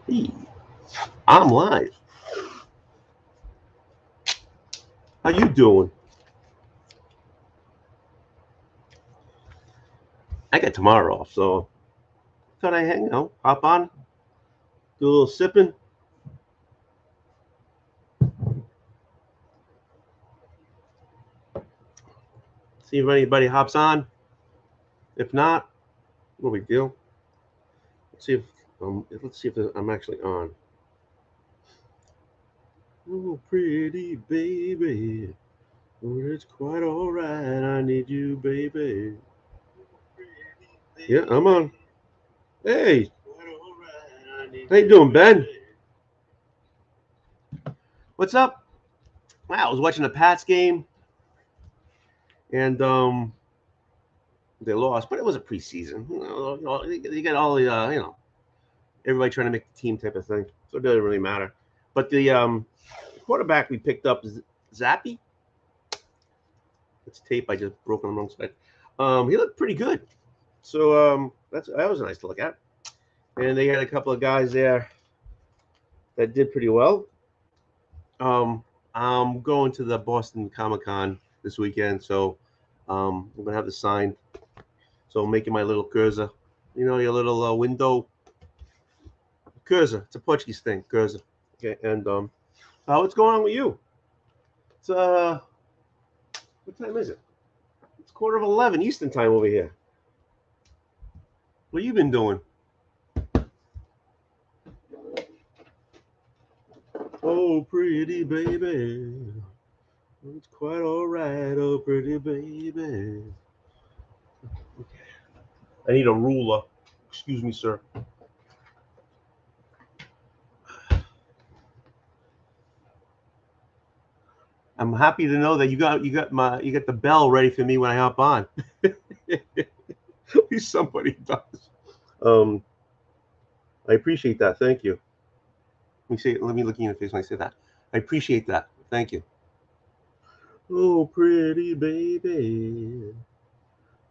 Hey, I'm live. How you doing? I got tomorrow off, so thought I hang out, hop on, do a little sipping. See if anybody hops on. If not, no big deal. Let's see if I'm actually on. Oh, pretty baby, oh, it's quite all right. I need you, baby. Yeah, I'm on. Hey, how you doing, Ben? What's up? Wow, I was watching the Pats game, and they lost, but it was a preseason. You got all the everybody trying to make the team type of thing, so it doesn't really matter. But the quarterback we picked up, Zappy, it's tape. I just broke on the wrong side. He looked pretty good, so that was nice to look at. And they had a couple of guys there that did pretty well. I'm going to the Boston Comic Con this weekend, so I'm gonna have the sign. So I'm making my little cursor, your little window cursor. It's a Portuguese thing, cursor. Okay, and what's going on with you? It's what time is it? It's 11:15 Eastern time over here. What you been doing? Oh, pretty baby, it's quite all right. Oh, pretty baby. I need a ruler. Excuse me, sir. I'm happy to know that you got the bell ready for me when I hop on. At least somebody does. Um, I appreciate that. Thank you. Let me look you in the face when I say that. I appreciate that. Thank you. Oh, pretty baby,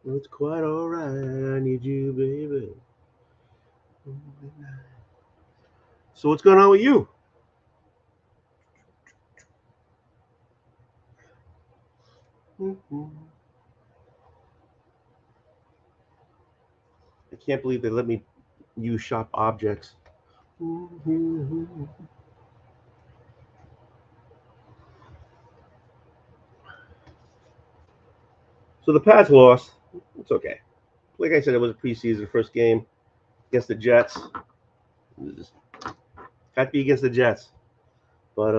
it's quite all right. I need you, baby. So what's going on with you? I can't believe they let me use shop objects. So the Pats lost. It's okay. Like I said, it was a preseason first game against the Jets. Just had to be against the Jets. But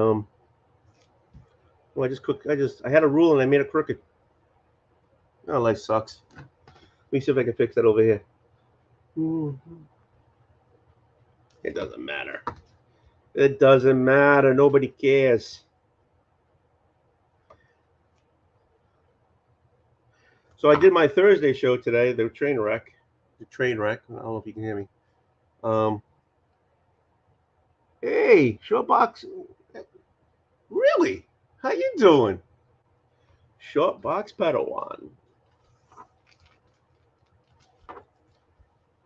well, I had a rule and I made it crooked. Oh, life sucks. Let me see if I can fix that over here. It doesn't matter. It doesn't matter. Nobody cares. So I did my Thursday show today, the train wreck. The train wreck. I don't know if you can hear me. Um, hey, Shortbox. Really? How you doing? Shortbox Padawan.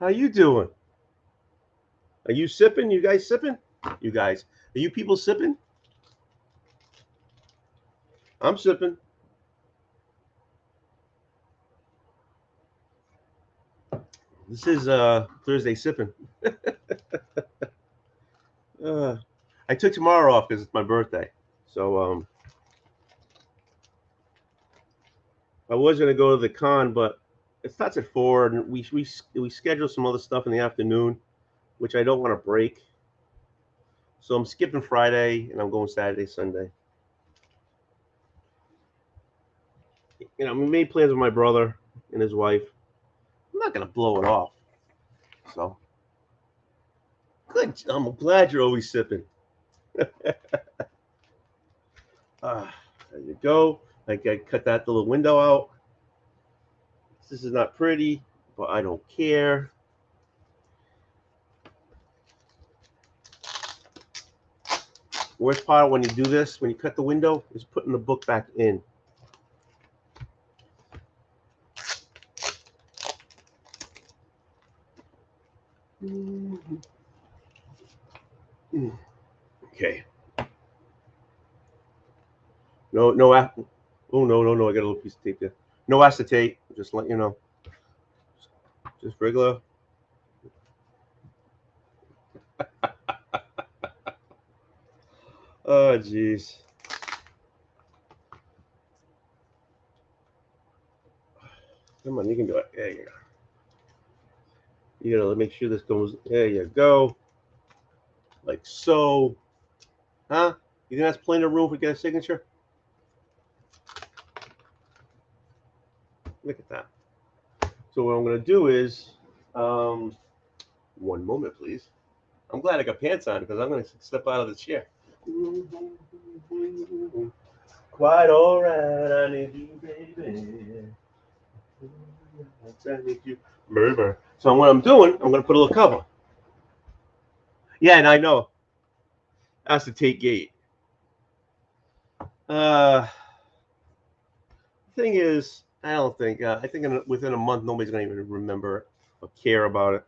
How you doing? Are you sipping? You guys sipping? You guys. Are you people sipping? I'm sipping. This is Thursday sipping. uh, I took tomorrow off because it's my birthday. So I was gonna go to the con, but it starts at 4, and we schedule some other stuff in the afternoon, which I don't want to break. So I'm skipping Friday, and I'm going Saturday, Sunday. We made plans with my brother and his wife. I'm not gonna blow it off. So good. I'm glad you're always sipping. There you go. I cut that little window out. This is not pretty, but I don't care. Worst part when you do this, when you cut the window, is putting the book back in. Okay. No. Oh no. I got a little piece of tape there. No acetate. Just let you know. Just regular. Oh jeez. Come on, you can do it. There you go. You gotta make sure this goes. There you go. Like so. Huh? You think that's plenty of room to get a signature? Look at that. So what I'm gonna do is, one moment, please. I'm glad I got pants on because I'm gonna step out of the chair. Quite alright, I need you, baby. I need you, baby. So what I'm doing, I'm gonna put a little cover. Yeah, and I know. Acetate gate. Thing is, I don't think. I think within a month, nobody's gonna even remember it or care about it.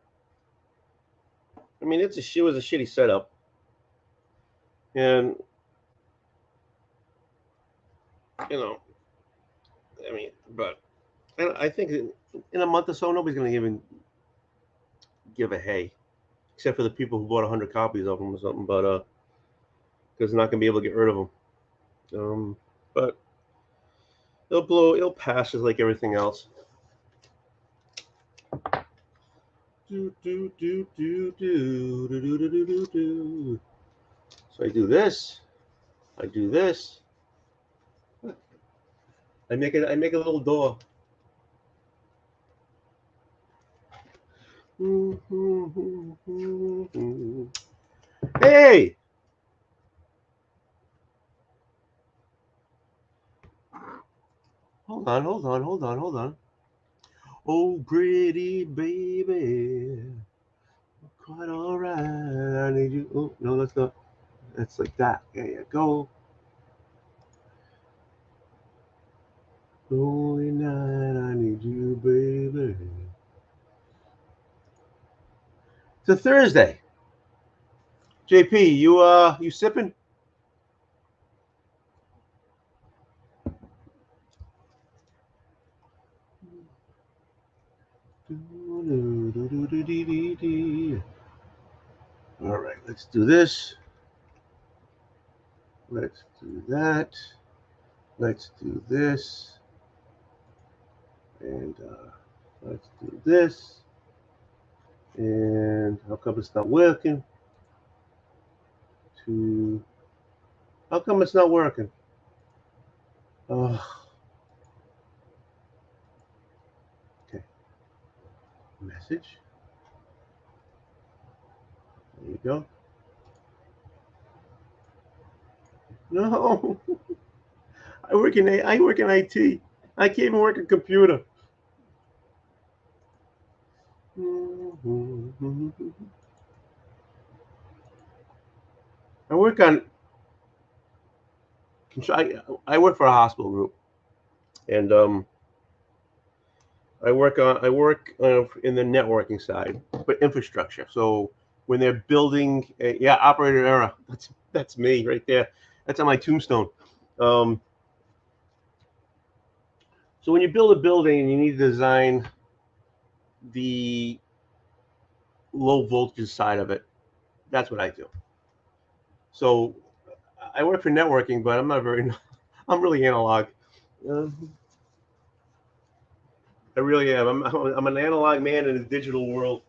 I mean, it was a shitty setup, and you know, I mean, but I think in a month or so, nobody's gonna even give a hey, except for the people who bought 100 copies of them or something. But because they're not gonna be able to get rid of them. But it'll pass just like everything else. So I do this. I do this. I make a little door. Hey! Hold on. Oh, pretty baby. Quite alright. I need you. Oh, no, that's not. That's like that. There you go. Lonely night, I need you, baby. It's a Thursday. JP, you sipping? All right, let's do this. Let's do that. Let's do this. And let's do this. And how come it's not working? How come it's not working? Okay. Message. There you go. No. I work in IT. I can't even work a computer. I work on. I work for a hospital group, and I work in the networking side, but infrastructure. So when they're building, operator error. That's me right there. That's on my tombstone. Um, so when you build a building and you need to design the low voltage side of it, that's what I do. So I work for networking, but I'm not very. I'm really analog. I really am. I'm an analog man in a digital world.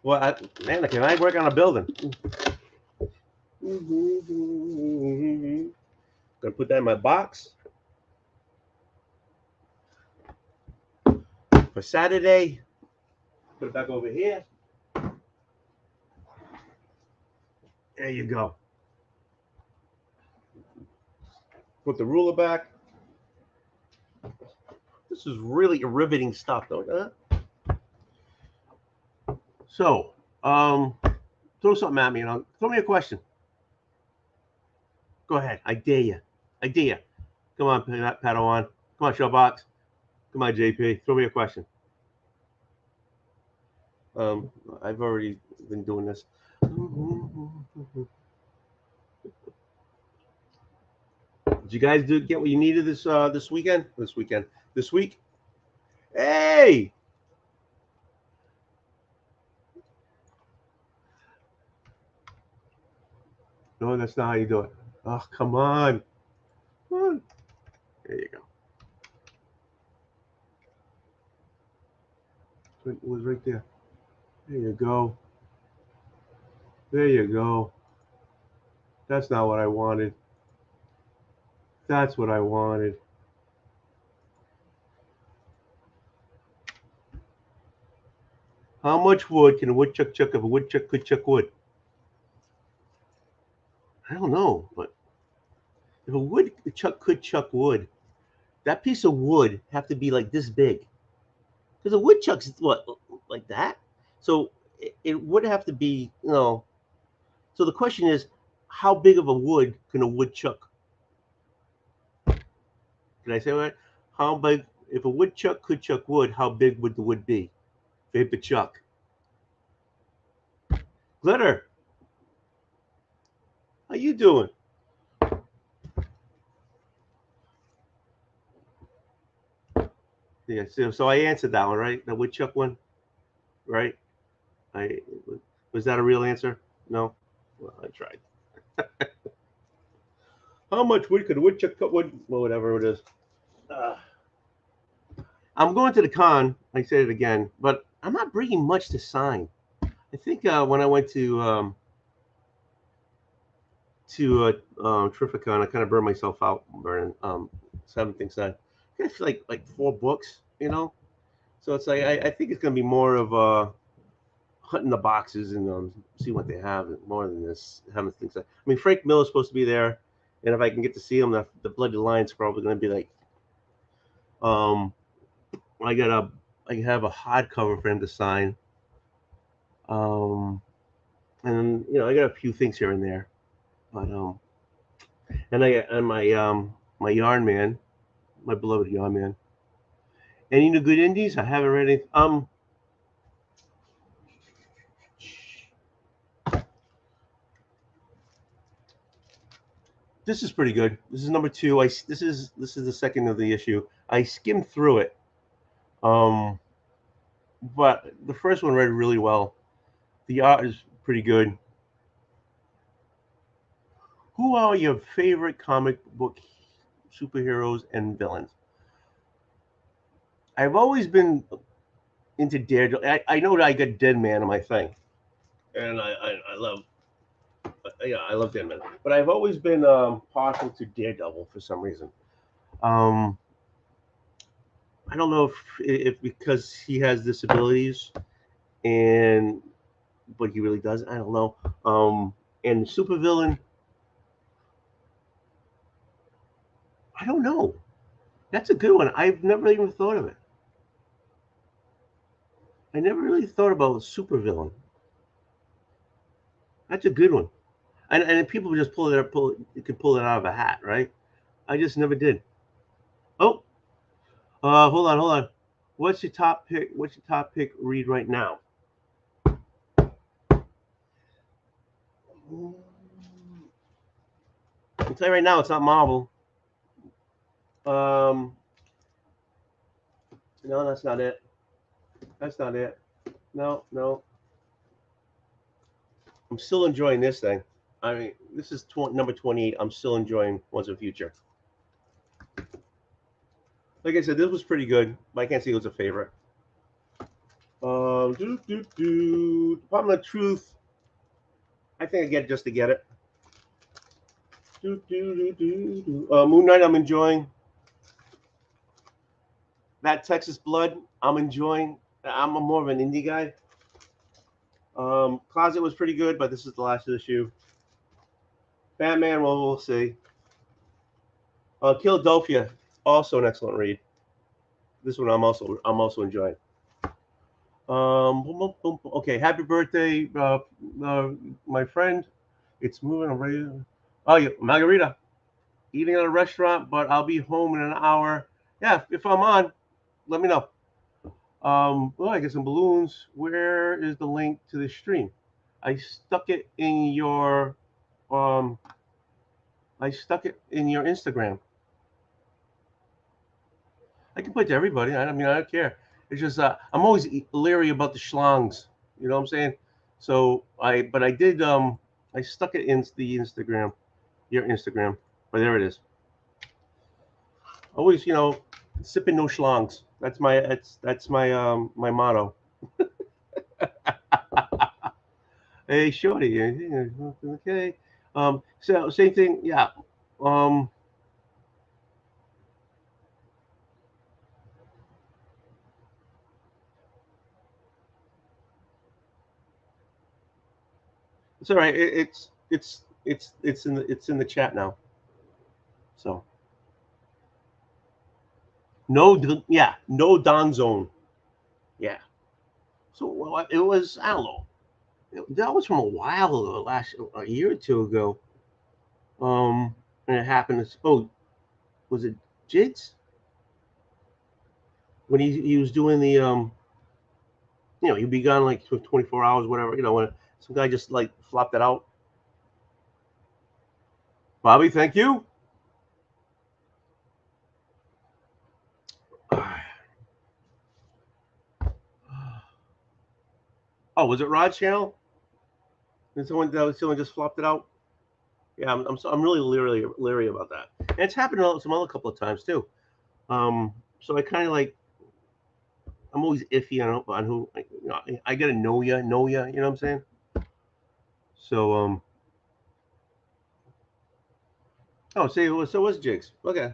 Well, man, can I work on a building? Gonna put that in my box for Saturday. Put it back over here. There you go. Put the ruler back. This is really riveting stuff, though. So, throw something at me, and throw me a question. Go ahead. I dare you. Come on, Padawan. Come on, Showbox. Come on, JP. Throw me a question. I've already been doing this. Did you guys get what you needed this weekend? This week? Hey! No, that's not how you do it. Oh, come on. Come on. There you go. It was right there. There you go. There you go. That's not what I wanted. That's what I wanted. How much wood can a woodchuck chuck if a woodchuck could chuck wood? I don't know, but if a woodchuck could chuck wood, that piece of wood have to be like this big. Because a woodchuck's what, like that? So it would have to be, you know. So the question is, how big of a wood can a woodchuck? Did I say that? How big? If a woodchuck could chuck wood, how big would the wood be? Vapor chuck. Glitter, how you doing? Yeah, so I answered that one, right? The woodchuck one, right? I was that a real answer? No. Well, I tried. How much wood could a woodchuck cut wood? Well, whatever it is. Uh, I'm going to the con. I said it again, but I'm not bringing much to sign. I think when I went to Terrificon, I kind of burned myself out burning 7 things I guess like 4 books, you know. So it's like I think it's gonna be more of hunting the boxes and see what they have more than this having things. I mean, Frank Miller's supposed to be there, and if I can get to see him, the Bloody Lion's probably gonna be like um I got a I have a hardcover for him to sign. Um, and I got a few things here and there, but and my yarn man, my beloved yarn man. Any new good indies? I haven't read any. This is pretty good. This is number two. This is the second of the issue. I skimmed through it, um, but the first one read really well. The art is pretty good. Who are your favorite comic book superheroes and villains? I've always been into Daredevil. I know that I got Dead Man on my thing, and I love I love Dead Man. But I've always been partial to Daredevil for some reason. Um, I don't know if because he has disabilities and but he really does. I don't know. And supervillain, I don't know. That's a good one. I've never even thought of it. I never really thought about supervillain. That's a good one. And people just you could pull it out of a hat, right? I just never did. Oh, hold on. What's your top pick? What's your top pick read right now? I'll tell you right now, it's not Marvel. Um, no, that's not it. That's not it. No, no. I'm still enjoying this thing. I mean, this is number 28. I'm still enjoying Once and Future. Like I said, this was pretty good, but I can't say it was a favorite. Department of Truth. I think I get it just to get it. Moon Knight, I'm enjoying. That Texas Blood, I'm enjoying. I'm more of an indie guy. Closet was pretty good, but this is the last issue. Batman, well, we'll see. Philadelphia, also an excellent read. This one I'm also enjoying. Okay, happy birthday, my friend. It's moving away. Oh, yeah, Margarita. Eating at a restaurant, but I'll be home in an hour. Yeah, if I'm on, let me know. Well, I get some balloons. Where is the link to the stream? I stuck it in your um Instagram. I can put it to everybody. I mean, I don't care. It's just I'm always leery about the schlongs. You know what I'm saying? So but I did I stuck it in the Instagram, your Instagram. But there it is. Always, sipping no schlongs. That's my my motto. Hey, shorty. Okay. So same thing. Yeah. Um. It's all right. It's in the chat now. So yeah, no Don Zone. Yeah. So well, it was, I don't know. That was from a while ago, a year or two ago. And it happened. Oh, was it Jigs when he was doing the he'd be gone like 24 hours, whatever. When some guy just like flopped it out. Bobby, thank you. Oh, was it Rod's channel? Did someone just flopped it out? Yeah, I'm really leery about that. And it's happened some other couple of times too. So I kind of like, I'm always iffy on who, I gotta know ya. You know what I'm saying? So oh, see, so was Jigs. Okay.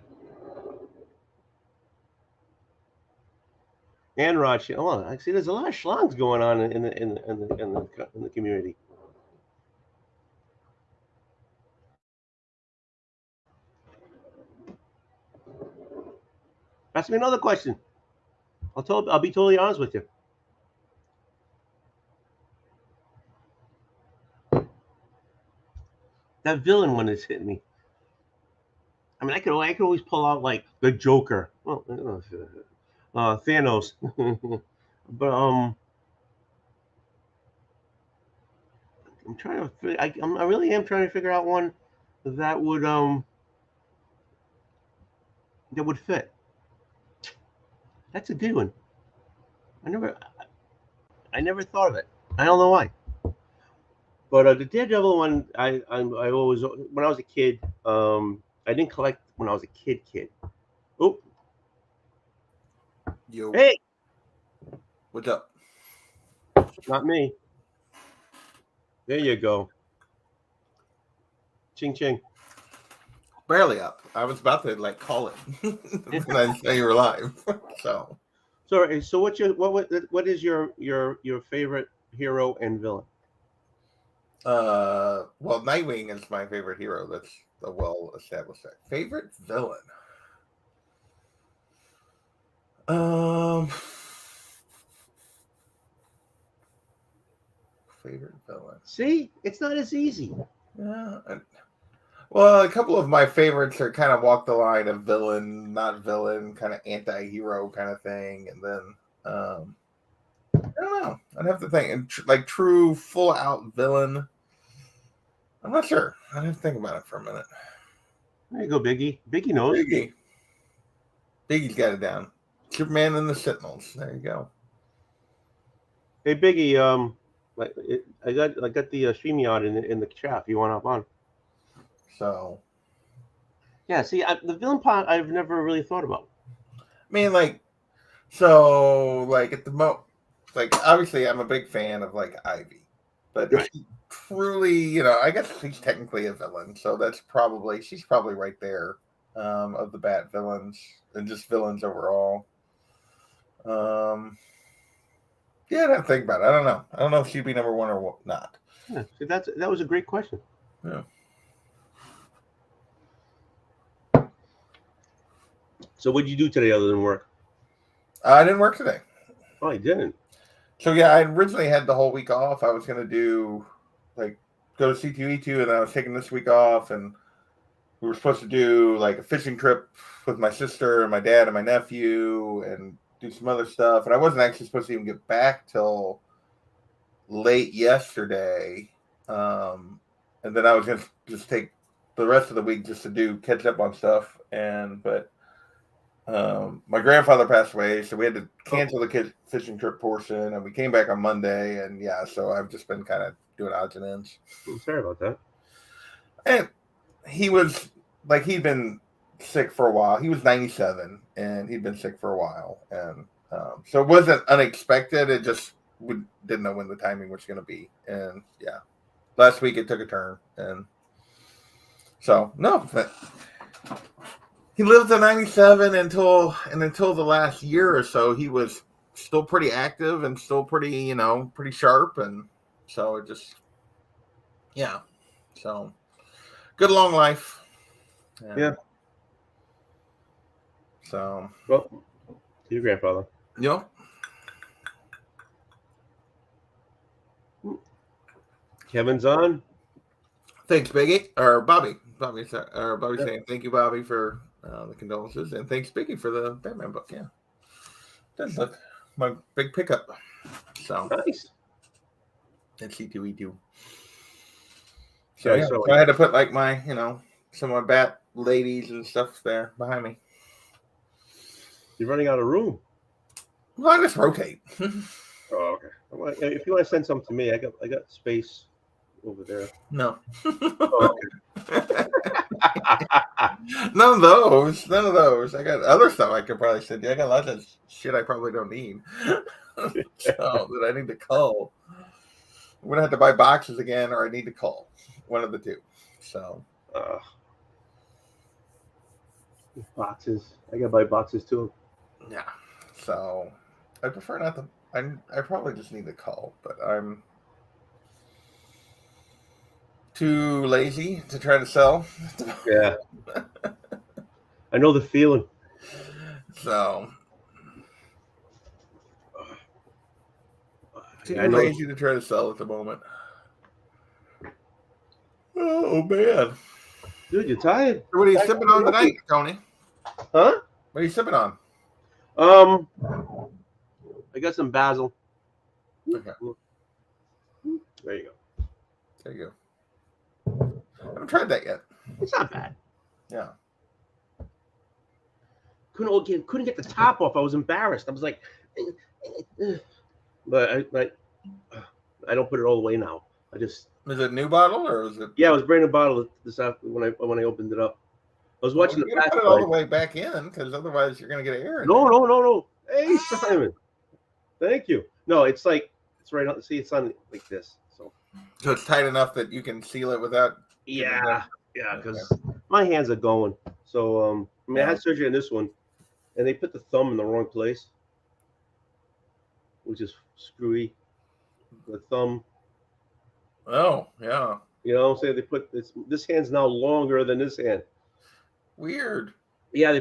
And Rod, oh, I see. There's a lot of schlongs going on in the community. Ask me another question. I'll be totally honest with you. That villain one is hitting me. I mean, I could always pull out like the Joker. Well, Thanos. But I'm trying to. I really am trying to figure out one that would fit. That's a good one. I never thought of it. I don't know why. But the Daredevil one, I always, when I was a kid, I didn't collect when I was a kid. Oh, Yo. hey, What's up? not me. There you go. Ching ching. Barely up. I was about to like call it when I say you were live. So What is your favorite hero and villain? well, Nightwing is my favorite hero. That's a well established fact. Favorite villain. Favorite villain. See, it's not as easy. Yeah. Well, a couple of my favorites are kind of walk the line of villain, not villain, kind of anti-hero kind of thing, and then I don't know. I'd have to think. And like true full out villain. I'm not sure. I'd have to think about it for a minute. There you go, Biggie. Biggie knows. Biggie's got it down. Superman and the Sentinels. There you go. Hey, Biggie. I got the StreamYard in the chat. If you want to hop on. So. Yeah. See, the villain part I've never really thought about. I mean, like, so like at the like obviously I'm a big fan of like Ivy, but right. Truly, I guess she's technically a villain, so she's probably right there of the Bat villains and just villains overall. Yeah, I'd have to think about it. I don't know. I don't know if she'd be number one or not. Yeah, see, that was a great question. Yeah. So what did you do today other than work? I didn't work today. Oh, you didn't? So yeah, I originally had the whole week off. I was going to do go to C2E2, and I was taking this week off, and we were supposed to do like a fishing trip with my sister and my dad and my nephew, and do some other stuff, and I wasn't actually supposed to even get back till late yesterday. And then I was gonna just take the rest of the week just to catch up on stuff. But my grandfather passed away, so we had to cancel the kids fishing trip portion, and we came back on Monday, and yeah, so I've just been kind of doing odds and ends. I'm sorry about that. And he'd been sick for a while. He was 97, and he'd been sick for a while, and so it wasn't unexpected. It just we didn't know when the timing was going to be, and yeah, last week it took a turn, and so no. But he lived to 97 until the last year or so. He was still pretty active and still pretty sharp, and so it just so good long life. Yeah. So well, your grandfather. Yep. Kevin's on. Thanks, Biggie or Bobby. Bobby saying thank you, Bobby, for the condolences, and thanks, Biggie, for the Batman book. Yeah, that's like my big pickup. So nice. And C2E2. So I had to put like my some of my bat ladies and stuff there behind me. You're running out of room. Well, I just rotate. Oh, okay. Well, if you want to send something to me, I got space over there. No. Oh, okay. None of those. I got other stuff I could probably send you. I got lots of shit I probably don't need. That I need to cull. I'm gonna have to buy boxes again, or I need to cull. One of the two. So boxes. I gotta buy boxes too. Yeah. So I prefer not to. I probably just need to cull, but I'm too lazy to try to sell. Yeah. I know the feeling. So too lazy to try to sell at the moment. Oh man. Dude, you're tired. What are you sipping on tonight, Tony? Huh? What are you sipping on? I got some basil. Okay. There you go. I haven't tried that yet. It's not bad. Yeah. Couldn't get the top off. I was embarrassed. I was like, but I don't put it all the way now. I just. Is it a new bottle or is it? Yeah, it was brand new bottle this afternoon when I opened it up. I was watching the put it all the way back in because otherwise you're gonna get air. No. Hey, Simon. Thank you. No, it's right on. See, it's on like this. So it's tight enough that you can seal it without. Yeah, because my hands are going. So I had surgery on this one, and they put the thumb in the wrong place, which is screwy. The thumb. Oh yeah. You know what I'm saying? They put this hand's now longer than this hand. Weird. Yeah,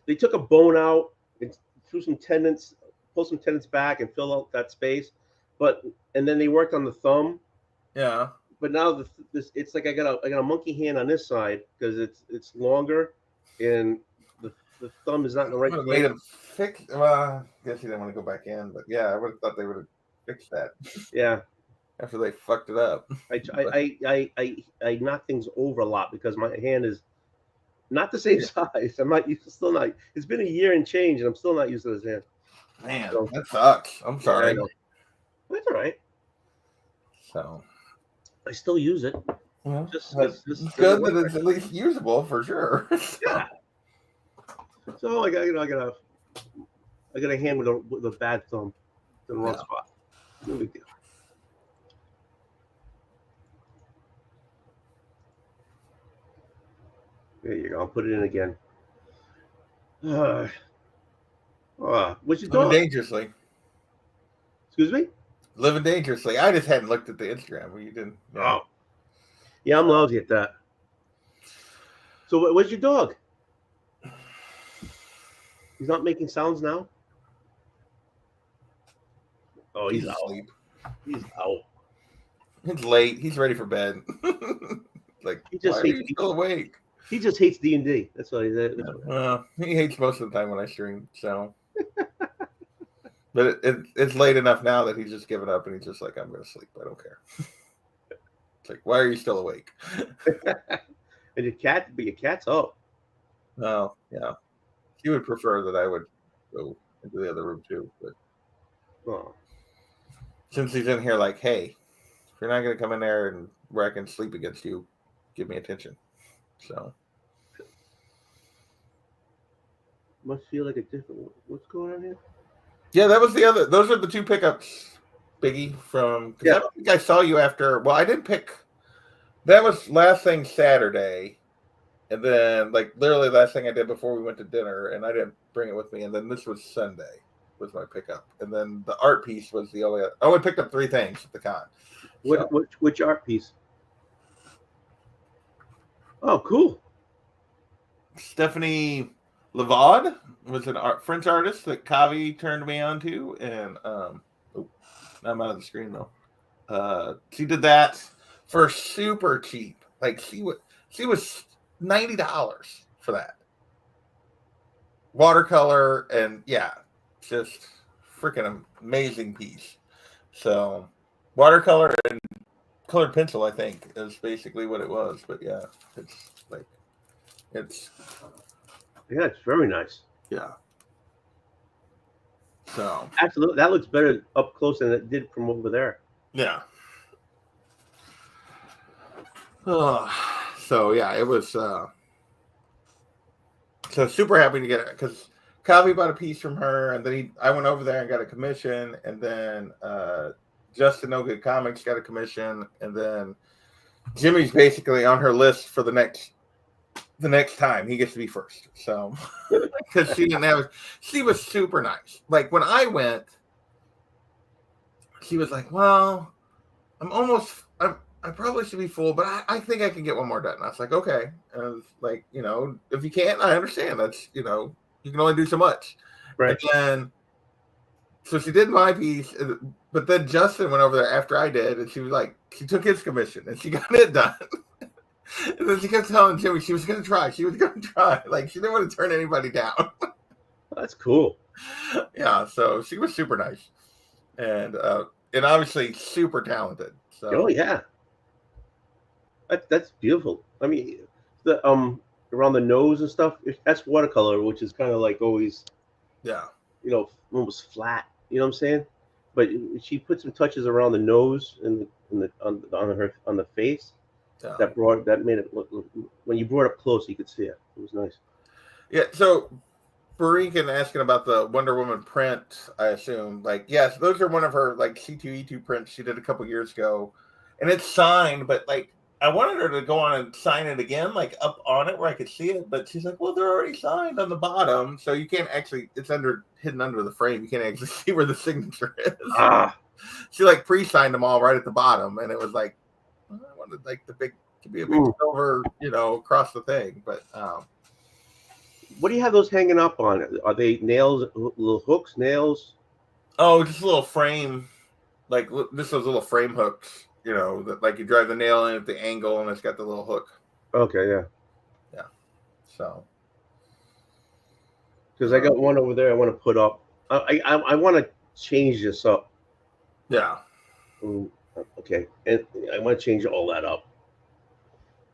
they took a bone out and threw some tendons, pulled some tendons back and filled out that space. And then they worked on the thumb. Yeah. But now it's like I got a monkey hand on this side because it's longer and the thumb is not in the right place. Well, I guess you didn't want to go back in, but yeah, I would have thought they would have fixed that. Yeah. After they fucked it up. I knock things over a lot because my hand is not the same size. Still not. It's been a year and change, and I'm still not used to this hand. Man, that sucks. I'm sorry. Yeah, that's all right. So I still use it. Well, it's good that it's at least usable for sure. Yeah. So I got a hand with a bad thumb in the wrong spot. No big deal. There you go. I'll put it in again. What's your dog? Living dangerously. Excuse me? Living dangerously. I just hadn't looked at the Instagram. Well, you didn't. Oh. Yeah, I'm lousy at that. So where's your dog? He's not making sounds now? Oh, he's out. Asleep. He's out. It's late. He's ready for bed. Like, he just hates still awake. He just hates D&D. That's what he hates most of the time when I stream. So But it's late enough now that he's just given up and he's just like, I'm going to sleep. I don't care. It's like, why are you still awake? And your cat's up. Oh, yeah. He would prefer that I would go into the other room too. But Oh, since he's in here, like, hey, if you're not going to come in there and where I can sleep against you, give me attention. So, must feel like a different. What's going on here? yeah, that was the other. Those are the two pickups, Biggie, from. Because I don't think I saw you after. Well, I didn't pick. That was last thing Saturday. And then, like, literally last thing I did before we went to dinner, and I didn't bring it with me. And then this was Sunday, was my pickup. And then the art piece was the only. I only picked up 3 things at the con. Which art piece? Oh, cool. Stephanie Levaude was an French artist that Kavi turned me on to, and I'm out of the screen though. She did that for super cheap. Like she was $90 for that watercolor, and yeah, just freaking amazing piece. So watercolor and colored pencil, I think, is basically what it was. But yeah, it's Yeah, it's very nice. yeah. So Absolutely, that looks better up close than it did from over there. yeah. So yeah, it was. So super happy to get it because Kavi bought a piece from her, and then I went over there and got a commission, and then Justin No Good Comics got a commission, and then Jimmy's basically on her list for the next time he gets to be first. So because she was super nice. Like when I went, she was like, well, I probably should be full, but I think I can get one more done. And I was like, okay. And I was like, if you can't, I understand. That's, you can only do so much. Right. And then, so she did my piece, but then Justin went over there after I did, and she was like, she took his commission and she got it done. And then she kept telling Jimmy she was going to try. She was going to try. Like, she didn't want to turn anybody down. That's cool. Yeah, so she was super nice. And obviously super talented. So. Oh, yeah. That's beautiful. I mean, the around the nose and stuff, that's watercolor, which is kind of like always, yeah, almost flat. You know what I'm saying? But she put some touches around the nose and on the face. Yeah. That made it look, when you brought it up close, you could see it. It was nice. Yeah. So, Barikan asking about the Wonder Woman print, I assume. Like, yes, those are one of her like C2E2 prints she did a couple years ago, and it's signed, but like. I wanted her to go on and sign it again, like up on it where I could see it, but she's like, well, they're already signed on the bottom, so you can't actually, it's hidden under the frame. You can't actually see where the signature is. She like pre-signed them all right at the bottom, and it was like, I wanted like to be a big silver, across the thing, but what do you have those hanging up on? Are they nails, little hooks, nails? Oh, just a little frame, like just those little frame hooks. That like you drive the nail in at the angle and it's got the little hook. Okay, yeah. Yeah. So. Because I got one over there I want to put up. I want to change this up. Yeah. Okay. And I want to change all that up.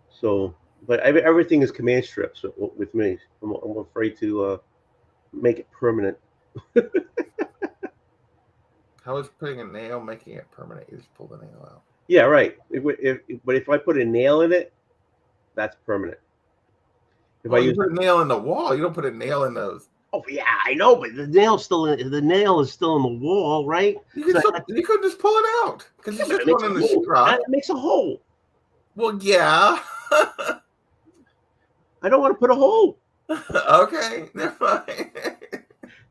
So, but everything is command strips with me. I'm afraid to make it permanent. How is putting a nail making it permanent? You just pull the nail out. Yeah, right. But if I put a nail in it, that's permanent. If you put a nail in the wall, you don't put a nail in those. Oh yeah, I know, but the nail is still in the wall, right? You could just pull it out because it's just one in the strap. It makes a hole. Well, yeah. I don't want to put a hole. Okay, never mind.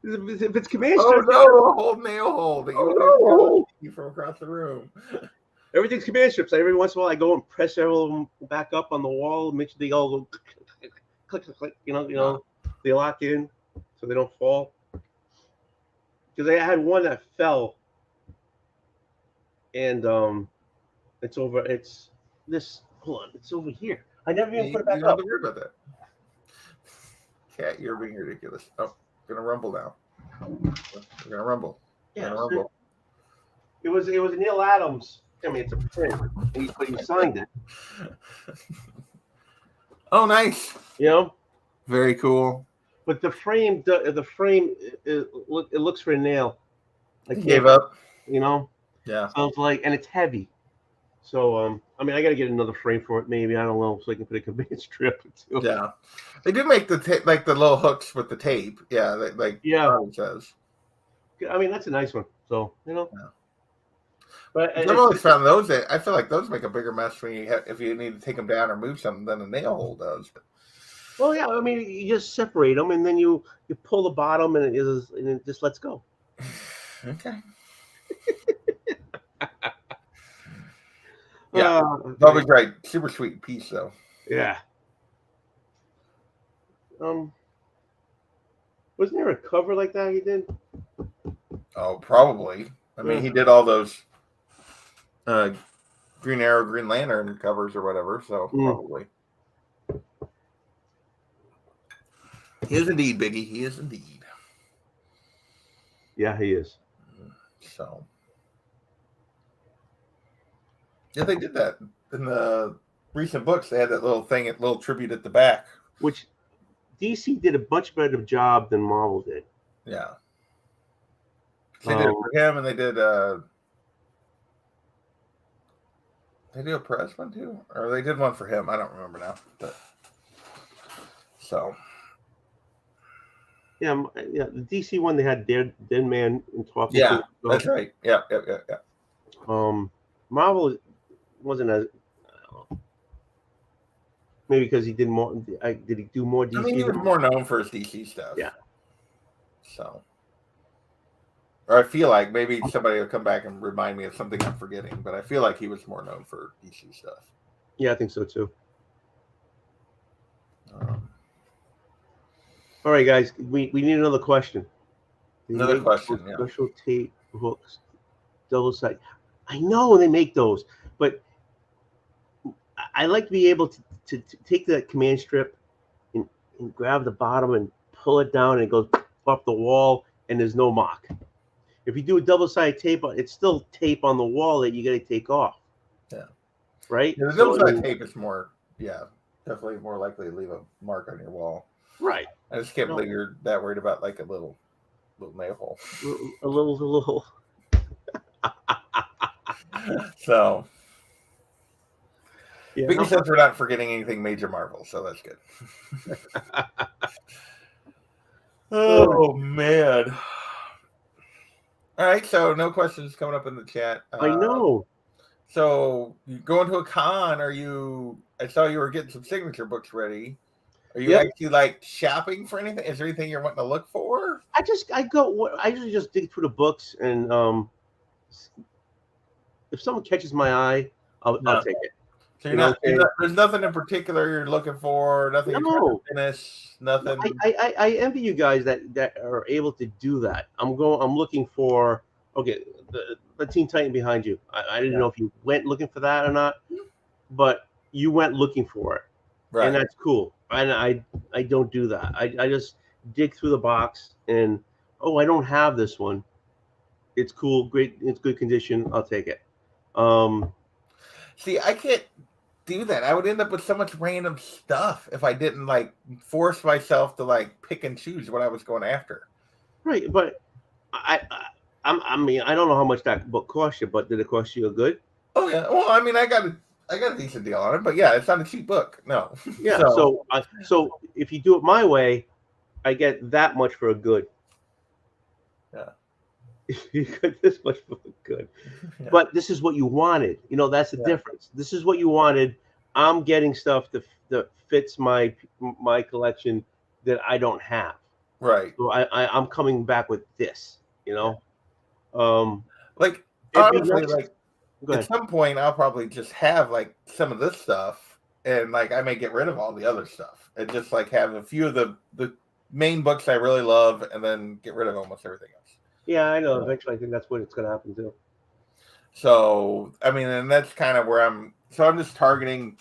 If it's command strips, no, a whole nail hole that you see from across the room. Everything's command strips. Every once in a while, I go and press several of them back up on the wall, make sure they all go click, click, they lock in so they don't fall. Because I had one that fell, and it's over. It's this. Hold on, it's over here. I never even put it back up. You don't have to worry about that. Cat, you're being ridiculous. Oh, gonna rumble now. We're gonna rumble. Yeah, Memorable. it was Neil Adams. I mean, it's a print, but he signed it. Oh, nice. You know, Very cool. but the frame, it looks for a nail. I He can't, gave up. you know. Yeah. So it's like, and it's heavy. So I mean, I got to get another frame for it. Maybe, I don't know, so I can put a convenience strip or two. Yeah. They do make the like the little hooks with the tape. Yeah, like Yeah. Charlie says. I mean, that's a nice one. So Yeah. but I've always found those. I feel like those make a bigger mess when if you need to take them down or move something than a nail hole does. well, yeah. I mean, you just separate them, and then you pull the bottom, and it just lets go. Okay. Yeah, Bubba's right. Super sweet piece, though. Yeah. Wasn't there a cover like that he did? Oh, probably. I mean, he did all those Green Arrow, Green Lantern covers or whatever, so probably. He is indeed, Biggie. He is indeed. Yeah, he is. So. Yeah, they did that in the recent books. They had that little thing, a little tribute at the back. Which DC did a much better job than Marvel did. Yeah. They did it for him, and they did a press one too, or they did one for him. I don't remember now. But so. Yeah, the DC one they had Dead Man and talking. Yeah, that's right. Yeah. Marvel wasn't as maybe because he did more. Did he do more DC? I mean, he was more known for his DC stuff. Yeah. So, or I feel like maybe somebody will come back and remind me of something I'm forgetting, but I feel like he was more known for DC stuff. Yeah, I think so too. All right, guys, we need another question. Another question. Special tape hooks, double side. I know they make those, but I like to be able to take that command strip and grab the bottom and pull it down, and it goes off the wall, and there's no mark. If you do a double-sided tape, it's still tape on the wall that you got to take off. Yeah. Right? Yeah, the double-sided tape is more, definitely more likely to leave a mark on your wall. Right. I just can't believe you're that worried about like a little nail hole. A little. So. Yeah, Biggie says we're not forgetting anything major Marvel, so that's good. Oh, man. All right, so no questions coming up in the chat. I know. So you going to a con? I saw you were getting some signature books ready. Are you actually like shopping for anything? Is there anything you're wanting to look for? I usually just dig through the books, and if someone catches my eye, I'll take it. So there's nothing in particular you're looking for. Nothing you're trying to finish. Nothing. I envy you guys that are able to do that. I'm looking for the Teen Titan behind you. I didn't know if you went looking for that or not, but you went looking for it, right? And that's cool. And I don't do that. I just dig through the box and I don't have this one. It's cool, great, it's good condition. I'll take it. See, I can't do that. I would end up with so much random stuff if I didn't like force myself to like pick and choose what I was going after. Right, but I mean, I don't know how much that book cost you, but did it cost you a good? Oh yeah. Well, I mean, I got a decent deal on it, but yeah, it's not a cheap book. No. Yeah. So if you do it my way, I get that much for a good. Yeah. You got this much for a good. Yeah. But this is what you wanted. That's the difference. This is what you wanted. I'm getting stuff that fits my collection that I don't have. Right. So I'm coming back with this. Like honestly, like at some point I'll probably just have like some of this stuff, and like I may get rid of all the other stuff and just like have a few of the main books I really love, and then get rid of almost everything else. Yeah, I know. Eventually, I think that's what it's going to happen too. So I mean, and that's kind of where I'm just targeting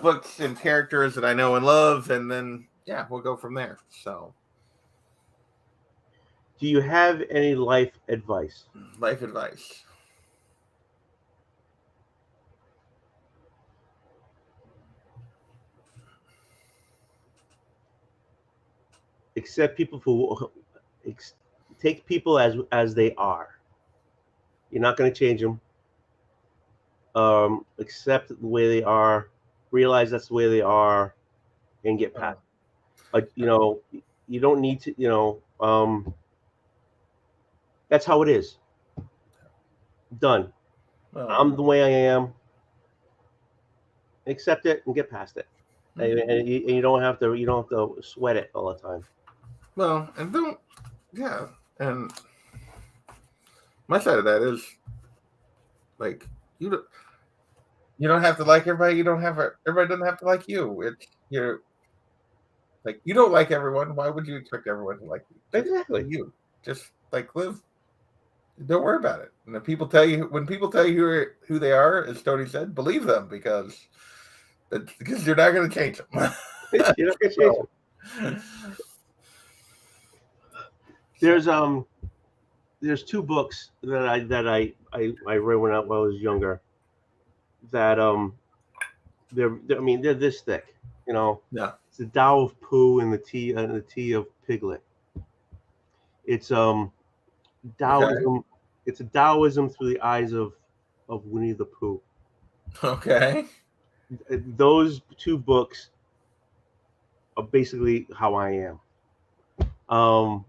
books and characters that I know and love, and then we'll go from there. So. Do you have any life advice? Life advice. Accept people for take people as they are. You're not going to change them. Accept the way they are. Realize that's the way they are, and get past. You know, you don't need to. You know, that's how it is. Done. I'm the way I am. Accept it and get past it, and you don't have to. You don't have to sweat it all the time. Well, and don't. Yeah, and my side of that is like you don't have to like everybody. You don't have everybody doesn't have to like you. It's you're like you don't like everyone. Why would you expect everyone to like you? Exactly. You just like live. Don't worry about it. And when people tell you who they are, as Tony said, believe them because you're not going to change them. You're not going to change them. There's two books that I read when I was younger. That they're this thick, you know. Yeah. It's the Tao of Pooh and the Tea of Piglet. It's Taoism. Okay. It's a Taoism through the eyes of Winnie the Pooh. Okay. Those two books are basically how I am.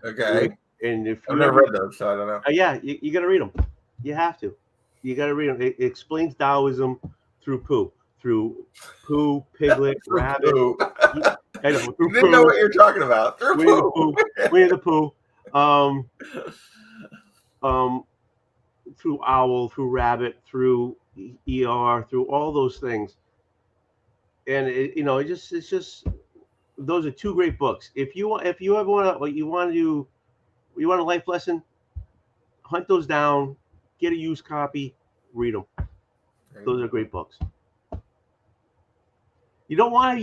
Okay. And if I've never read those, so I don't know. Yeah, you got to read them. You have to. You got to read them. It explains Taoism through Pooh, Piglet, Rabbit. Pooh. I know. You didn't know what you're talking about. Through Winnie the Pooh. Through Owl, through Rabbit, through ER, through all those things. And it's just those are two great books. If you ever want a life lesson, hunt those down, get a used copy, read them. Those are great books. You don't want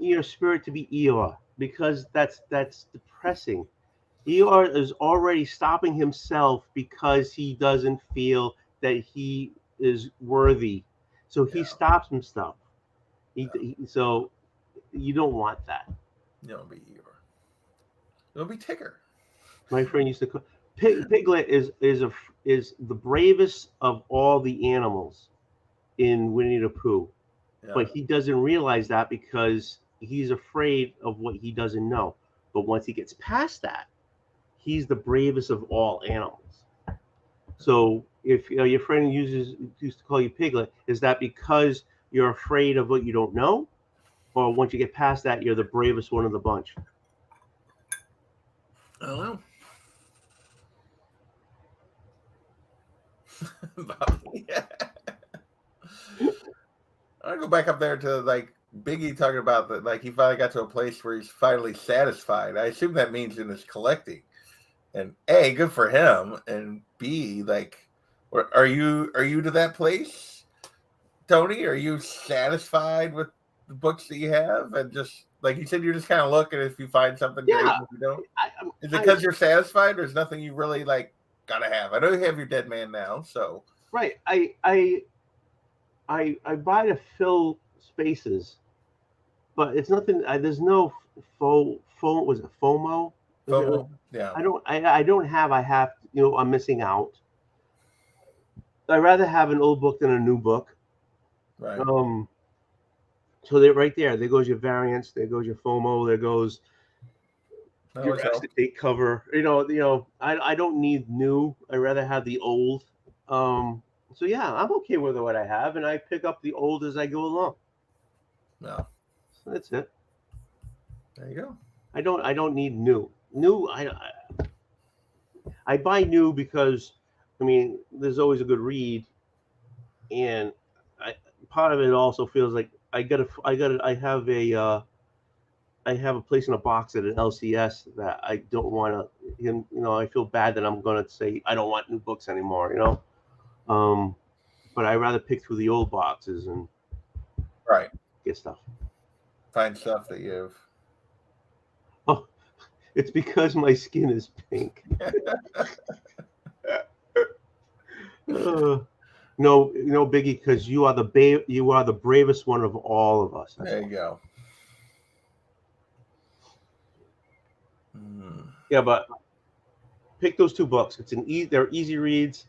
your spirit to be Eeyore, because that's depressing. Eeyore is already stopping himself because he doesn't feel that he is worthy, so he stops himself. So you don't want that. You don't be Eeyore. You'll be Tigger. My friend used to call Piglet is the bravest of all the animals in Winnie the Pooh, but he doesn't realize that because he's afraid of what he doesn't know. But once he gets past that, he's the bravest of all animals. So if your friend used to call you Piglet, is that because you're afraid of what you don't know, or once you get past that, you're the bravest one of the bunch? I don't know. Yeah. I go back up there to like Biggie talking about that, like he finally got to a place where he's finally satisfied. I assume that means in his collecting. And A, good for him, and B, like, are you to that place, Tony? Are you satisfied with the books that you have, and just like you said, you're just kind of looking if you find something great, if you don't? Is it because you're satisfied? There's nothing you really like gotta have. I know you have your Dead Man now, so right. I buy to fill spaces, but it's nothing. There's no was it FOMO? FOMO. Yeah. I don't have. I have. I'm missing out. I'd rather have an old book than a new book. Right. So they're right there. There goes your variants. There goes your FOMO. There goes your up-to-date cover. I don't need new. I'd rather have the old. So yeah, I'm okay with what I have, and I pick up the old as I go along. No. So that's it. There you go. I don't need new. I buy new because, there's always a good read, and part of it also feels like I have a place in a box at an LCS that I don't want to. I feel bad that I'm going to say I don't want new books anymore. But I'd rather pick through the old boxes and right get stuff. Find stuff that you've. Oh, It's because my skin is pink. No, Biggie, because you are the bravest one of all of us. There you go. Yeah, but pick those 2 books. They're easy reads.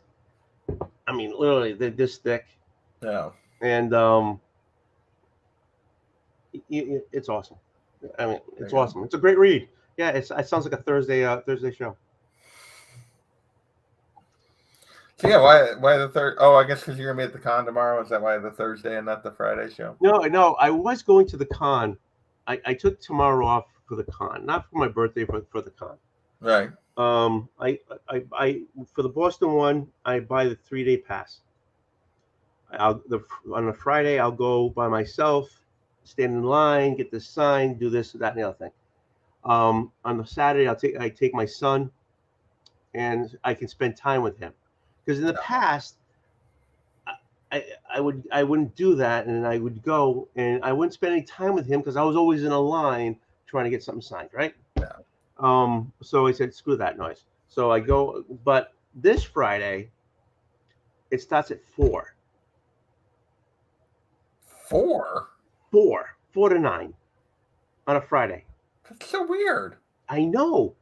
I mean, literally, they're this thick. Yeah. And it's awesome. I mean, it's awesome. It's a great read. Yeah, it sounds like a Thursday show. So yeah, why the third? Oh, I guess because you're gonna be at the con tomorrow. Is that why the Thursday and not the Friday show? No, I was going to the con. I took tomorrow off for the con, not for my birthday, but for the con. Right. I for the Boston one, I buy the 3-day pass. On a Friday, I'll go by myself, stand in line, get this signed, do this, that, and the other thing. On the Saturday, I take my son, and I can spend time with him. Because in the past, I wouldn't do that, and I would go and I wouldn't spend any time with him because I was always in a line trying to get something signed, right? Yeah. So I said, screw that noise. So I go, but this Friday, it starts at 4. 4 to 9 on a Friday. That's so weird. I know.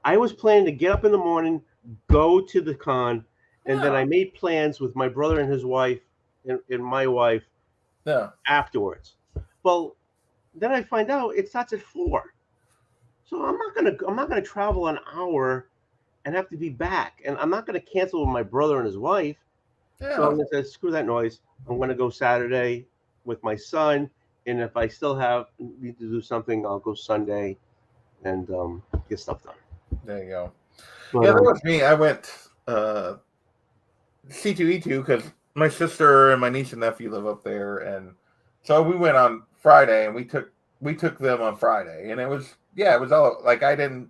I was planning to get up in the morning, go to the con, and then I made plans with my brother and his wife and my wife afterwards. Well, then I find out it starts at 4. So I'm not gonna travel an hour and have to be back. And I'm not gonna cancel with my brother and his wife. Yeah. So I'm gonna say, screw that noise. I'm gonna go Saturday with my son. And if I still need to do something, I'll go Sunday and get stuff done. There you go. But, that was me. I went C2E2 because my sister and my niece and nephew live up there, and so we went on Friday, and we took them on Friday, and it was all like I didn't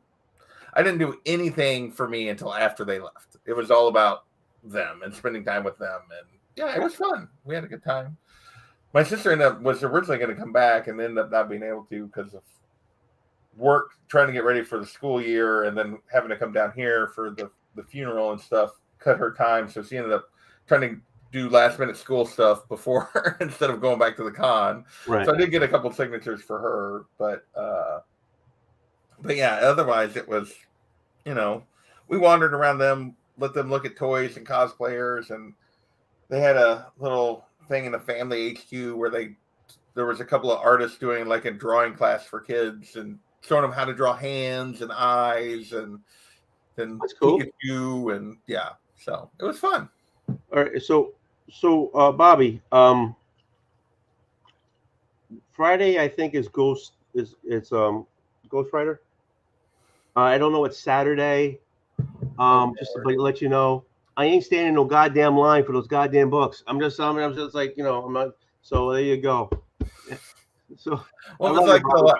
do anything for me until after they left. It was all about them and spending time with them, and yeah, it was fun. We had a good time. My sister was originally going to come back and ended up not being able to because of work, trying to get ready for the school year, and then having to come down here for the funeral and stuff cut her time. So she ended up trying to do last minute school stuff before instead of going back to the con. Right. So I did get a couple signatures for her, but yeah, otherwise it was, we wandered around them, let them look at toys and cosplayers, and they had a little thing in the family HQ where there was a couple of artists doing like a drawing class for kids and showing them how to draw hands and eyes and that's cool. Pikachu, and yeah, so it was fun. All right, so Bobby, Friday I think is Ghost Rider. I don't know what Saturday. Just to let you know, I ain't standing in no goddamn line for those goddamn books. I'm just like, I'm not. So there you go. So well, it's like what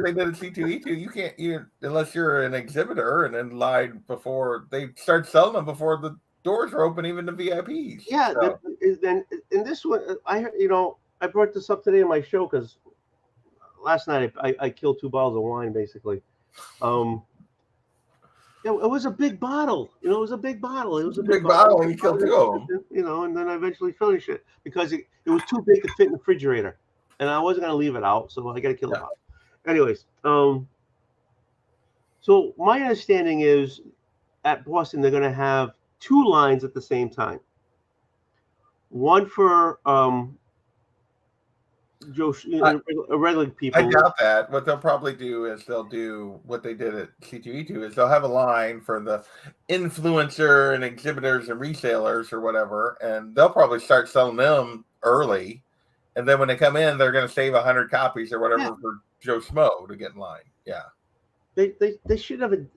they did at C2E2. You can't unless you're an exhibitor and in line before they start selling them before the doors are open, even to VIPs. Yeah. So. Then in this one, I brought this up today in my show because last night I killed 2 bottles of wine basically. It was a big bottle. It was a big bottle. It was a big bottle. And you killed 2 of them. And then I eventually finished it because it was too big to fit in the refrigerator. And I wasn't going to leave it out, so I got to kill it out. Anyways, so my understanding is at Boston, they're going to have 2 lines at the same time. One for regular people. I doubt that. What they'll probably do is they'll do what they did at C2E2 is they'll have a line for the influencer and exhibitors and resellers or whatever, and they'll probably start selling them early. And then when they come in, they're going to save 100 copies or whatever for Joe Schmo to get in line. Yeah. They should have if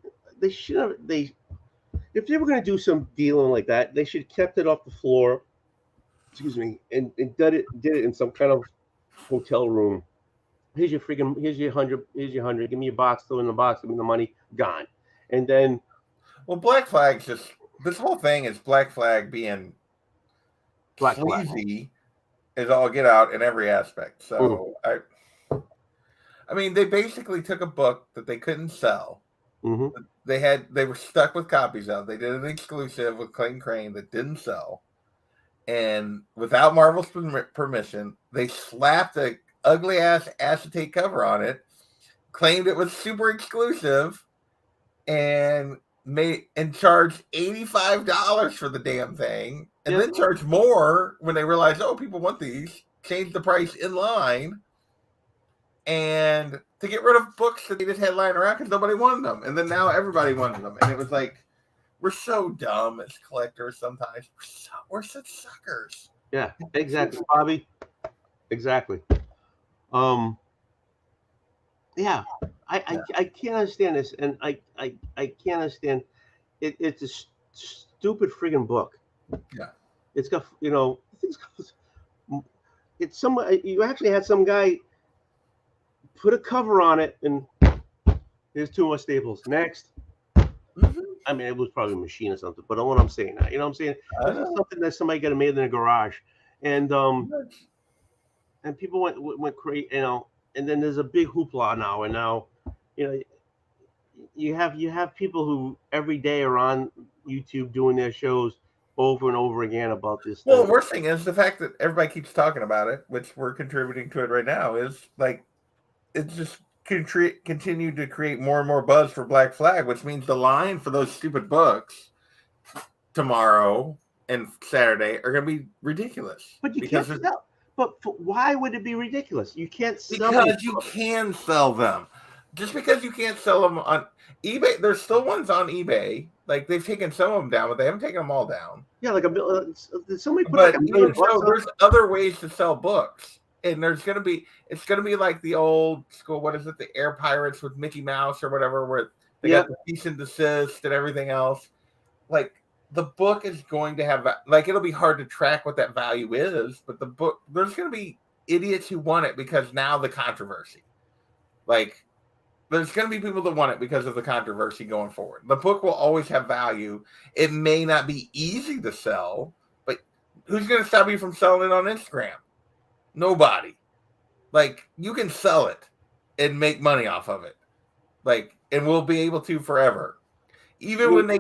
they were going to do some dealing like that, they should have kept it off the floor. Excuse me, and did it in some kind of hotel room. Here's your 100. Here's your 100. Give me your box. Throw in the box. Give me the money. Gone. And then, well, Black Flag's this whole thing is Black Flag being sleazy. Is all get out in every aspect. So I mean, they basically took a book that they couldn't sell. Mm-hmm. They were stuck with copies of. They did an exclusive with Clayton Crane that didn't sell, and without Marvel's permission, they slapped a ugly ass acetate cover on it, claimed it was super exclusive, and charged $85 for the damn thing, and then charged more when they realized, oh, people want these. Changed the price in line, and to get rid of books that they just had lying around because nobody wanted them, and then now everybody wanted them, and it was like, we're so dumb as collectors sometimes. We're such suckers. Yeah, exactly, Bobby. Exactly. Yeah, I can't understand this, and I can't understand. It's a stupid friggin' book. Yeah. It's got, it's some. You actually had some guy put a cover on it, and there's two more staples. Next. Mm-hmm. I mean, it was probably a machine or something, but I know what I'm saying. You know what I'm saying? This is something that somebody got made in a garage, and people went crazy, and then there's a big hoopla now, and now, you have people who every day are on YouTube doing their shows over and over again about this. Well, the worst thing is the fact that everybody keeps talking about it, which we're contributing to it right now, is like it's just continue to create more and more buzz for Black Flag, which means the line for those stupid books tomorrow and Saturday are going to be ridiculous. But you can't sell. But why would it be ridiculous? You can't sell them. Because you can sell them. Just because you can't sell them on eBay, there's still ones on eBay. Like they've taken some of them down, but they haven't taken them all down. Yeah, like somebody put. But even so, there's other ways to sell books. And it's gonna be like the old school. What is it? The Air Pirates with Mickey Mouse or whatever, where they got the cease and desist and everything else. Like the book is going to have it'll be hard to track what that value is, but the book, there's gonna be idiots who want it because now the controversy. Like there's gonna be people that want it because of the controversy going forward. The book will always have value. It may not be easy to sell, but who's gonna stop you from selling it on Instagram? Nobody. Like you can sell it and make money off of it. Like, and we'll be able to forever. Even when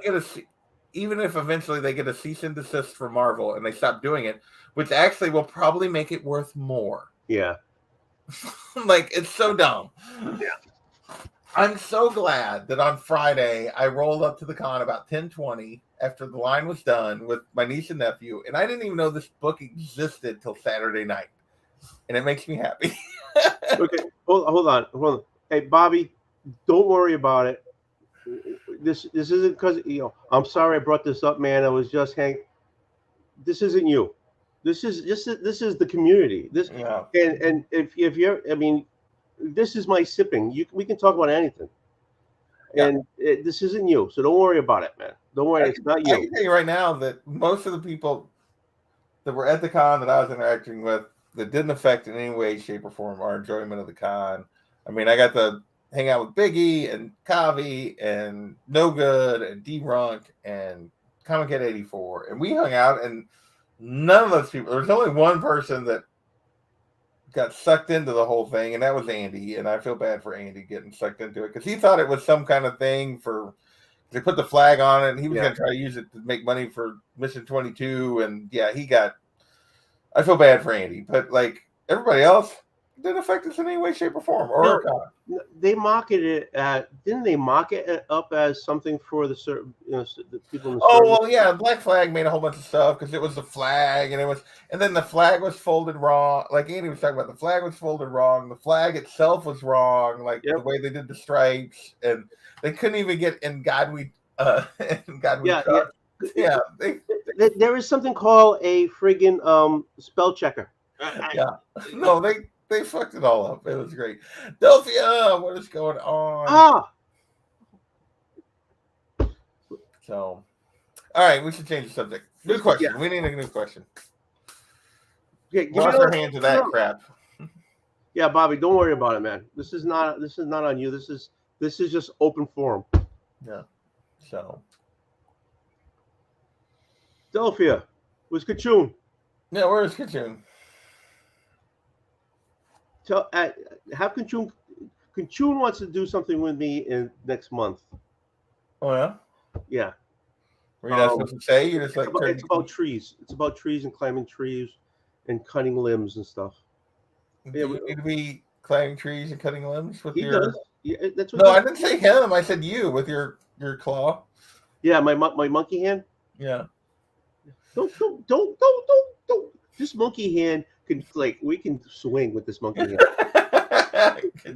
even if eventually they get a cease and desist from Marvel and they stop doing it, which actually will probably make it worth more. Yeah. Like it's so dumb. Yeah. I'm so glad that on Friday I rolled up to the con about 10:20 after the line was done with my niece and nephew, and I didn't even know this book existed till Saturday night. And it makes me happy. Okay, hold on. Hey, Bobby, don't worry about it. This isn't because I'm sorry I brought this up, man. I was just this isn't you. This is the community. And if you're, I mean, this is my sipping. We can talk about anything. Yeah. And this isn't you, so don't worry about it, man. Don't worry, it's not you. I can tell you right now that most of the people that were at the con that I was interacting with, that didn't affect in any way, shape, or form our enjoyment of the con. I mean, I got to hang out with Biggie and Kavi and No Good and D-Runk and Comic Head 84. And we hung out, and none of those people, there's only one person that got sucked into the whole thing, and that was Andy. And I feel bad for Andy getting sucked into it because he thought it was some kind of thing they put the flag on it, and he was going to try to use it to make money for Mission 22. And I feel bad for Andy, but like everybody else, it didn't affect us in any way, shape, or form. They marketed it. Didn't they market it up as something for the people in the well, yeah. Black Flag made a whole bunch of stuff because it was the flag, and then the flag was folded wrong. Like Andy was talking about, the flag was folded wrong. The flag itself was wrong, like the way they did the stripes, and they couldn't even get in God We Trust. Yeah, there is something called a friggin' spell checker. Yeah, no, they fucked it all up. It was great. Delphia, what is going on? So, all right, we should change the subject. New question. Yeah. We need a new question. Yeah, wash our hands of that crap. Yeah, Bobby, don't worry about it, man. This is not on you. This is just open forum. Yeah. So. Delphia, where's Kachun? Yeah, where's Kachun? Have Kachun Kachun wants to do something with me in next month. Oh yeah. Yeah. Were you not supposed to say? You just like it's about trees. It's about trees and climbing trees and cutting limbs and stuff. Do you need to be climbing trees and cutting limbs with he your? Does. Yeah, that's what No, I didn't say him. I said you with your claw. Yeah, my monkey hand. Yeah. Don't. This monkey hand can we can swing with this monkey hand.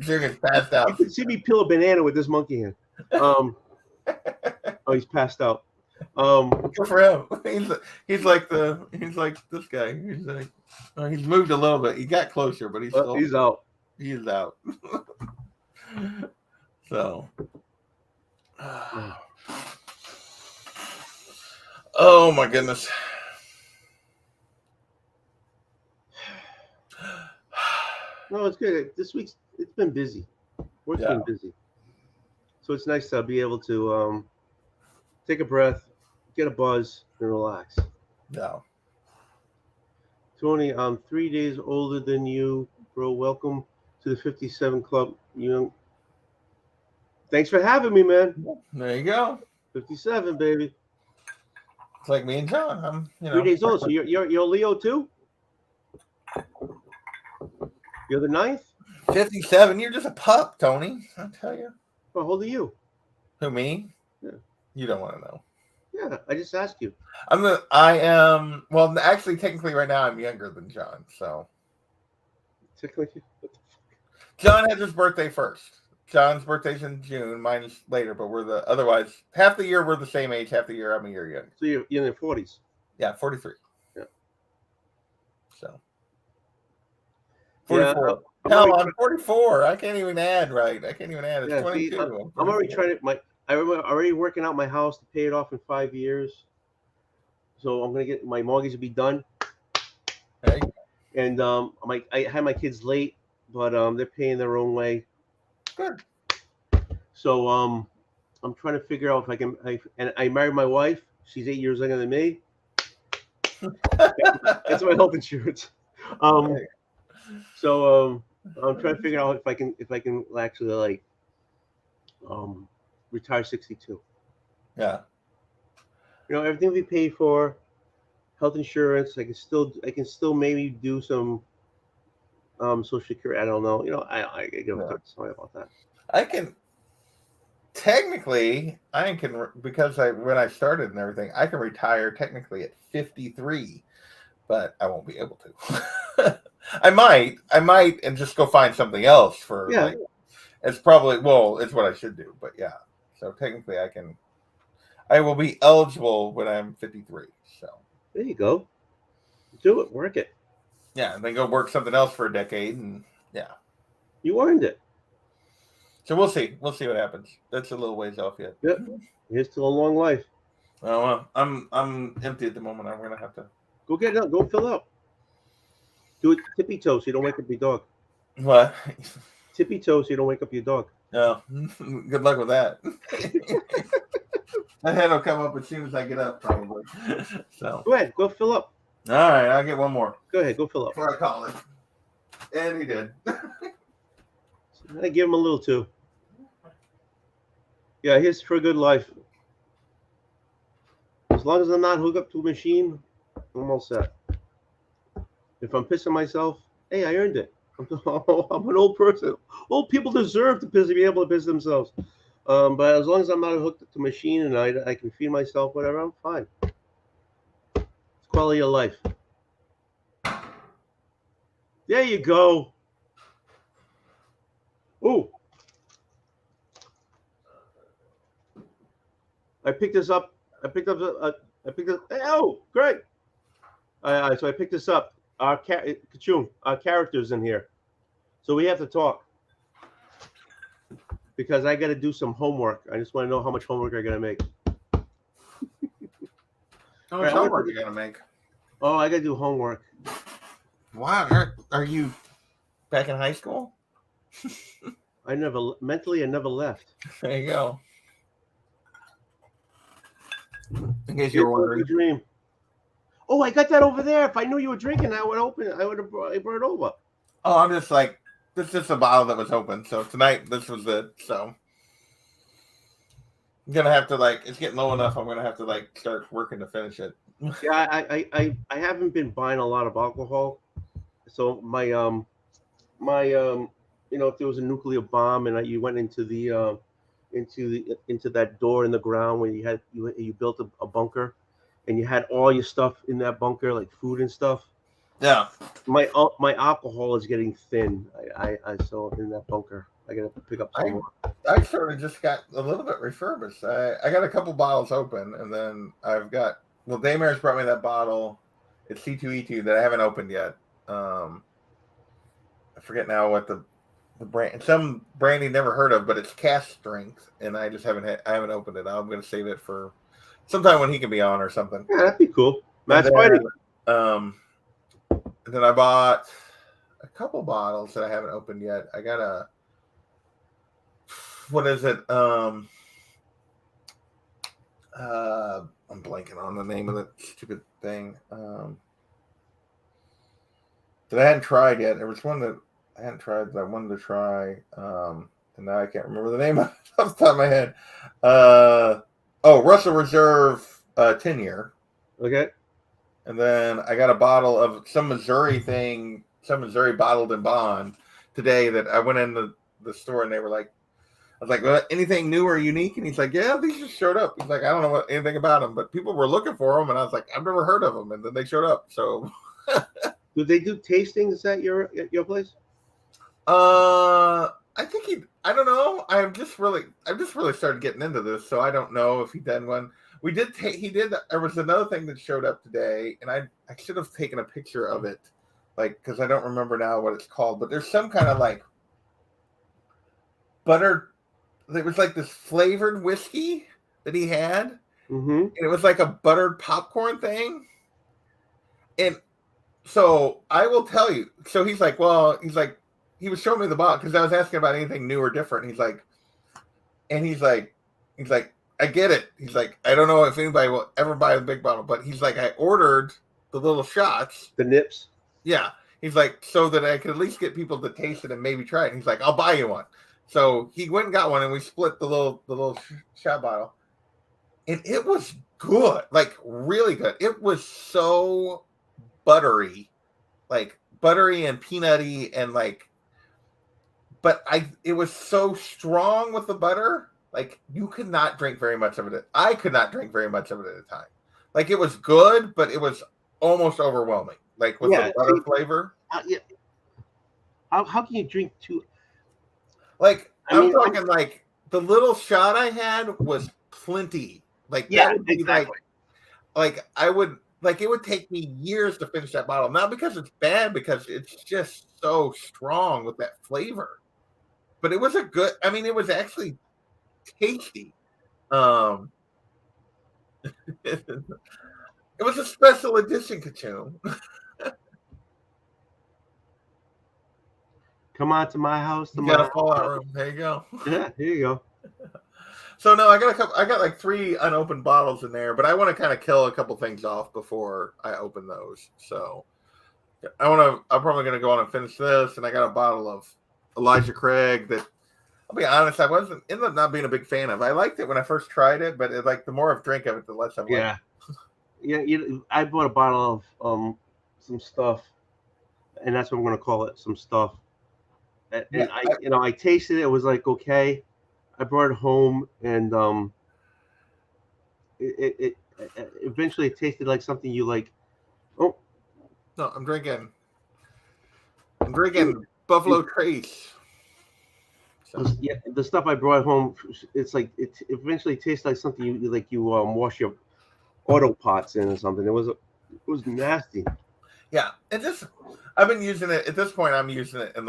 Junior's passed out. You can see me peel a banana with this monkey hand. Oh, he's passed out. Good for him. He's like this guy. He's like he's moved a little bit. He got closer, but he's out. He's out. So. Oh my goodness. No, it's good. This week's it's been busy. Work's been busy. So it's nice to be able to take a breath, get a buzz, and relax. No. Tony, I'm 3 days older than you, bro. Welcome to the 57 Club. Thanks for having me, man. There you go. 57, baby. It's like me and John. I'm 3 days old. So you're Leo too? You're the 9th? 57. You're just a pup, Tony. I'll tell you. Well, how old are you? Who, me? Yeah. You don't want to know. Yeah, I just asked you. I am. Well, actually, technically, right now, I'm younger than John. So. Technically. John has his birthday first. John's birthday's in June. Mine is later, but otherwise half the year we're the same age. Half the year I'm a year younger. So you're in your 40s. Yeah, 43. Yeah. So. 44. Yeah, Hell, I'm 44. I can't even add right. I can't even add. It's 22. See, I'm already trying to. I'm already working out my house to pay it off in 5 years. So I'm gonna get my mortgage to be done. Okay. And I had my kids late, but they're paying their own way. Good. So I'm trying to figure out if I can. I married my wife. She's 8 years younger than me. That's my health insurance. So I'm trying to figure out if I can actually retire 62. Yeah. Everything we pay for, health insurance. I can still maybe do some Social Security. I don't know. I get sorry about that. I can technically, because when I started and everything, I can retire technically at 53, but I won't be able to. I might, and just go find something else for. Yeah. It's probably it's what I should do, but yeah. So technically, I will be eligible when I'm 53. So there you go. Do it. Work it. Yeah, and then go work something else for a decade, and yeah. You earned it. So we'll see. We'll see what happens. That's a little ways off yet. Yep. Here's to a long life. Oh well, I'm empty at the moment. I'm gonna have to go get it up. Go fill up. Do it tippy toe so you don't wake up your dog. What? Tippy toe so you don't wake up your dog. No. Good luck with that. That head will come up as soon as I get up, probably. So go ahead. Go fill up. All right, I'll get one more. Go ahead. Go fill up. Before I call it. And he did. I give him a little too. Yeah, here's for a good life. As long as I'm not hooked up to a machine, I'm all set. If I'm pissing myself, hey, I earned it. I'm an old person. Old people deserve to be able to piss themselves. But as long as I'm not hooked up to a machine and I can feed myself, whatever, I'm fine. It's quality of life. There you go. Ooh. I picked this up. Oh, great. So I picked this up. Our characters in here. So we have to talk. Because I got to do some homework. I just want to know how much homework I got to make. How much homework you got to make? Oh, I got to do homework. Wow. Are you back in high school? I never left. There you go. In case you were wondering. Dream. Oh, I got that over there. If I knew you were drinking, I would have brought it over. Oh, I'm just like this is just a bottle that was open. So tonight, this was it. So I'm gonna have to it's getting low enough. I'm gonna have to start working to finish it. Yeah, I haven't been buying a lot of alcohol, so my if there was a nuclear bomb and you went into the into that door in the ground where you built a bunker, and you had all your stuff in that bunker like food and stuff. Yeah. My alcohol is getting thin. I so in that bunker. I gotta pick up some more. I sort of just got a little bit refurbished. I got a couple bottles open, and then I've got Daymare's brought me that bottle. It's C2E2 that I haven't opened yet. I forget now what the brand. Some brand you never heard of, but it's cask strength, and I just haven't opened it. I'm going to save it for sometime when he can be on or something. Yeah, that'd be cool. Matt's fighting. And then I bought a couple bottles that I haven't opened yet. I got what is it? I'm blanking on the name of the stupid thing. That I hadn't tried yet. There was one that I hadn't tried that I wanted to try. And now I can't remember the name off the top of my head. Russell Reserve 10-year. Okay. And then I got a bottle of some Missouri bottled in bond today that I went in the store and they were like, I was like, well, anything new or unique? And he's like, yeah, these just showed up. He's like, I don't know anything about them, but people were looking for them. And I was like, I've never heard of them. And then they showed up. So do they do tastings at your place? I think I don't know. I've just really started getting into this. So I don't know if he done one. We did there was another thing that showed up today, and I should have taken a picture of it, because I don't remember now what it's called, but there's some kind of butter. It was this flavored whiskey that he had, and it was like a buttered popcorn thing. And so I will tell you, so he was showing me the bottle because I was asking about anything new or different. He's like, I get it. He's like, I don't know if anybody will ever buy a big bottle, but he's like, I ordered the little shots. The nips? Yeah. He's like, so that I could at least get people to taste it and maybe try it. And he's like, I'll buy you one. So he went and got one and we split the little shot bottle. And it was good. Really good. It was so buttery. Buttery and peanutty and but it was so strong with the butter. You could not drink very much of it. I could not drink very much of it at a time. It was good, but it was almost overwhelming. With the butter flavor. How can you drink two? I'm talking the little shot I had was plenty. Yeah, that would be exactly. I would it would take me years to finish that bottle. Not because it's bad, because it's just so strong with that flavor. But it was it was actually tasty. It was a special edition Kachum. Come on to my house. You got a fallout room. There you go. Yeah, here you go. So no, I got 3 unopened bottles in there, but I want to kind of kill a couple things off before I open those. So I'm probably going to go on and finish this, and I got a bottle of Elijah Craig that, I'll be honest, I ended up not being a big fan of. I liked it when I first tried it, but the more I've drank of it, the less I've liked it. Yeah. I bought a bottle of some stuff, and that's what I'm going to call it, some stuff. And I tasted it. It was okay. I brought it home, and it eventually tasted like something you like. Oh no, I'm drinking Buffalo Trace. So. Yeah, the stuff I brought home, it's it eventually tastes like something you wash your auto pots in or something. It was nasty. Yeah, I've been using it at this point. I'm using it in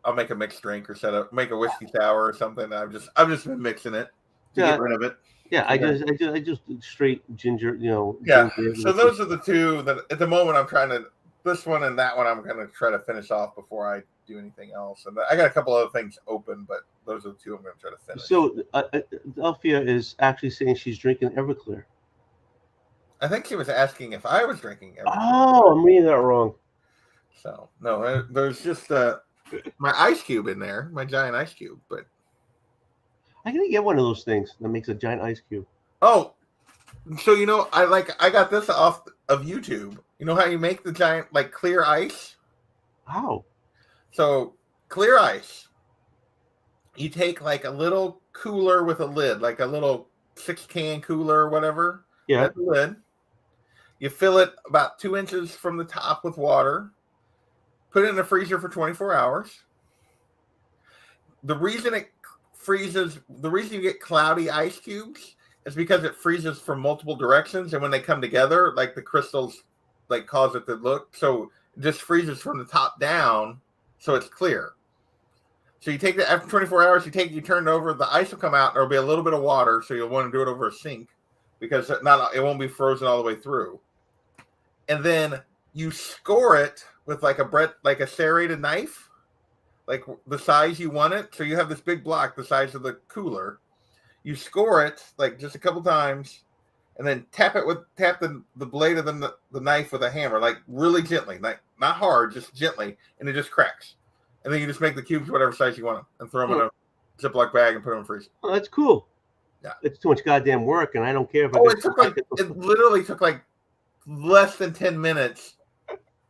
I'll make a mixed drink or make a whiskey sour or something. I've just been mixing it to get rid of it. Yeah, I just straight ginger, Yeah. So those are the 2 that at the moment I'm trying to. This one and that one I'm going to try to finish off before I do anything else. And I got a couple other things open, but those are the 2 I'm going to try to finish. So Delphia is actually saying she's drinking Everclear. I think she was asking if I was drinking Everclear. Oh, I'm reading that wrong. So no, there's just my ice cube in there, my giant ice cube. But I gotta get one of those things that makes a giant ice cube. oh, so I got this off of YouTube. You know how you make the giant like clear ice? How? So clear ice. You take like a little cooler with a lid, like a little 6-can cooler or whatever. Yeah. That's the lid. You fill it about 2 inches from the top with water. Put it in the freezer for 24 hours. The reason it freezes, the reason you get cloudy ice cubes is because it freezes from multiple directions, and when they come together, like the crystals, like cause it to look so it just freezes from the top down, so it's clear. So you take that after 24 hours, you turn it over, the ice will come out, and there'll be a little bit of water, so you'll want to do it over a sink because it won't be frozen all the way through. And then you score it with like a serrated knife, like the size you want it. So you have this big block the size of the cooler. You score it like just a couple times, and then tap the blade of the knife with a hammer, like really gently, like not hard, just gently, and it just cracks. And then you just make the cubes whatever size you want them and throw them in a Ziploc bag and put them in the freezer. Oh, that's cool. Yeah, it's too much goddamn work, and I don't care if it literally took like less than 10 minutes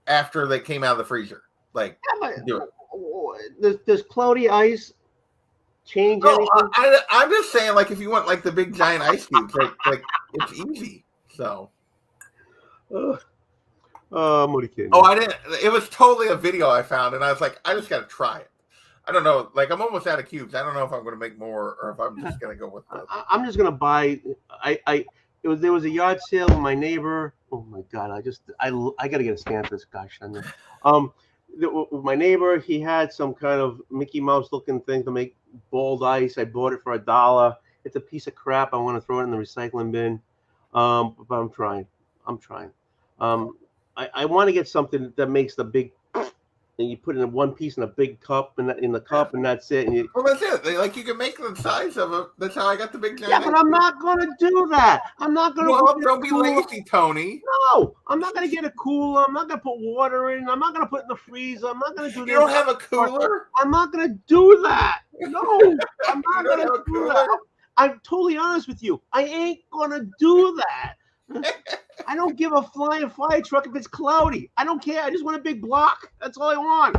after they came out of the freezer. Like, do it. Does cloudy ice change anything? I'm just saying, like, if you want like the big giant ice cubes, like it's easy. So, I'm only kidding. Oh, I didn't. It was totally a video I found, and I was like, I just got to try it. I don't know. Like, I'm almost out of cubes. I don't know if I'm going to make more or if I'm just going to go with this. I'm just going to buy. There was a yard sale with my neighbor. Oh my God! I got to get a stamp for this. Gosh, with my neighbor, he had some kind of Mickey Mouse looking thing to make bald ice. I bought it for $1. It's a piece of crap. I want to throw it in the recycling bin. But I'm trying. I want to get something that makes the big, and you put it in one piece in a big cup, and in the cup, and that's it. And well, that's it. Like, you can make the size of it. That's how I got the big giant. Yeah, but I'm not gonna do that. I'm not gonna. Well, don't be lazy, Tony. No, I'm not gonna get a cooler. I'm not gonna put water in. I'm not gonna put it in the freezer. I'm not gonna do that. You don't have a cooler? I'm not gonna do that. No, I'm not gonna do that. I'm totally honest with you. I ain't gonna do that. I don't give a flying fire truck if it's cloudy. I don't care. I just want a big block. That's all I want.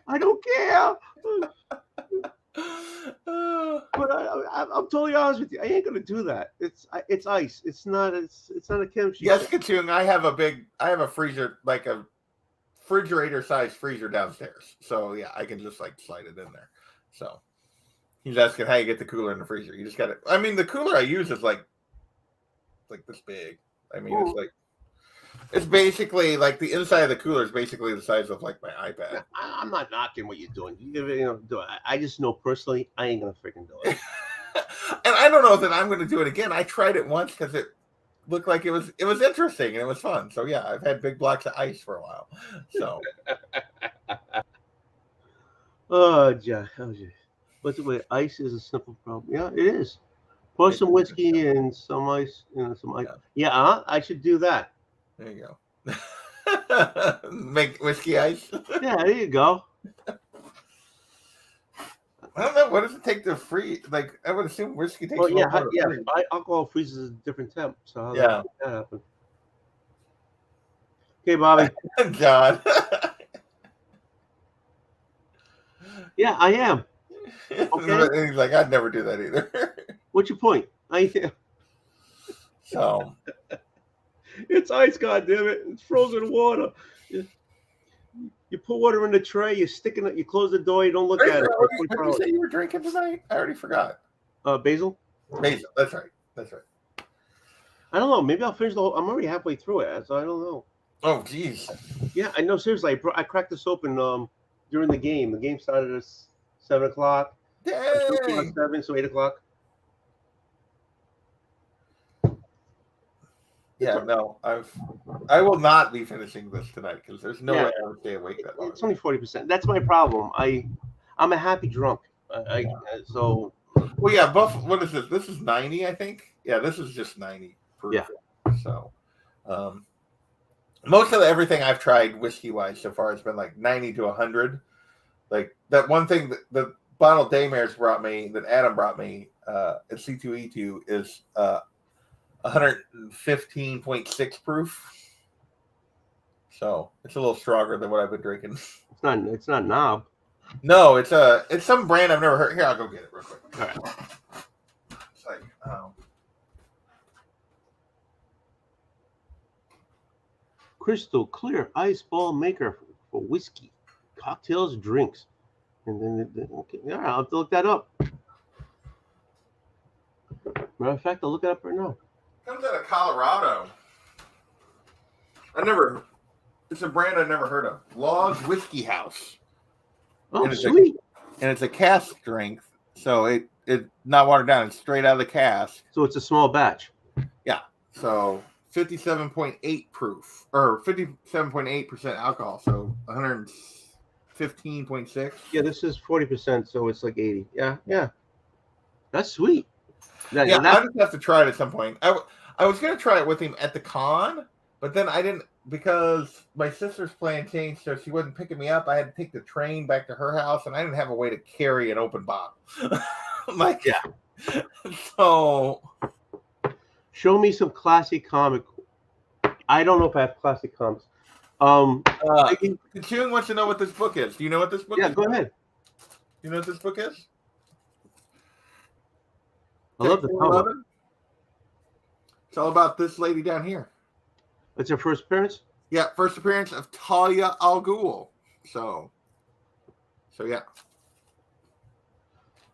I don't care. But I'm totally honest with you. I ain't gonna do that. It's ice. It's not a chemistry. Yes, Kachung, I have a freezer, like a refrigerator-sized freezer downstairs. So yeah, I can just like slide it in there. So he's asking how you get the cooler in the freezer. You just got it. I mean, the cooler I use is like this big. I mean, it's basically like the inside of the cooler is basically the size of like my iPad. I'm not knocking what you're doing. I just know personally, I ain't gonna freaking do it. And I don't know that I'm gonna do it again. I tried it once because it looked like it was interesting and it was fun. So yeah, I've had big blocks of ice for a while. So. Oh, Jack. What's it? Wait, ice is a simple problem. Yeah, it is. Pour some whiskey and some ice. Some ice. Yeah, I should do that. There you go. Make whiskey ice. Yeah, there you go. I don't know. What does it take to freeze? Like, I would assume whiskey takes. Well, alcohol freezes at a different temp. So how that happen? Okay, Bobby. John. Yeah, I am. Okay. He's like, I'd never do that either. What's your point? So it's ice, goddammit. It's frozen water. You put water in the tray, you stick it, you close the door, you don't look at it. What did you say you were drinking tonight? I already forgot. Basil? Basil, that's right. I don't know. Maybe I'll finish the whole. I'm already halfway through it, so I don't know. Oh, geez. Yeah, I know. Seriously, I cracked this open during the game. The game started at 7 o'clock. Dang. 7, so 8 o'clock. Yeah, no, I will not be finishing this tonight because there's no way I would stay awake that long. It's only 40%. That's my problem. I'm a happy drunk. Well, yeah, what is this? This is 90, I think. Yeah, this is just 90 proof. Yeah. So, most of everything I've tried whiskey wise so far has been like 90 to 100. Like that one thing that the bottle Daymare's brought me, that Adam brought me at C2E2 is 115.6 proof. So it's a little stronger than what I've been drinking. It's not Knob. No, it's some brand I've never heard. Here, I'll go get it real quick. All right. It's like Crystal clear ice ball maker for whiskey, cocktails, drinks. And then okay, yeah, I'll have to look that up. Matter of fact, I'll look it up right now. comes out of Colorado. It's a brand I've never heard of. Logs Whiskey House. Oh, And it's sweet. And it's a cask strength, so it's not watered down. It's straight out of the cask. So it's a small batch. Yeah. So 57.8 proof, or 57.8% alcohol. So 115.6. Yeah, this is 40%, so it's like 80. Yeah. That's sweet. I just have to try it at some point. I was going to try it with him at the con, but then I didn't, because my sister's plan changed, so she wasn't picking me up. I had to take the train back to her house, and I didn't have a way to carry an open bottle. So show me some classic comic. I don't know if I have classic comics. Kachung wants to know what this book is. Do you know what this book is? Yeah, go ahead. You know what this book is? I love the cover. It's all about this lady down here. It's her first appearance? Yeah, first appearance of Talia al Ghul. So yeah.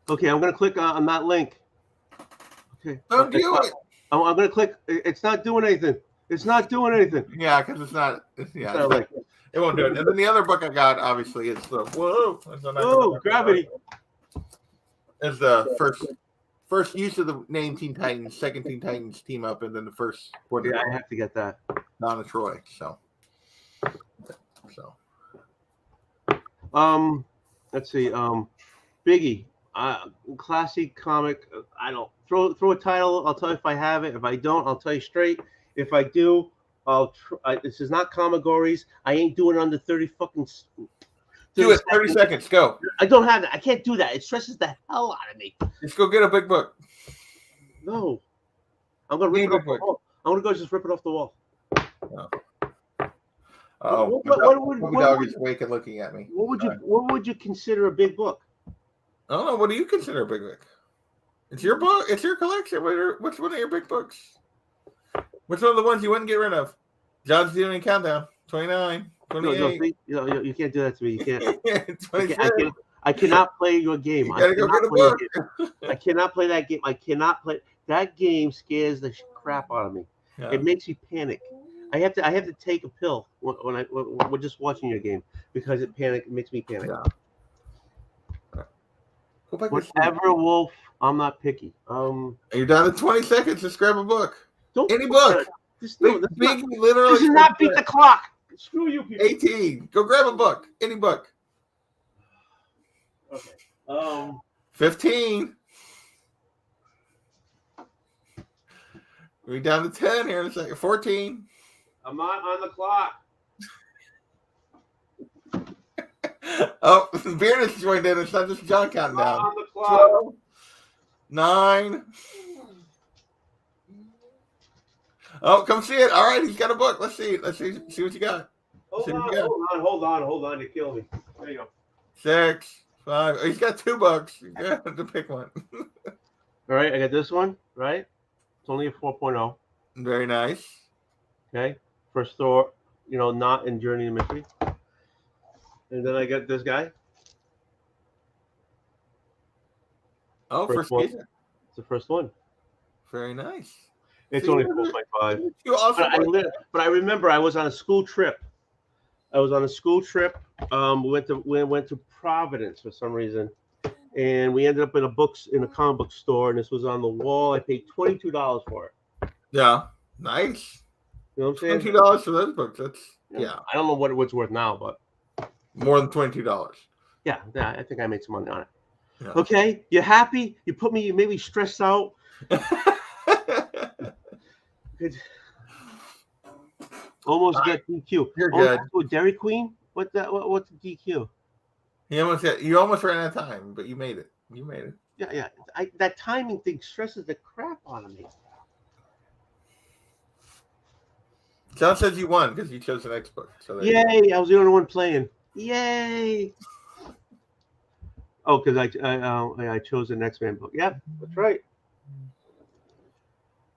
Okay, I'm going to click on that link. Okay. Don't do it. I'm going to click. It's not doing anything. It's not doing anything. Yeah, because it won't do it. And then the other book I got, obviously, is the Gravity. Is the first use of the name Teen Titans, second Teen Titans team up, and then the first. Yeah, I have to get that. Donna Troy. So. Let's see. Biggie. Classic comic. I don't throw a title. I'll tell you if I have it. If I don't, I'll tell you straight. If I do, this is not Comigories. I ain't doing it under 30 fucking. Do it. 30 seconds. Go. I don't have that. I can't do that. It stresses the hell out of me. Just go get a big book. No. I'm gonna rip it off the wall. I'm gonna go just rip it off the wall. Oh, my dog is awake and looking at me. What would you consider a big book? I don't know. What do you consider a big book? It's your book. It's your collection. Which one of your big books? Which one of the ones you wouldn't get rid of? John's doing a countdown. 29, 28. No, you can't do that to me. You can't. 27. I cannot play your game. You gotta go get a book. I cannot play that game. I cannot play that game. Scares the crap out of me. Yeah. It makes me panic. I have to take a pill when we're just watching your game because it makes me panic. Yeah. Whatever, Wolf. I'm not picky. You're down to 20 seconds. Just grab a book. Any book. Literally. This is not beat the clock. Screw you, people. 18. Go grab a book. Any book. Okay. 15. We're down to 10 here in a second. 14. I'm not on the clock. Oh, Beard has joined in. It's not just John counting down. On the clock. 12, 9. Oh, come see it. All right, he's got a book. Let's see it. Let's see what you got. Hold on to kill me. There you go. 6, 5. Oh, he's got 2 books. You got to pick one. All right, I got this one, right? It's only a 4.0. Very nice. Okay. First store, not in Journey to Mystery. And then I got this guy. Oh, first one. season. It's the first one. Very nice. It's only 4.5. You also but I remember I was on a school trip. We went to Providence for some reason, and we ended up in a comic book store, and this was on the wall. I paid $22 for it. Yeah, nice. You know what I'm saying? $22 for those books. That's I don't know what it's worth now, but more than $22. Yeah, I think I made some money on it. Yeah. Okay, you happy? You made me stressed out. Almost got DQ. You're good. Dairy Queen? What's the DQ? You almost ran out of time, but you made it. You made it. Yeah. That timing thing stresses the crap out of me. John says you won because you chose the next book. So yay! I was the only one playing. Yay! Oh, because I chose the next man book. Yep, that's right.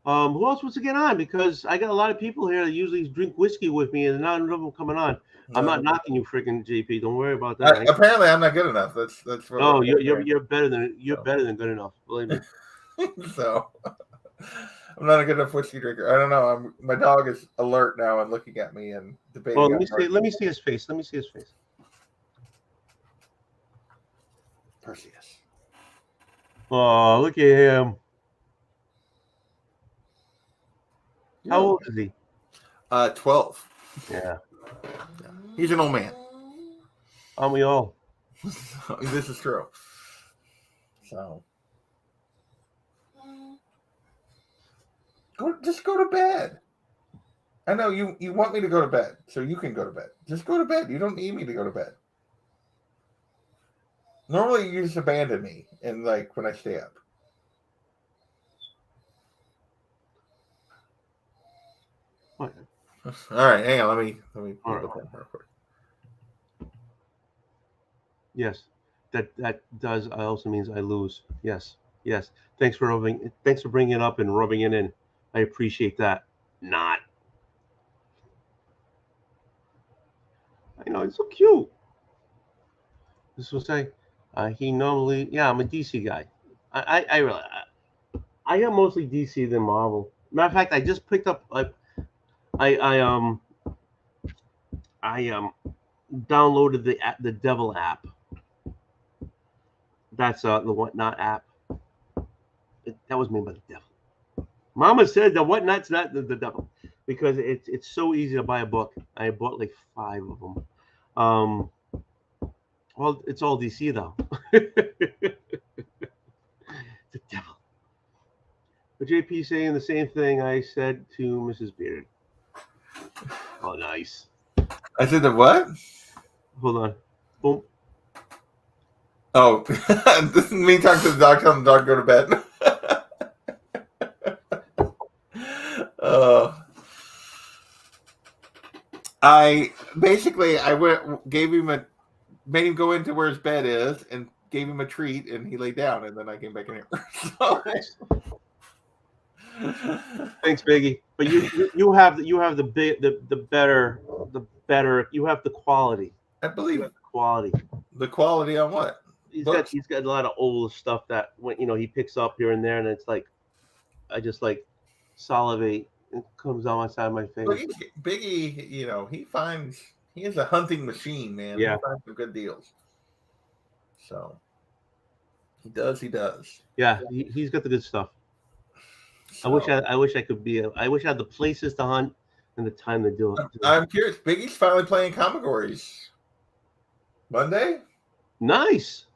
Who else wants to get on? Because I got a lot of people here that usually drink whiskey with me, and none of them coming on. I'm not knocking you, freaking JP. Don't worry about that. Apparently, I'm not good enough. That's. No, you're better than better than good enough. Believe me. So, I'm not a good enough whiskey drinker. I don't know. My dog is alert now and looking at me and debating. Oh, let me see his face. Let me see his face. Perseus. Oh, look at him. How old is he? 12. Yeah. He's an old man. Aren't we all? This is true. So. Just go to bed. I know you want me to go to bed, so you can go to bed. Just go to bed. You don't need me to go to bed. Normally, you just abandon me, and like when I stay up. What? All right, hang on. Let me All right. real quick. Yes, that does also means I lose. Yes. Thanks for bringing it up and rubbing it in. I appreciate that. Not. I know it's so cute. This will say, he normally. Yeah, I'm a DC guy. I really. I am mostly DC than Marvel. Matter of fact, I just picked up. I downloaded the Devil app. That's the Whatnot app. That was made by the devil. Mama said the Whatnot's not the devil because it's so easy to buy a book. I bought like 5 of them. Well, it's all DC though. The devil. But JP saying the same thing I said to Mrs. Beard. Oh, nice. I said the what? Hold on. Boom. Oh, this is me talking to the dog, telling the dog to go to bed. Made him go into where his bed is, and gave him a treat, and he laid down, and then I came back in here. So. Thanks, Biggie. But you have the better you have the quality. I believe the quality. The quality on what? He's got a lot of old stuff that when he picks up here and there, and it's like I just like salivate. It comes on my side of my face. Biggie, he is a hunting machine, man. Yeah. He finds some good deals. So he does. Yeah, he's got the good stuff. So, I wish I could be. I wish I had the places to hunt and the time to do it. I'm curious. Biggie's finally playing Kamigories Monday. Nice.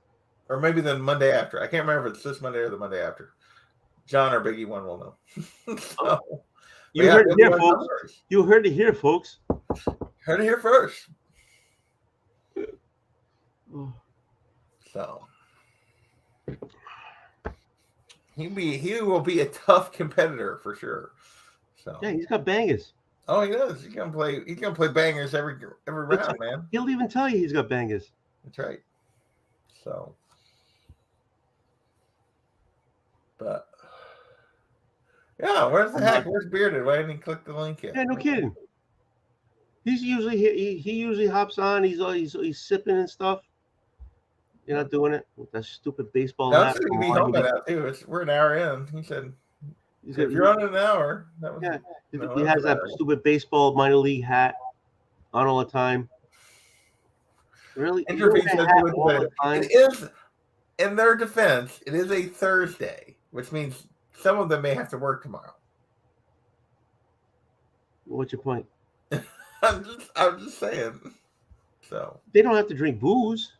Or maybe the Monday after. I can't remember if it's this Monday or the Monday after. John or Biggie, one will know. So, you heard it here, folks. You heard it here, folks. Heard it here first. So he will be a tough competitor for sure. So yeah, he's got bangers. Oh, he does. He's gonna play bangers every round, man. He'll even tell you he's got bangers. That's right. So, but yeah, where's Bearded? Why didn't he click the link yet? Yeah, no kidding. He's usually he usually hops on. He's sipping and stuff. You're not doing it with that stupid baseball. That's going to be home by now too. We're an hour in. He said, "If you're on an hour, that was, yeah." He has that stupid baseball minor league hat on all the time. Really, it is. In their defense, it is a Thursday, which means some of them may have to work tomorrow. What's your point? I'm just saying. So they don't have to drink booze.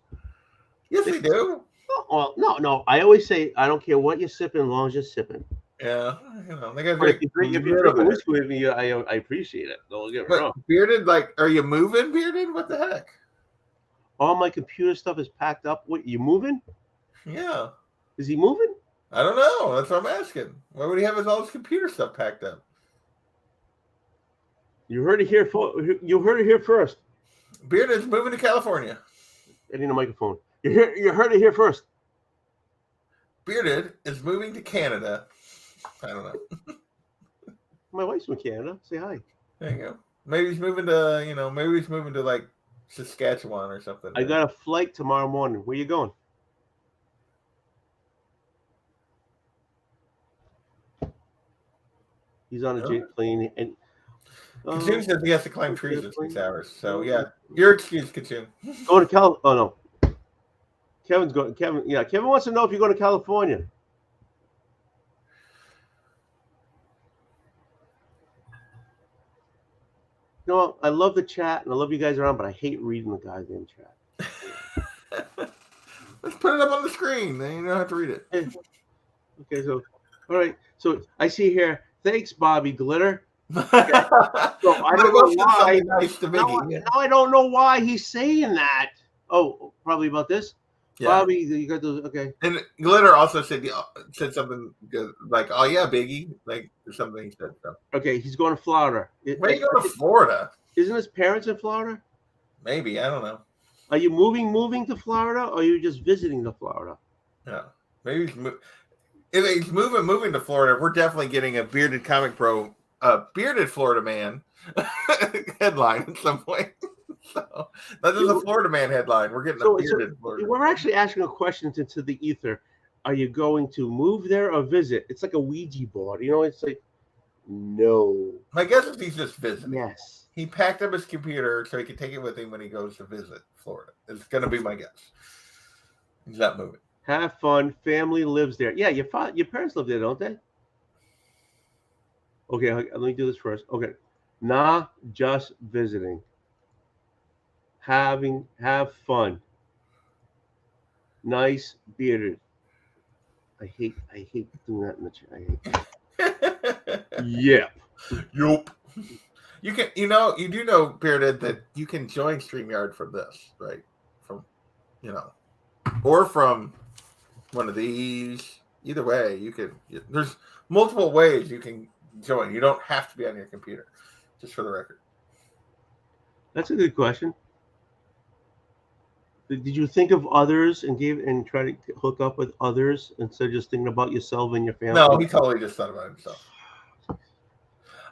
Yes, they do. Well, no. I always say I don't care what you're sipping, as long as you're sipping. Yeah, they got But if drink you a drink little bit. whiskey with me, I appreciate it. Don't get me But wrong. Bearded, like, are you moving, Bearded? What the heck? All my computer stuff is packed up. What, you moving? Yeah. Is he moving? I don't know. That's what I'm asking. Why would he have all his computer stuff packed up? You heard it here. You heard it here first. Bearded's moving to California. I need a microphone. You heard it here first. Bearded is moving to Canada. I don't know. My wife's from Canada. Say hi. There you go. Maybe he's moving to, maybe he's moving to like Saskatchewan or something. I got a flight tomorrow morning. Where you going? He's on a jet plane and Kachun says he has to climb trees in 6 hours. So yeah, your excuse, Kachun. Going to Oh no, Kevin's going. Kevin wants to know if you're going to California. No, I love the chat and I love you guys around, but I hate reading the goddamn chat. Let's put it up on the screen. Then you don't have to read it. Okay, so all right. So I see here. Thanks, Bobby Glitter. Okay. So I don't know why. Nice to now I don't know why he's saying that. Oh, probably about this. Yeah. Bobby, you got those. Okay. And Glitter also said something good, like, "Oh yeah, Biggie," like something he said. So. Okay, he's going to Florida. Where are you going to Florida? Isn't his parents in Florida? Maybe, I don't know. Are you moving to Florida, or are you just visiting to Florida? Yeah, maybe if he's moving to Florida, we're definitely getting a Bearded Comic Pro, Bearded Florida Man headline at some point. So that is a Florida Man headline. We're getting a Bearded Florida. We're actually asking a question into the ether. Are you going to move there or visit? It's like a Ouija board. It's like, no. My guess is he's just visiting. Yes. He packed up his computer so he could take it with him when he goes to visit Florida. It's going to be my guess. He's not moving. Have fun. Family lives there. Yeah, your parents live there, don't they? Okay, let me do this first. Okay. Nah, just visiting. Have fun. Nice Bearded. I hate doing that in the chat. I hate. Yep. Yup. You can, you do know, Bearded, that you can join StreamYard from this, right? From, or from one of these. Either way, you can. There's multiple ways you can join. You don't have to be on your computer. Just for the record. That's a good question. Did you think of others and try to hook up with others instead of just thinking about yourself and your family? No, he totally just thought about himself.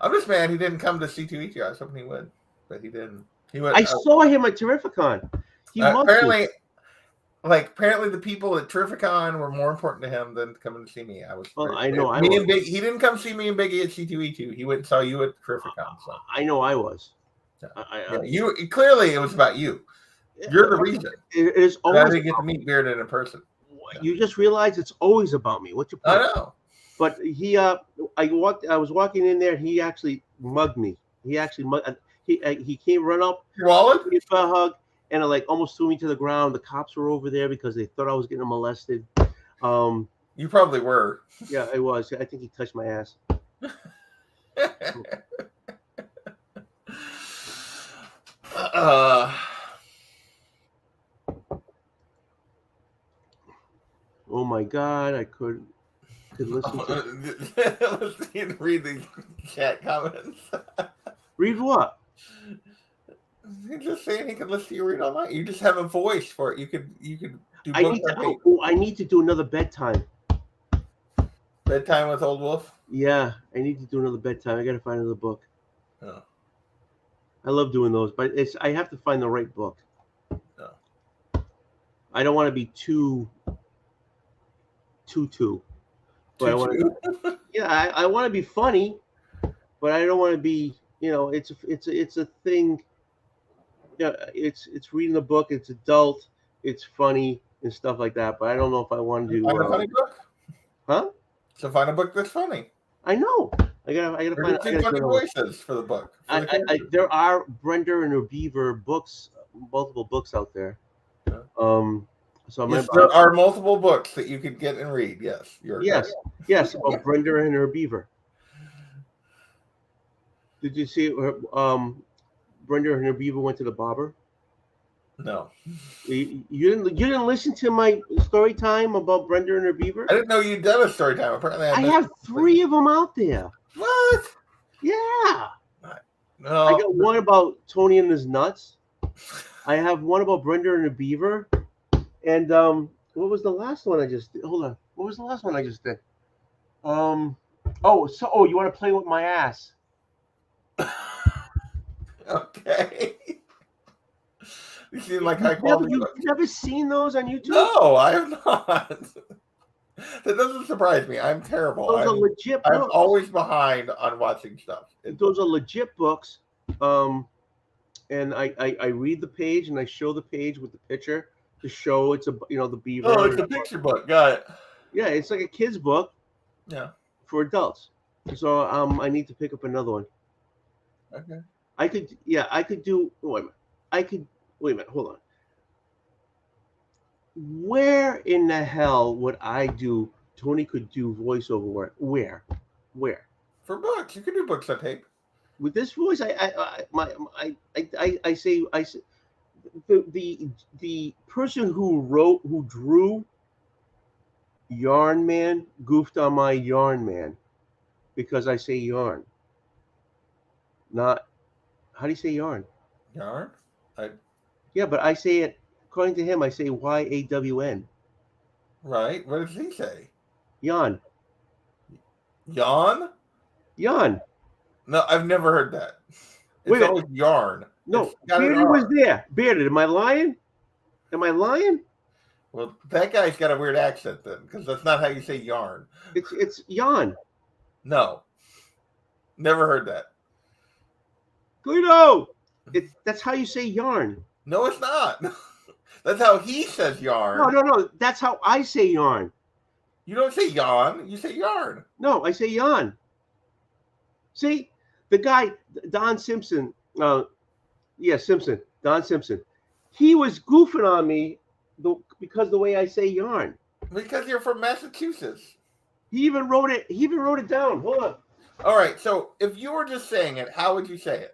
I'm just mad he didn't come to C2E2. I was hoping he would, but he didn't. He went. I saw him at Terrificon. Apparently the people at Terrificon were more important to him than coming to see me. I know. He didn't come see me and Biggie at C2E2. He went and saw you at Terrificon. So. I know I was. You clearly it was about you. You're the reason. It is always. I didn't get to meet Bearded in person. You just realize it's always about me. What's your point? I know. But I was walking in there. He actually mugged me. He came run up. Your wallet? Give me a hug, and almost threw me to the ground. The cops were over there because they thought I was getting molested. You probably were. Yeah, I was. I think he touched my ass. Oh my God! I could listen to. Let's see and read the chat comments. Read what? He's just saying he could listen to you read all night. You just have a voice for it. You could do. I need to do another bedtime. Bedtime with Old Wolf. Yeah, I need to do another bedtime. I got to find another book. Oh. I love doing those, but I have to find the right book. Oh. I don't want to be too. But I want to be funny, but I don't want to be. It's a thing. Yeah, it's reading a book. It's adult. It's funny and stuff like that. But I don't know if I want to do. Find a funny book. Huh? So find a book that's funny. I know. I gotta find funny voices for the book. There are Brenda and Beaver books, multiple books out there. Yeah. So Yes, there are multiple books that you could get and read. Yes, yes, about Brenda and her beaver. Did you see her? Brenda and her beaver went to the barber. No, You didn't listen to my story time about Brenda and her beaver? I didn't know you'd done a story time. Apparently, I have 3 of them out there. What? Yeah. No, I got one about Tony and his nuts. I have one about Brenda and the beaver. And what was the last one I just did? Hold on. What was the last one I just did? You want to play with my ass? Okay. You seem like high quality. You've never seen those on YouTube? No, I have not. That doesn't surprise me. I'm terrible. Those are legit books. I'm always behind on watching stuff. Those are legit books. And I read the page and I show the page with the picture to show it's the beaver. Oh, it's a picture book. Got it. Yeah, it's like a kid's book. Yeah. For adults. So I need to pick up another one. Okay. I could do. Wait a minute. Hold on. Where in the hell would I do? Tony could do voiceover work. Where? For books, you can do books on tape. With this voice, I say the person who drew Yarn Man goofed on my Yarn Man because I say yarn. Not how do you say yarn? Yarn? Yeah, but I say it according to him. I say YAWN. Right. What does he say? Yawn. Yawn? Yawn. No, I've never heard that. It's Wait always yarn. No, Bearded was there. Bearded, am I lying? Well, that guy's got a weird accent then, because that's not how you say yarn. It's yawn. No. Never heard that. Guido! That's how you say yarn. No, it's not. That's how he says yarn. No. That's how I say yarn. You don't say yawn. You say yarn. No, I say yawn. See, the guy, Don Simpson, Simpson, Don Simpson, he was goofing on me because the way I say yarn. Because you're from Massachusetts. He even wrote it down. Hold on. All right, so if you were just saying it, how would you say it?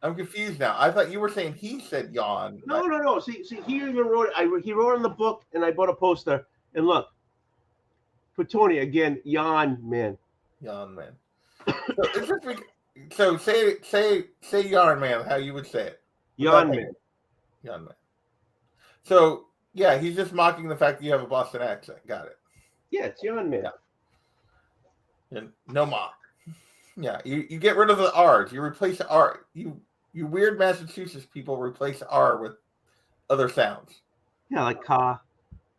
I'm confused now. I thought you were saying he said yawn. No. See, he even wrote it. He wrote it in the book, and I bought a poster. And look, for Tony again, Yawn Man. Yawn Man. So say Yarn Man. How you would say it? Yawn Man. Yawn Man. So yeah, he's just mocking the fact that you have a Boston accent. Got it. Yeah, it's Yawn Man. Yeah. And no mock. Yeah, you get rid of the R's. You replace the R. You weird Massachusetts people replace R with other sounds. Yeah, like ka.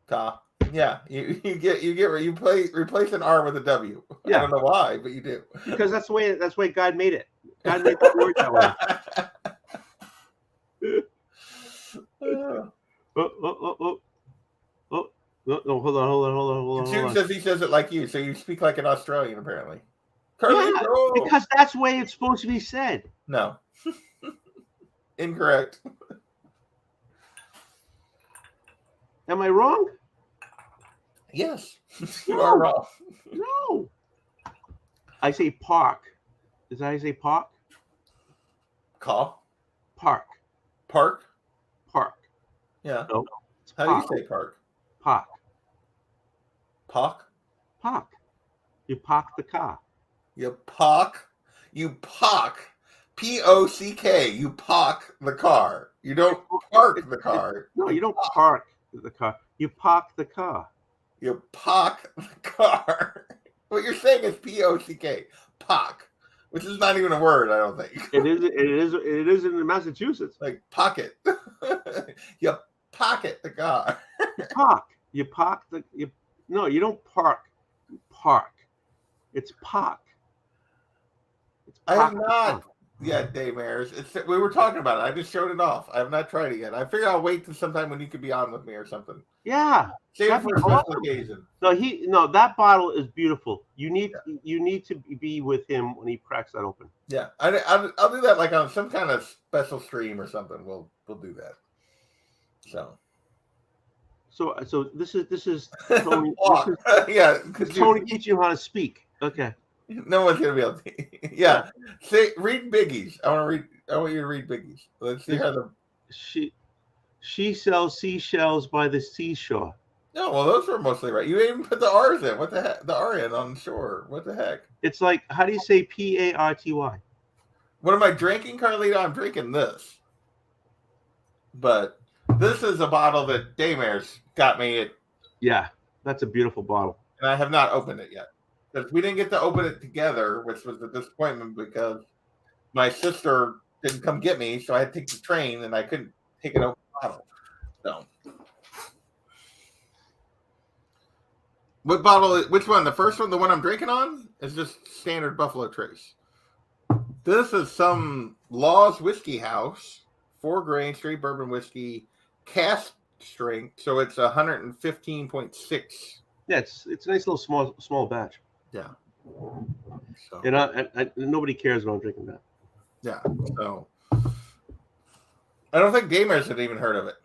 Ka. Yeah, you replace an R with a W. Yeah. I don't know why, but you do. Because that's the way God made it. God made the word that way. No, hold on. June says he says it like you, so you speak like an Australian, apparently. Yeah, because that's the way it's supposed to be said. No. Incorrect. Am I wrong? Yes. You are wrong. No. I say park. Is that how you say park? Call. Park. Park? Park. Yeah. No. How do you say park? Park. Park? Park. You park the car. You park. P-O-C-K. You park the car. You don't park the car. No, you don't park the car. You park the car. You park the car. What you're saying is P-O-C-K. Park. Which is not even a word, I don't think. It is in Massachusetts. Like pocket. You pocket the car. You park. No, you don't park. You park. It's park. I have not yet, Dave Ayers. We were talking about it. I just showed it off. I have not tried it yet. I figure I'll wait till sometime when you could be on with me or something. Yeah. Save it for a special occasion. No, that bottle is beautiful. You need to be with him when he cracks that open. Yeah, I'll do that like on some kind of special stream or something. We'll do that. So So this is Tony. Walk. Yeah, because Tony teaching you how to speak. Okay. no one's gonna be able to. Yeah, read Biggie's. I want you to read Biggie's. Let's see how the. She sells seashells by the seashore. No, well, those were mostly right. You didn't even put the R's in. What the heck? The R in on shore. What the heck? It's like, how do you say Party? What am I drinking, Carlito? I'm drinking this. But this is a bottle that Daymare's got me. Yeah, that's a beautiful bottle. And I have not opened it yet. Because we didn't get to open it together, which was a disappointment because my sister didn't come get me, so I had to take the train and I couldn't take an open bottle. So. What bottle? Which one? The first one, the one I'm drinking on, is just standard Buffalo Trace. This is some Laws Whiskey House, 4-grain straight bourbon whiskey, cask strength, so it's 115.6. Yeah, it's a nice little small batch. Yeah. So. And nobody cares when I'm drinking that. Yeah. So I don't think Gamers had even heard of it.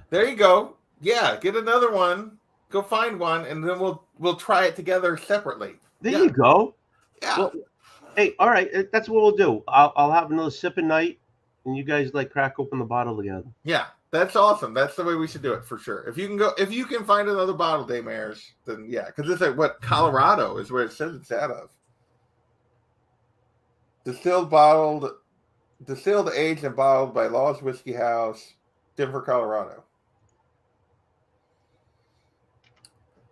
There you go. Yeah, get another one. Go find one, and then we'll try it together separately. There you go. Yeah. Well, hey, all right. That's what we'll do. I'll have another sip at night, and you guys like crack open the bottle together. Yeah, that's awesome. That's the way we should do it for sure. If you can find another bottle, Daymares, then yeah, because it's like what Colorado is where it says it's out of. Distilled, aged, and bottled by Laws Whiskey House, Denver, Colorado.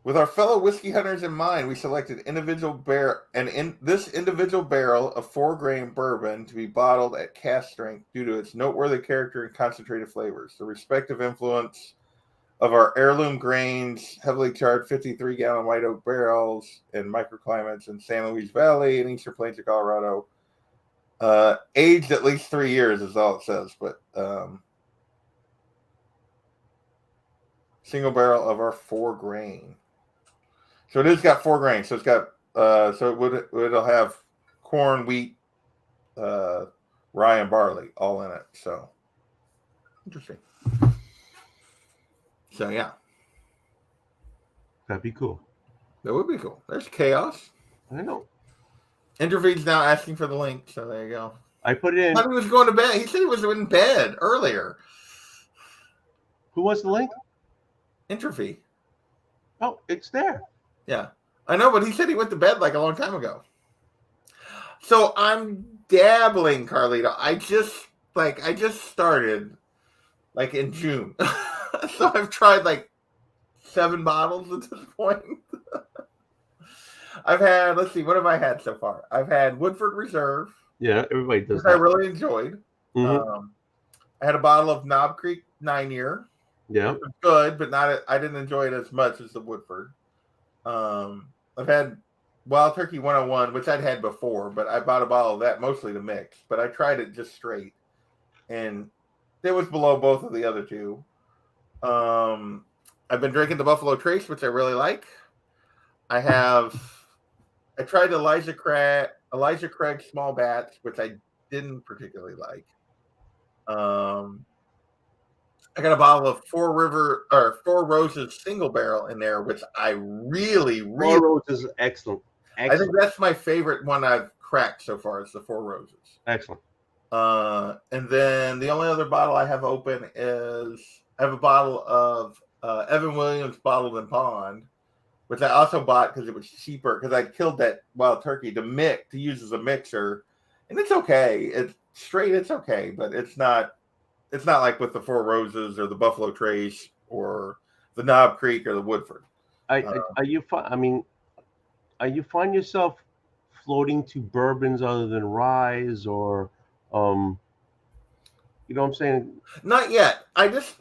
With our fellow whiskey hunters in mind, we selected this individual barrel of 4-grain bourbon to be bottled at cask strength due to its noteworthy character and concentrated flavors. The respective influence of our heirloom grains, heavily charred 53-gallon white oak barrels in microclimates in San Luis Valley and Eastern Plains of Colorado. Aged at least 3 years is all it says, but single barrel of our 4-grain. So it has got 4 grains. So it's got it'll have corn, wheat, rye, and barley all in it. So interesting. So yeah, that'd be cool. That would be cool. There's chaos. I know. Interfeed's now asking for the link. So there you go. I put it in. I thought he was going to bed. He said he was in bed earlier. Who wants the link? Interfeed. Oh, it's there. Yeah, I know, but he said he went to bed like a long time ago. So I'm dabbling, Carlito. I just started like in June. So I've tried like 7 bottles at this point. I've had, let's see, what have I had so far? I've had Woodford Reserve. Yeah, everybody does that. I really enjoyed. Mm-hmm. I had a bottle of Knob Creek 9-year. Yeah. It was good, but I didn't enjoy it as much as the Woodford. I've had Wild Turkey 101, which I'd had before, but I bought a bottle of that mostly to mix. But I tried it just straight, and it was below both of the other two. I've been drinking the Buffalo Trace, which I really like. I tried Elijah Craig small batch, which I didn't particularly like. I got a bottle of Four Roses single barrel in there, which I really. Four Roses is excellent. I think that's my favorite one I've cracked so far. Is the Four Roses. Excellent. And then the only other bottle I have open is I have a bottle of Evan Williams Bottled in Bond, which I also bought because it was cheaper because I killed that Wild Turkey to use as a mixer, and it's okay. It's straight. It's okay, but it's not. It's not like with the Four Roses or the Buffalo Trace or the Knob Creek or the Woodford. Are you find yourself floating to bourbons other than ryes or, you know what I'm saying? Not yet. I just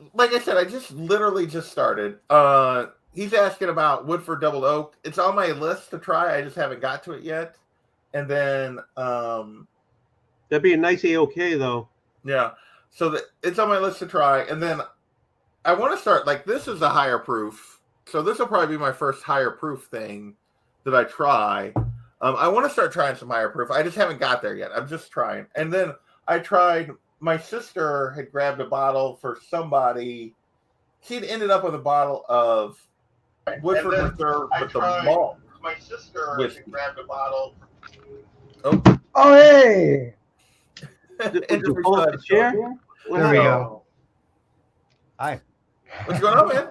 literally just started. He's asking about Woodford Double Oak. It's on my list to try. I just haven't got to it yet. And then that'd be a nice AOK though. Yeah. So it's on my list to try. And then I want to start, like, this is a higher proof. So this will probably be my first higher proof thing that I try. I want to start trying some higher proof. I just haven't got there yet. I'm just trying. And then I tried my sister had grabbed a bottle for somebody. She'd ended up with a bottle of Woodford Reserve, but the malt. My sister had grabbed a bottle. Oh, hey! Did you pull up the chair? There we go. Hi. What's going on, man?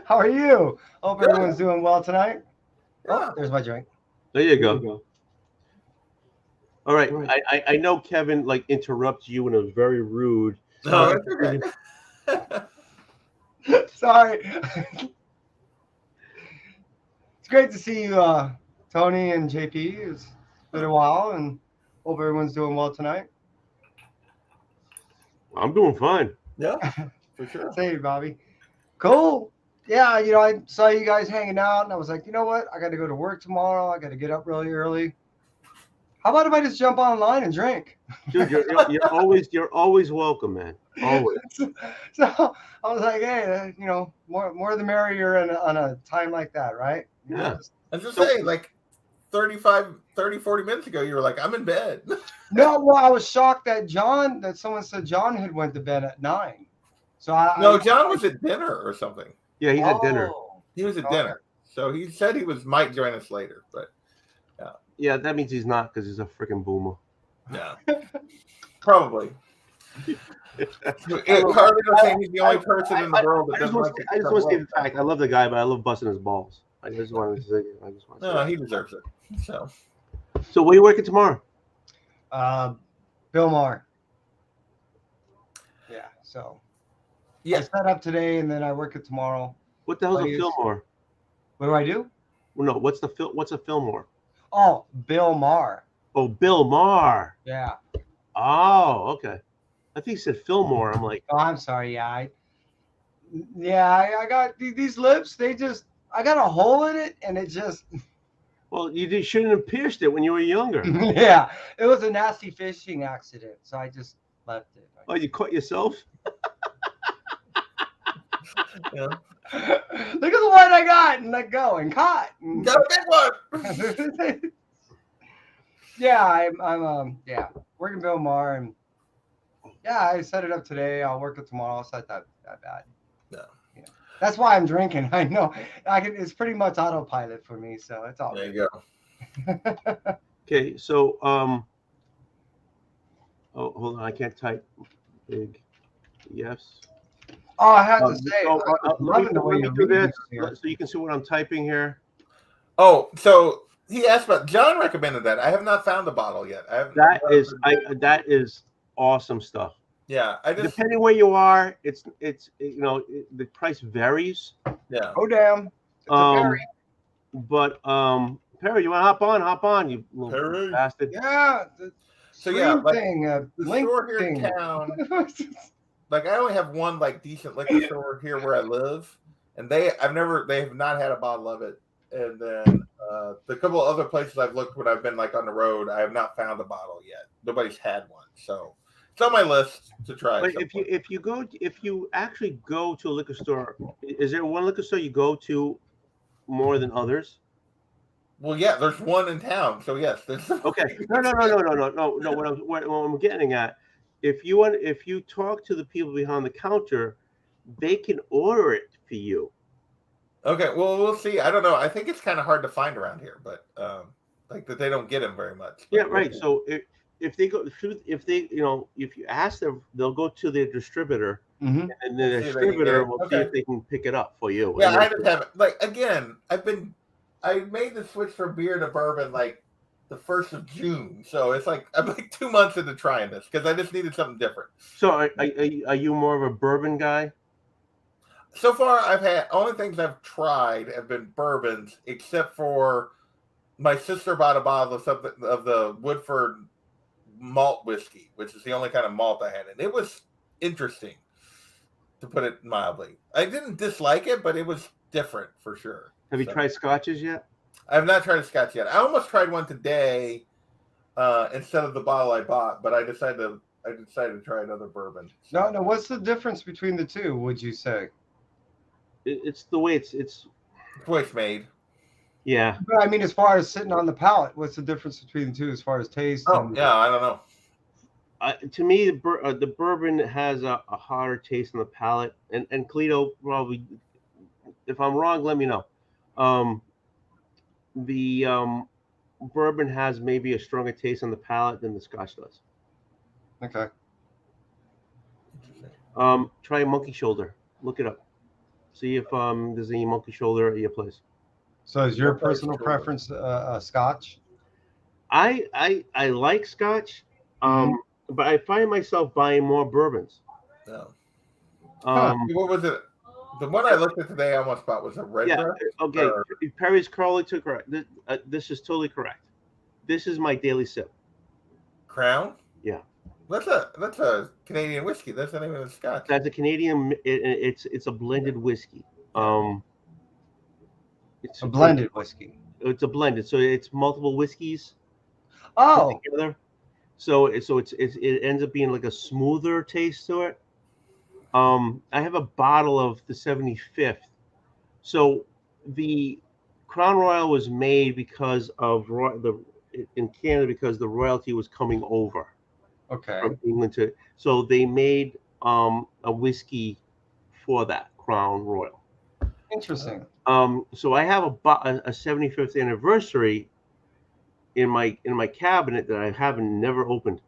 How are you? Hope Good. everyone's doing well tonight. Yeah. Oh, there's my drink. There you go. All right. I know Kevin like interrupts you and it was very rude. No, it's okay. Sorry. It's great to see you, Tony and JP. It's been a while, and hope everyone's doing well tonight. I'm doing fine. Yeah, for sure. Hey, Bobby. Cool. Yeah, I saw you guys hanging out, and I was like, you know what? I got to go to work tomorrow. I got to get up really early. How about if I just jump online and drink? Dude, you're always welcome, man. Always. So I was like, hey, more the merrier on a time like that, right? Yeah. I was just saying, like 30, 40 minutes ago, you were like, I'm in bed. No, well, I was shocked that someone said John had went to bed at 9. So John was at dinner or something. Yeah, he's at dinner. He was at dinner. So he said he might join us later, but yeah, that means he's not because he's a freaking boomer. Yeah. Probably. Carlito's saying he's the only person in the world that doesn't like I just want to say the fact I love the guy, but I love busting his balls. I just wanted to say No, he deserves it. So where are you working tomorrow? Bill Maher. Yeah, so yeah. I set up today and then I work it tomorrow. What the hell's a Fillmore? What do I do? Well, no, what's a Fillmore? Oh, Bill Maher. Oh, Bill Maher. Yeah. Oh, okay. I think you said Fillmore. I'm like, oh, I'm sorry. Yeah, I got these lips. I got a hole in it, and it just. Well, you shouldn't have pierced it when you were younger. Yeah, it was a nasty fishing accident, so I just left it. Oh, you caught yourself? Yeah. Look at the one I got and let go and caught. Got a big one. Yeah, I'm working Bill Maher, and yeah, I set it up today. I'll work it tomorrow. It's not that bad. No. That's why I'm drinking. I know it's pretty much autopilot for me, so it's all there you go. Okay, so oh, hold on, I can't type big yes. Oh, I have to say, I'm loving the way you do this, so you can see what I'm typing here. Oh, so he asked about. John recommended that. I have not found the bottle yet. That is awesome stuff. Yeah, depending where you are, it's the price varies. Yeah. Oh damn. But Perry, you want to hop on, you little bastard. Yeah. So yeah, like the store here in town. Like I only have one like decent liquor store here where I live, and they have not had a bottle of it. And then the couple of other places I've looked when I've been like on the road, I have not found a bottle yet. Nobody's had one, so it's on my list to try. But if you actually go to a liquor store, is there one liquor store you go to more than others? Well, yeah, there's one in town, so yes. Okay. No. What I'm getting at, if you talk to the people behind the counter, they can order it for you. Okay, well, we'll see. I don't know. I think it's kind of hard to find around here, but like that they don't get them very much. Yeah, right. So if you ask them, they'll go to their distributor, and the distributor will see if they can pick it up for you. Yeah, I just haven't. Like again, I made the switch from beer to bourbon like the 1st of June, so it's like I'm like 2 months into trying this because I just needed something different. So are you more of a bourbon guy? So far, only things I've tried have been bourbons, except for my sister bought a bottle of the Woodford malt whiskey, which is the only kind of malt I had, and it was interesting, to put it mildly. I didn't dislike it, but it was different for sure. Have you tried scotches yet? I have not tried a scotch yet. I almost tried one today instead of the bottle I bought, but I decided to try another bourbon. So. No. What's the difference between the two? Would you say? It's the way it's the way it's made. Yeah. But I mean, as far as sitting on the palate, what's the difference between the two as far as taste? Oh, yeah, I don't know. To me, the bourbon has a harder taste on the palate, and Cleto probably, if I'm wrong, let me know. Um, the bourbon has maybe a stronger taste on the palate than the Scotch does. Okay. Try Monkey Shoulder. Look it up. See if there's any Monkey Shoulder at your place. So is your Okay, personal sure. preference Scotch? I like Scotch, but I find myself buying more bourbons. No. Um, What was it? The one I looked at today I almost bought was a red yeah. breast. Okay. Or- Perry's Crowley took correct. This is totally correct. This is my daily sip. Crown? Yeah. That's a Canadian whiskey. That's not even a Scotch. That's a Canadian. It's a blended whiskey. It's A blended whiskey. It's a blended, so it's multiple whiskeys Oh, together. So it ends up being like a smoother taste to it. I have a bottle of the 75th. So the Crown Royal was made because of in Canada because the royalty was coming over okay. from England to. So they made a whiskey for that Crown Royal. Interesting. So I have a 75th anniversary in my cabinet that I haven't never opened.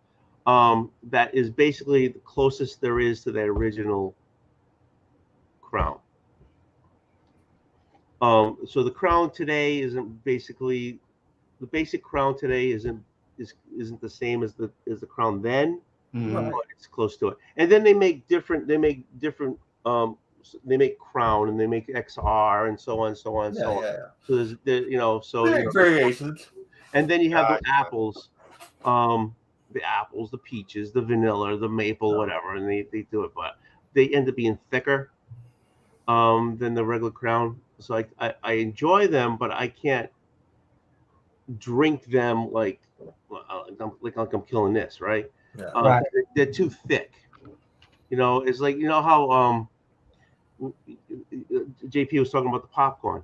That is basically the closest there is to that original Crown. So the Crown today isn't basically the basic Crown today isn't the same as the Crown then, Mhm. but it's close to it. And then they make different they make Crown and they make XR and so on, so on, Yeah, so on. yeah. So there's Variations. and then you have the Gotcha. apples, the peaches, the vanilla, the maple, whatever, and they do it, but they end up being thicker than the regular Crown. So I enjoy them, but I can't drink them like I'm killing this, right? Yeah. Right. They're too thick. It's like how JP was talking about the popcorn.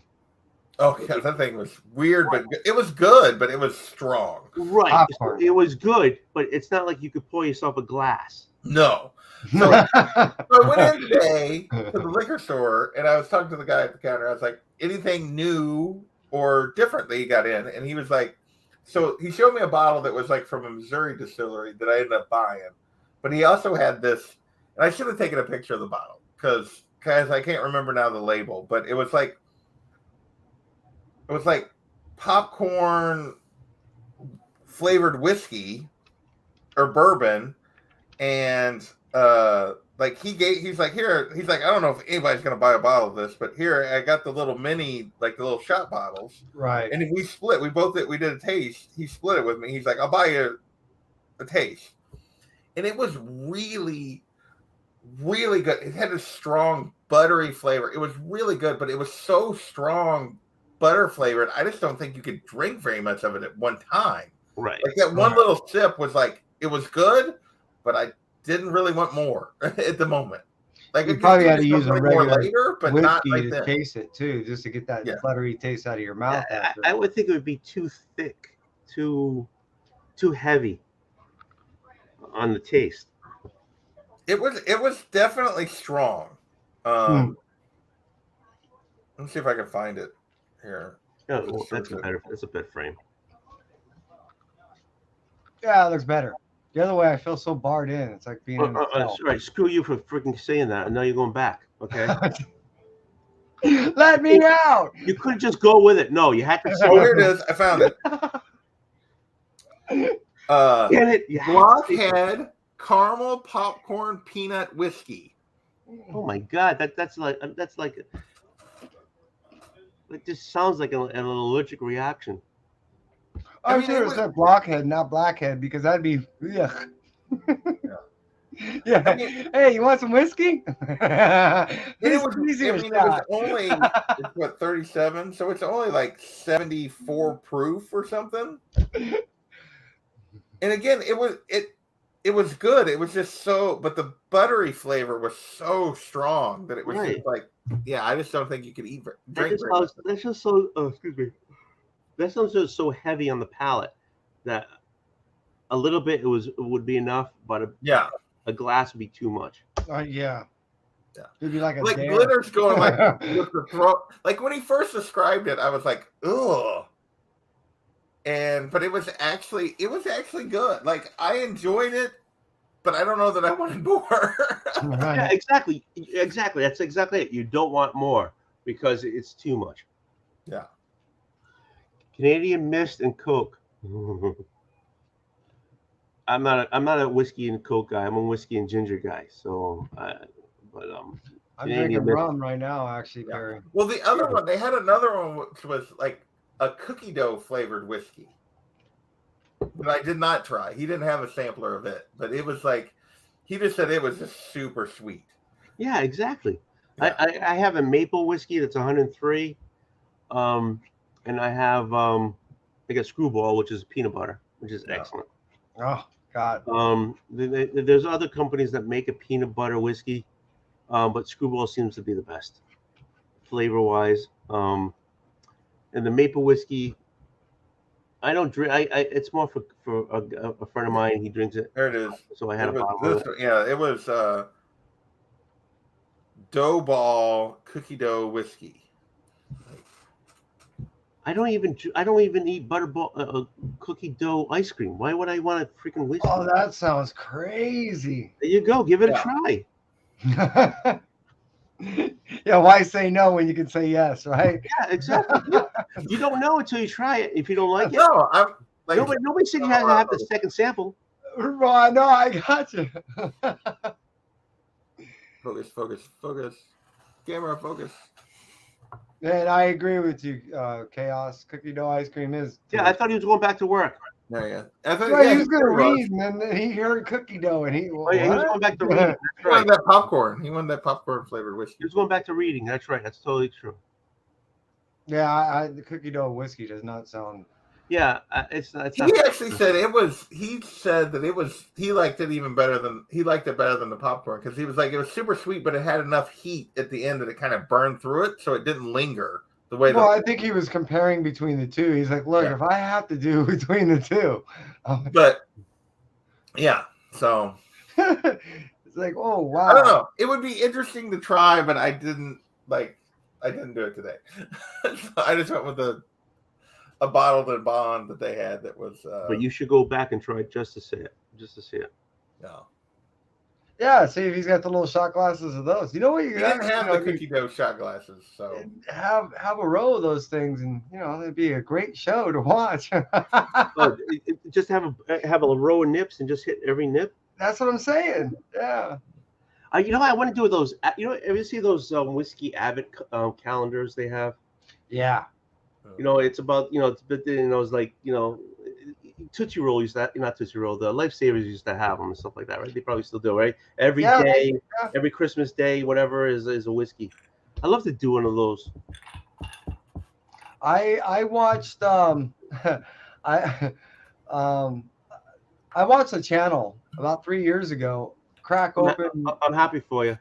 Oh, yeah, that thing was weird, but it was good, but it was strong. Right. Popcorn. It was good, but it's not like you could pour yourself a glass. No. So I went in today to the liquor store and I was talking to the guy at the counter. I was like, anything new or different that you got in? And he was like, so he showed me a bottle that was like from a Missouri distillery that I ended up buying. But he also had this, and I should have taken a picture of the bottle because I can't remember now the label, but it was like popcorn flavored whiskey or bourbon. And he's like, I don't know if anybody's gonna buy a bottle of this, but here I got the little mini, like the little shot bottles. Right. And we split. We did a taste. He split it with me. He's like, I'll buy you a taste. And it was really, really good. It had a strong buttery flavor. It was really good, but it was so strong butter flavored. I just don't think you could drink very much of it at one time. Right. Like that one little sip was like, it was good, but I didn't really want more at the moment. Like you probably had to use a regular later, but whiskey not right to then. taste it too, just to get that buttery taste out of your mouth. I would think it would be too thick, too heavy on the taste. It was definitely strong. Let's see if I can find it here. Oh, well, that's a better frame. Yeah, it looks better. The other way, I feel so barred in. It's like being in a cell. Right, screw you for freaking saying that, and now you're going back. Okay. Let me out. You couldn't just go with it. No, you had to say. Oh, here it is. I found it. Get it? Blockhead caramel popcorn peanut whiskey. Oh my God, that's like it just sounds like an allergic reaction. I'm sure it said blockhead, not blackhead, because that'd be yeah. Yeah. I mean, hey, you want some whiskey? it was only what 37, so it's only like 74 proof or something. And again, it was good. It was just so, but the buttery flavor was so strong that it was just like, yeah, I just don't think you could drink. That's just so. Excuse me. That sounds just so heavy on the palate that a little bit it would be enough, but a glass would be too much. Yeah. Yeah. It'd be like a Like dare. glitter's going like with the throat. Like when he first described it, I was like, ugh. But it was actually good. Like I enjoyed it, but I don't know that I wanted more. Right. Yeah, exactly. That's exactly it. You don't want more because it's too much. Yeah. Canadian Mist and Coke. I'm not a whiskey and Coke guy. I'm a whiskey and ginger guy. So, I'm Canadian drinking Mist. rum right now, actually, Yeah. Barry. Well, the other one, they had another one which was like a cookie dough flavored whiskey. But I did not try. He didn't have a sampler of it, but it was like he just said it was just super sweet. Yeah, exactly. Yeah. I have a maple whiskey that's 103, and I have like a Screwball, which is peanut butter, which is excellent. Oh God. There's other companies that make a peanut butter whiskey, but Screwball seems to be the best, flavor wise. And the maple whiskey, I don't drink. It's more for a friend of mine. He drinks it. There it is. So I had It a was bottle of this. it. Yeah, it was dough ball cookie dough whiskey. I don't even eat butterball cookie dough ice cream. Why would I want a freaking whiskey? Oh, that sounds crazy. There you go. Give it Yeah. a try. Yeah, why say no when you can say yes, right? Yeah, exactly. You don't know until you try it. If you don't like it, No, I'm like nobody said you had to have the second sample. Right, no, I got you. focus. Camera focus. And I agree with you, Chaos. Cookie dough ice cream is. Yeah, I thought he was going back to work. Yeah. I thought, Right, yeah, he was gonna was. read, and then he heard cookie dough, and he. Oh, yeah, he was what? going back to reading. That's He wanted right. that popcorn. He wanted that popcorn flavored whiskey. He was going back to reading. That's right. That's totally true. Yeah, the cookie dough whiskey does not sound. Yeah, it's not. He actually said it was. He said that it was. He liked it even better than the popcorn because he was like it was super sweet, but it had enough heat at the end that it kind of burned through it, so it didn't linger the way. Well, I think he was comparing between the two. He's like, look, Yeah. if I have to do between the two, But yeah, so it's like, oh wow. I don't know. It would be interesting to try, but I didn't do it today. So I just went with a bottled and bond that they had that was. But you should go back and try it just to see it. No. Yeah, see if he's got the little shot glasses of those. You know what? He didn't have the cookie dough shot glasses, so have a row of those things, and it'd be a great show to watch. Just have a row of nips and just hit every nip. That's what I'm saying. Yeah. I want to do those. Ever see those whiskey Abbott calendars they have? Yeah. It's about it's like Tootsie Roll used to, not Tootsie Roll, the Lifesavers used to have them and stuff like that, right? They probably still do, right? Every day, every Christmas day, whatever is a whiskey. I love to do one of those. I watched I watched a channel about 3 years ago crack open. I'm happy for you.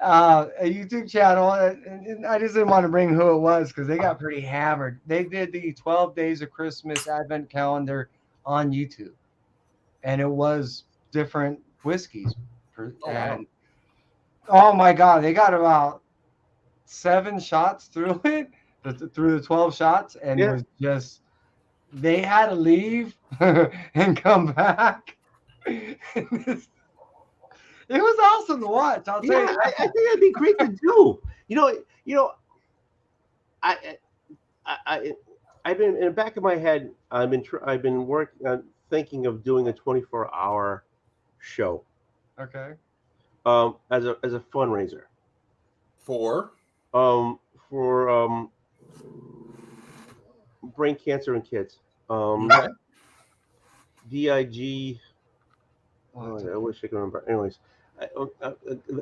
A YouTube channel, and I just didn't want to bring who it was because they got pretty hammered. They did the 12 Days of Christmas Advent calendar on YouTube, and it was different whiskeys. And oh my God, they got about 7 shots through it, through the 12 shots, and it was just they had to leave and come back. It was awesome to watch. I'll tell you. I think that'd be great to do. I've been in the back of my head. I've been working, thinking of doing a 24-hour show. Okay. As a fundraiser. For brain cancer in kids. DIG. I wish I could remember. Anyways,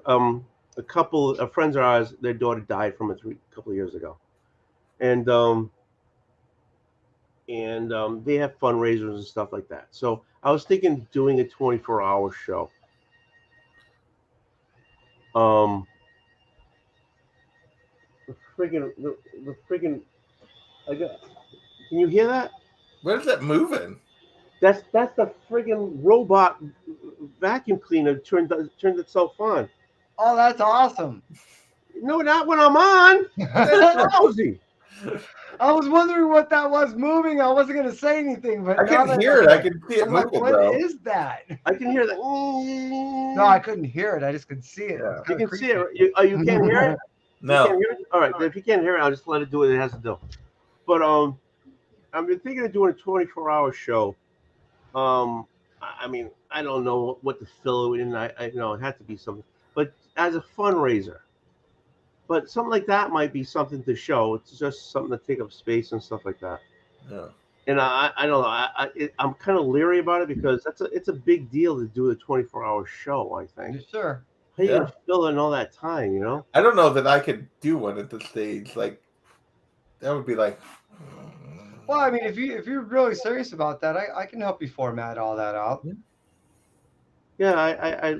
a couple of friends of ours, their daughter died from it a couple of years ago, and they have fundraisers and stuff like that. So I was thinking of doing a 24-hour show. The freaking, can you hear that? What is that moving? That's the friggin' robot vacuum cleaner turned itself on. Oh, that's awesome. No, not when I'm on. That's lousy. I was wondering what that was moving. I wasn't going to say anything, but I now can that hear it. I can see it I'm like, moving, what though. is that? I can hear that. No, I couldn't hear it. I just could see it. Yeah. You can see it. You can't hear it. You No. can't hear it. All right. If you can't hear it, I'll just let it do what it has to do. But I've been thinking of doing a 24-hour show. I mean, I don't know what to fill it in. I know it had to be something, but as a fundraiser. But something like that might be something to show. It's just something to take up space and stuff like that. Yeah. And I don't know. I'm kind of leery about it because it's a big deal to do a 24-hour show. I think. Sure. How you gonna fill in all that time? You know. I don't know that I could do one at this stage. Like that would be like. Well, I mean, if you're really serious about that, I can help you format all that out. Yeah,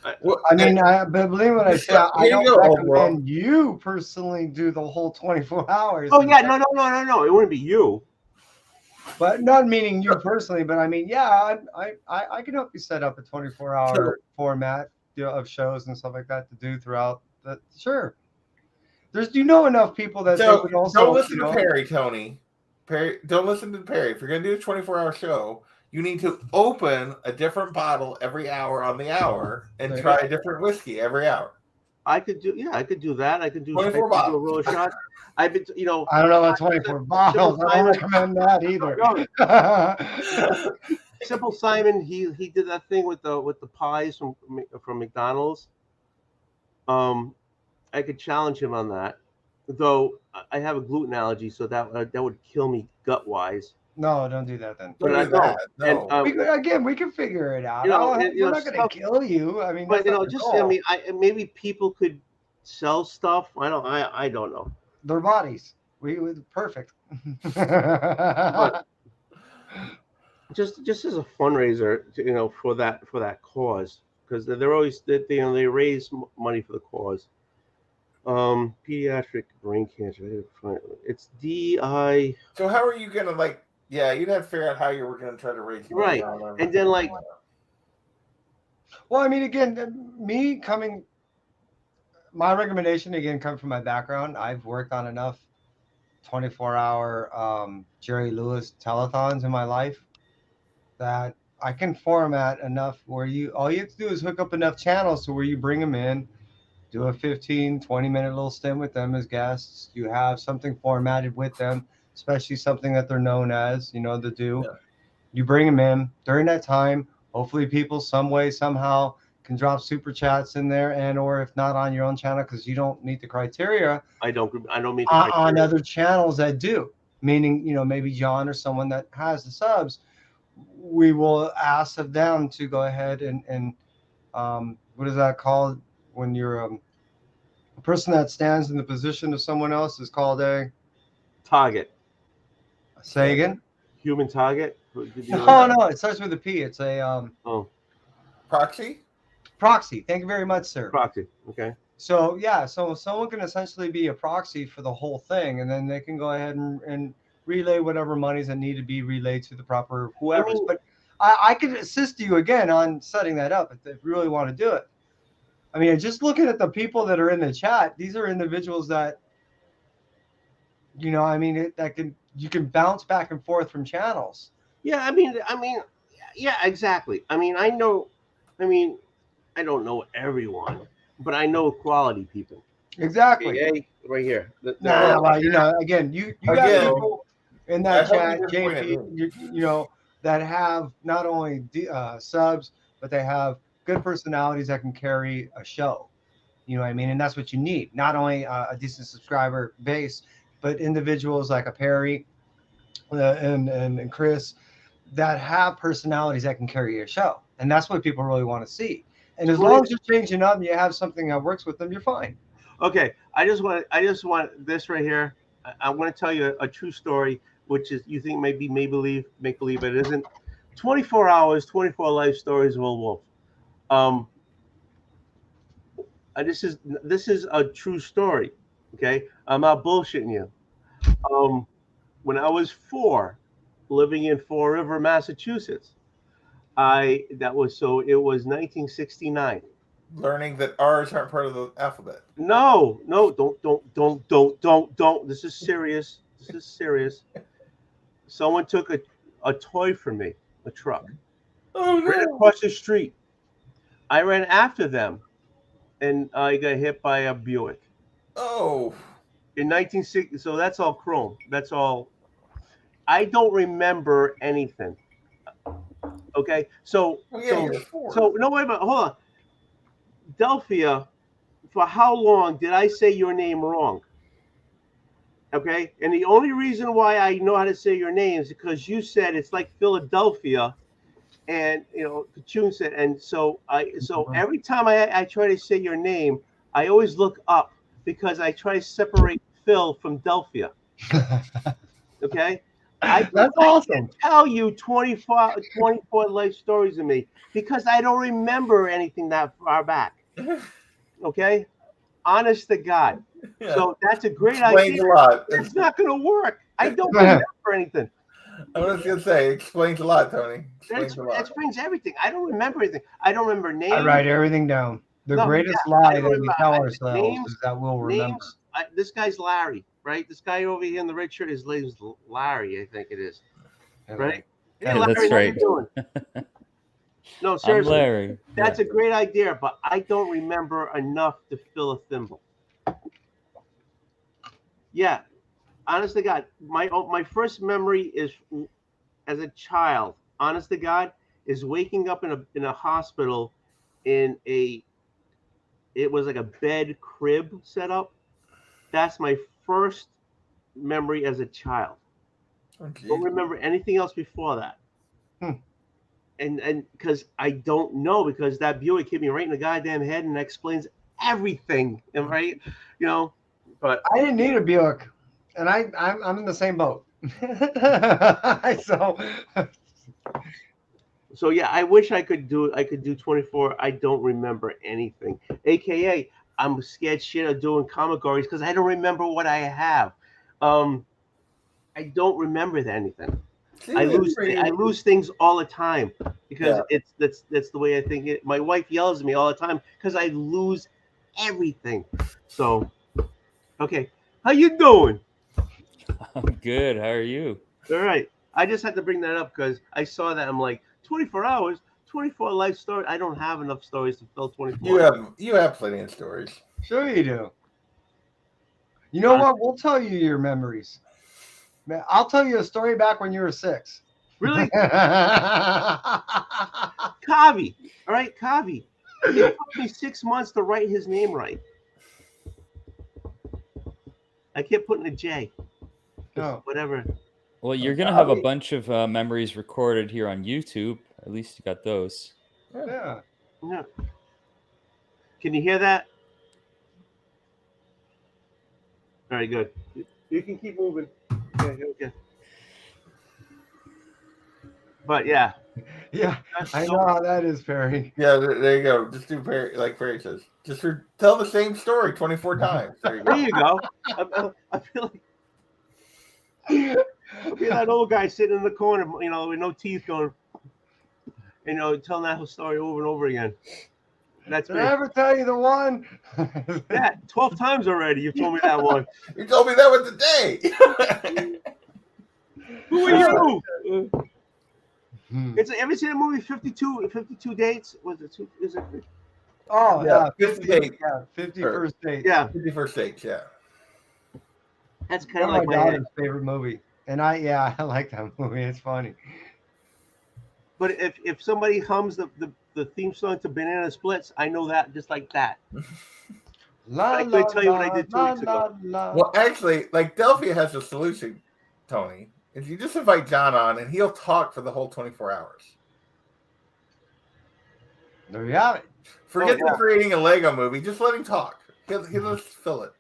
but believe me when I say I Here you don't go, recommend you personally do the whole 24 hours. Oh yeah, no. It wouldn't be you. But not meaning you personally, but I mean, yeah, I can help you set up a 24-hour format of shows and stuff like that to do throughout. Sure. Do you know enough people that they would also don't listen to Perry, Tony. Perry, don't listen to Perry. If you're gonna do a 24-hour show, you need to open a different bottle every hour on the hour and try a different whiskey every hour. I could do that. I could do 24 bottles. Do a roll of shots. I've been, I don't know about 24 bottles. I don't recommend that either. Simple Simon, he did that thing with the pies from McDonald's. I could challenge him on that, though I have a gluten allergy, so that would kill me gut wise. No, don't do that then. But I don't. No. And we can figure it out. We're not going to kill you. I mean, but maybe people could sell stuff. I don't know. Their bodies. Perfect. But just as a fundraiser, for that cause, because they're always they raise money for the cause. Pediatric brain cancer. It's DI. So how are you gonna Yeah, you'd have to figure out how you were gonna try to raise money. Right, and then Well, I mean, again, my recommendation again comes from my background. I've worked on enough 24-hour Jerry Lewis telethons in my life that I can format enough where all you have to do is hook up enough channels to where you bring them in, do a 15, 20-minute little stint with them as guests. You have something formatted with them, especially something that they're known as, to do. Yeah. You bring them in during that time. Hopefully people some way, somehow can drop super chats in there, and or if not on your own channel, because you don't meet the criteria. I don't meet the criteria. On other channels that do, meaning, maybe John or someone that has the subs, we will ask of them to go ahead and what is that called when you're a person that stands in the position of someone else is called a target. Say again? Human target? No, it starts with a P. It's a proxy? Proxy. Thank you very much, sir. Proxy. Okay. So yeah, so someone can essentially be a proxy for the whole thing, and then they can go ahead and relay whatever monies that need to be relayed to the proper whoever. But I could assist you again on setting that up if you really want to do it. I mean, just looking at the people that are in the chat, these are individuals that, you can bounce back and forth from channels. Yeah, yeah, exactly. I don't know everyone, but I know quality people. Exactly. Okay, right here. Again, you got people in that chat, JP, that have not only subs, but they have good personalities that can carry a show. You know what I mean? And that's what you need. Not only a decent subscriber base, but individuals like a Perry and Chris that have personalities that can carry your show. And that's what people really want to see. And as long as you're changing up and you have something that works with them, you're fine. Okay. I just want this right here. I want to tell you a true story, which is you think maybe make believe, but it isn't. 24 hours, 24 life stories of Will Wolf. This is a true story. Okay. I'm not bullshitting you. When I was 4, living in Fall River, Massachusetts. It was 1969. Learning that R's aren't part of the alphabet. No, don't. This is serious. This is serious. Someone took a toy from me, a truck, Oh ran across the street. I ran after them, and I got hit by a Buick Oh. in 1960. So that's all chrome. That's all. I don't remember anything. Okay, so Oh, yeah, you're 4. so no, wait a minute, hold on. Delphia, for how long did I say your name wrong? Okay, and the only reason why I know how to say your name is because you said it's like Philadelphia, and Kachun said, and so every time I try to say your name, I always look up because I try to separate Phil from Delphia. Okay, That's awesome. I tell you 24 life stories of me because I don't remember anything that far back. Okay, honest to God. Yeah. So that's a great Explains idea. a lot. It's not going to work. I don't remember anything. I was gonna say, it explains a lot, Tony. That Explains a lot. explains everything. I don't remember anything. I don't remember names. I write everything down. The No, greatest yeah, I lie don't that we remember. tell I- ourselves names- is that we'll remember. Names. This guy's Larry, right? This guy over here in the red shirt, his name's Larry, I think it is. Right? Yeah, Larry, that's how you right. doing? No, I'm seriously. Larry. That's a great idea, but I don't remember enough to fill a thimble. Yeah, honest to God, my first memory is as a child. Honest to God, is waking up in a hospital it was like a bed crib setup. That's my first memory as a child. Okay. Don't remember anything else before that. And because I don't know, because that Buick hit me right in the goddamn head, and that explains everything. Right? But I didn't need a Buick, and I'm in the same boat. so yeah, I wish I could do 24. I don't remember anything. AKA, I'm scared shit of doing categories because I don't remember what I have. I don't remember anything. See, I that's pretty- lose things all the time because Yeah. that's the way I think it. My wife yells at me all the time because I lose everything. So, okay, how you doing? I'm good. How are you? All right. I just had to bring that up because I saw that. I'm like 24 hours, 24 life stories. I don't have enough stories to fill 24. You have plenty of stories. Sure you do. You know what? We'll tell you your memories. Man, I'll tell you a story back when you were 6. Really, That's Kavi. All right, Kavi. It took me 6 months to write his name right. I kept putting a J. Oh. Whatever. Well, you're gonna have a bunch of memories recorded here on YouTube. At least you got those. Yeah. Yeah. Can you hear that? All right, good. You can keep moving. Yeah, okay. But yeah, Yeah. I know how that is, Perry. Yeah, there you go. Just do Perry, like Perry says. Just tell the same story 24 times. There you there go. you go. I feel like I'll be that old guy sitting in the corner, with no teeth, going, telling that whole story over and over again. That's Did me. I ever tell you the one? Yeah, 12 times already. You told me that one. You told me that was today. Who are you? Hmm. Ever seen the movie 52 Dates? Was it? Is it? Oh, Yeah, yeah. 50 dates. Yeah, 51st date. Yeah, 51st dates, yeah. that's kind One of of like my my. daughter's favorite movie. And I like that movie. It's funny. But if somebody hums the theme song to Banana Splits, I know that just like that. La, I couldn't tell you what I did 2 la, weeks ago. la. Well, actually, like Delphia has a solution, Tony. If you just invite John on and he'll talk for the whole 24 hours. There you have it. Forget Oh, yeah. the creating a Lego movie. Just let him talk. He'll just fill it.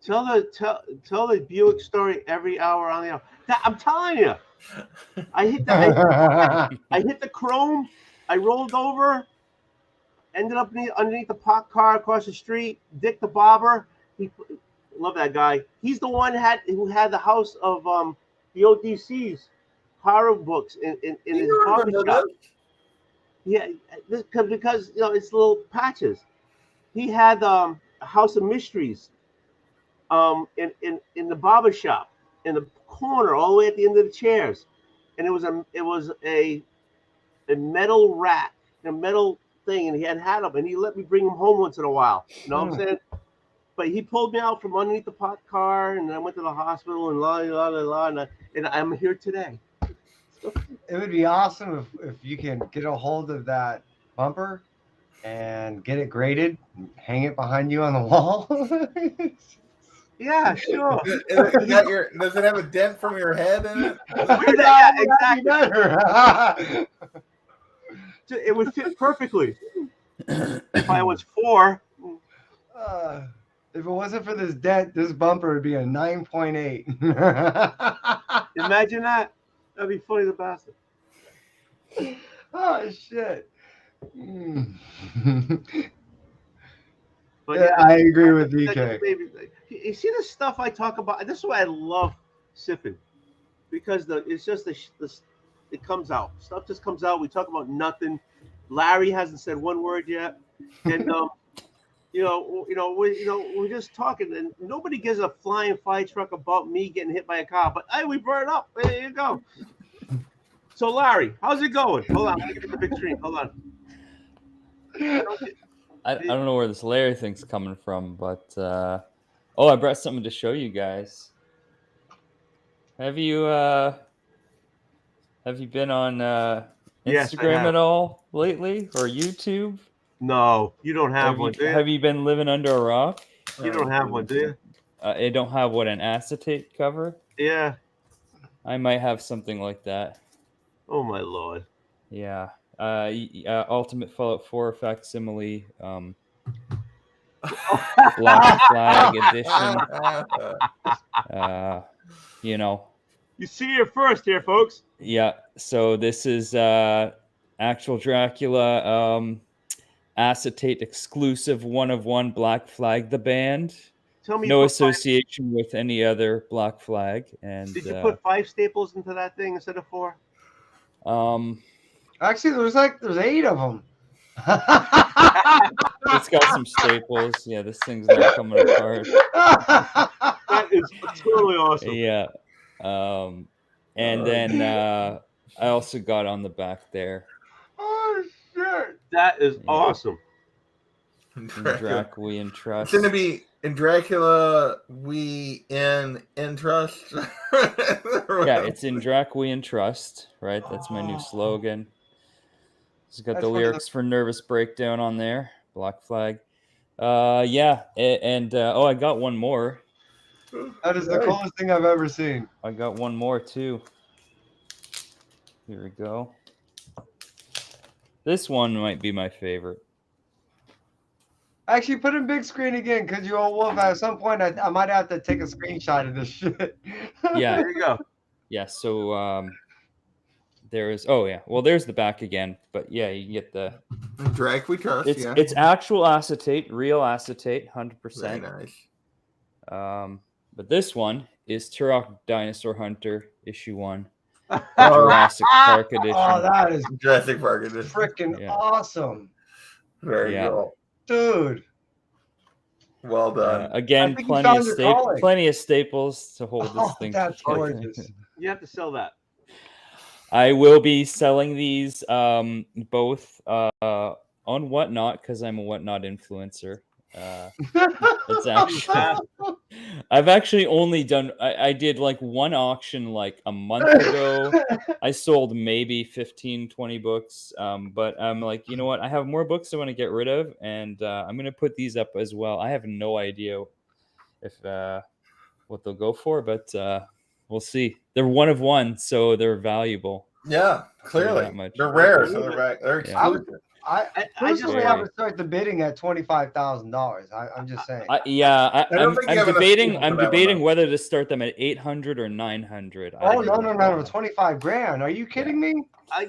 Tell the Buick story every hour on the hour. I'm telling you, I hit the chrome. I rolled over, ended up underneath the parked car across the street. Dick the bobber. love that guy. He's the one who had the house of the ODC's horror books in his You coffee remember shop. this? Yeah, because it's little patches. He had a House of Mysteries in the barber shop in the corner, all the way at the end of the chairs, and it was a metal rack, a metal thing, and he had them, and he let me bring him home once in a while. You know what I'm saying? But he pulled me out from underneath the pot car, and I went to the hospital, and and I'm here today. It would be awesome if you can get a hold of that bumper and get it graded, hang it behind you on the wall. Yeah, sure. Does it have a dent from your head in it? Yeah, exactly. Better. It would fit perfectly. If I was 4. If it wasn't for this dent, this bumper would be a 9.8. Imagine that. That'd be funny, the bastard. Oh shit. Mm. But Yeah, I agree with DK. You see the stuff I talk about. This is why I love sipping, because it's just it comes out. Stuff just comes out. We talk about nothing. Larry hasn't said one word yet, and we're just talking, and nobody gives a flying fire truck about me getting hit by a car. But hey, we brought it up. There you go. So Larry, how's it going? Hold on, let me get the big screen. Hold on. I don't know where this Larry thing's coming from, but I brought something to show you guys. Have you been on Yes, I Instagram have. at all lately, or YouTube? No, you don't have one, do you? Have you been living under a rock? You don't have one, do you? I don't have an acetate cover. Yeah. I might have something like that. Oh my lord. Yeah. Ultimate Fallout 4 facsimile, Black Flag edition. You see it first here, folks. Yeah. So this is actual Dracula acetate exclusive 1 of 1 Black Flag the band. Tell me, no association with any other Black Flag. And did you put 5 staples into that thing instead of 4? Actually, there's 8 of them. It's got some staples. Yeah, this thing's not coming apart. That is totally awesome. Yeah. And then I also got on the back there. Oh shit! That is awesome. Drac, we entrust. It's gonna be in Dracula, we entrust. Yeah, it's in Drac, we entrust. Right, that's my new slogan. It's got the lyrics for Nervous Breakdown on there. Black Flag. Yeah, and I got one more. That is the coolest thing I've ever seen. I got one more too. Here we go. This one might be my favorite. Actually, put in big screen again, because you old wolf. At some point, I might have to take a screenshot of this shit. Yeah. There you go. Yeah. So there's. Oh yeah. Well, there's the back again. But yeah, you can get the. Drac, we trust. It's actual acetate, real acetate, 100%. Very nice. But this one is Turok Dinosaur Hunter issue 1, Jurassic Park edition. Oh, that is Jurassic Park edition. freaking awesome, Very cool, dude. Well done. Again, plenty of staples to hold this thing. That's gorgeous. You have to sell that. I will be selling these both on Whatnot, because I'm a Whatnot influencer. It's actually I've actually only done I did one auction a month ago. I sold maybe 15-20 books, but I'm you know what, I have more books I want to get rid of, and I'm gonna put these up as well. I have no idea if what they'll go for, but we'll see. They're 1 of 1, so they're valuable. Yeah, clearly they're rare, so they're exclusive. I personally would start the bidding at $25,000. I'm just saying. I'm debating whether to start them at 800 or 900. Oh no! 25 grand? Are you kidding me? I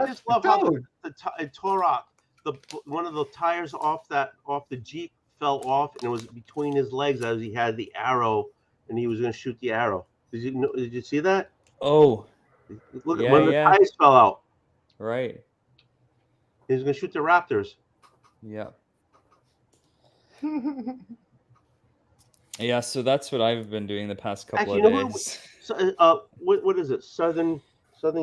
just love how the Turok, one of the tires off the Jeep fell off, and it was between his legs as he had the arrow, and he was going to shoot the arrow. Did you see that? Oh, Look Yeah, when the yeah. ties fell out. right. He was going to shoot the Raptors. Yeah. Yeah, so that's what I've been doing the past couple Actually, of you know what? days. So, what is it? Southern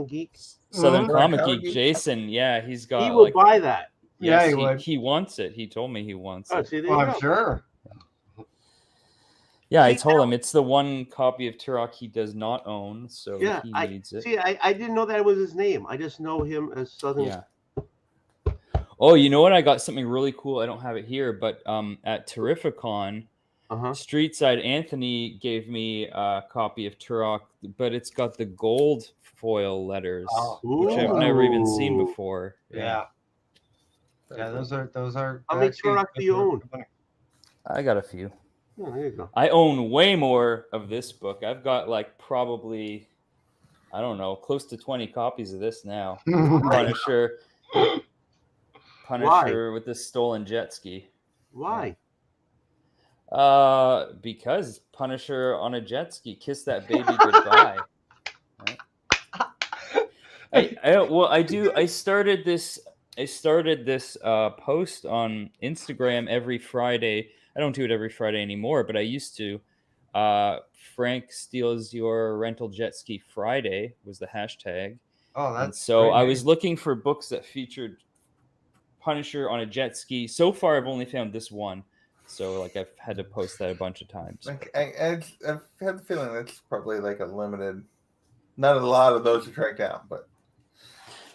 Geek. Southern Mhm. Comic Comic Geek, Geek. Jason. Yeah, he's got He will like. buy that. Yeah, Yes, he would. he wants it. He told me he wants Oh, it. see, there Well, you I'm go. sure. Yeah, I See, told him it's the one copy of Turok he does not own, so Yeah, he I needs it. see. I didn't know that was his name. I just know him as Southern. Yeah. Oh, you know what? I got something really cool. I don't have it here, but at Terrificon, Uh-huh. Street Side Anthony gave me a copy of Turok, but it's got the gold foil letters, Oh, which I've never even seen Ooh. before. Yeah. Yeah, those are How many actually Turok do you good own? money. I got a few. Oh, there you go. I own way more of this book. I've got like probably, I don't know, close to 20 copies of this now. Punisher with the stolen jet ski. Why? Because Punisher on a jet ski, kiss that baby goodbye. Right? I started this post on Instagram every Friday. I don't do it every Friday anymore, but I used to. Frank steals your rental jet ski Friday was the hashtag. Oh, And that's so great I name. was looking for books that featured Punisher on a jet ski. So far, I've only found this one. So like I've had to post that a bunch of times. I've had the feeling that's probably like a limited. Not a lot of those to track down, but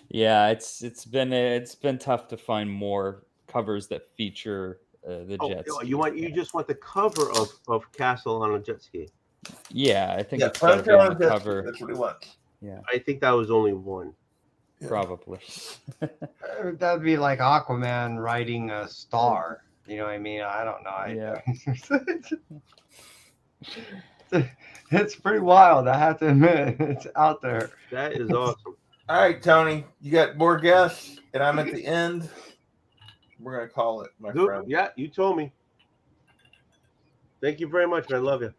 Yeah, it's been tough to find more covers that feature the jet ski. You just want the cover of Castle on a jet ski. Yeah, I think yeah, it's gotta be Punisher on on the a jet cover. ski, that's what he wants. Yeah, I think that was only one. Yeah. probably. That'd be like Aquaman riding a star. You know what I mean? I don't know. It's pretty wild. I have to admit, it's out there. That is awesome. All right, Tony, you got more guests, and I'm at the end. We're gonna call it, my Dude, friend. yeah, you told me. Thank you very much, man. I love you.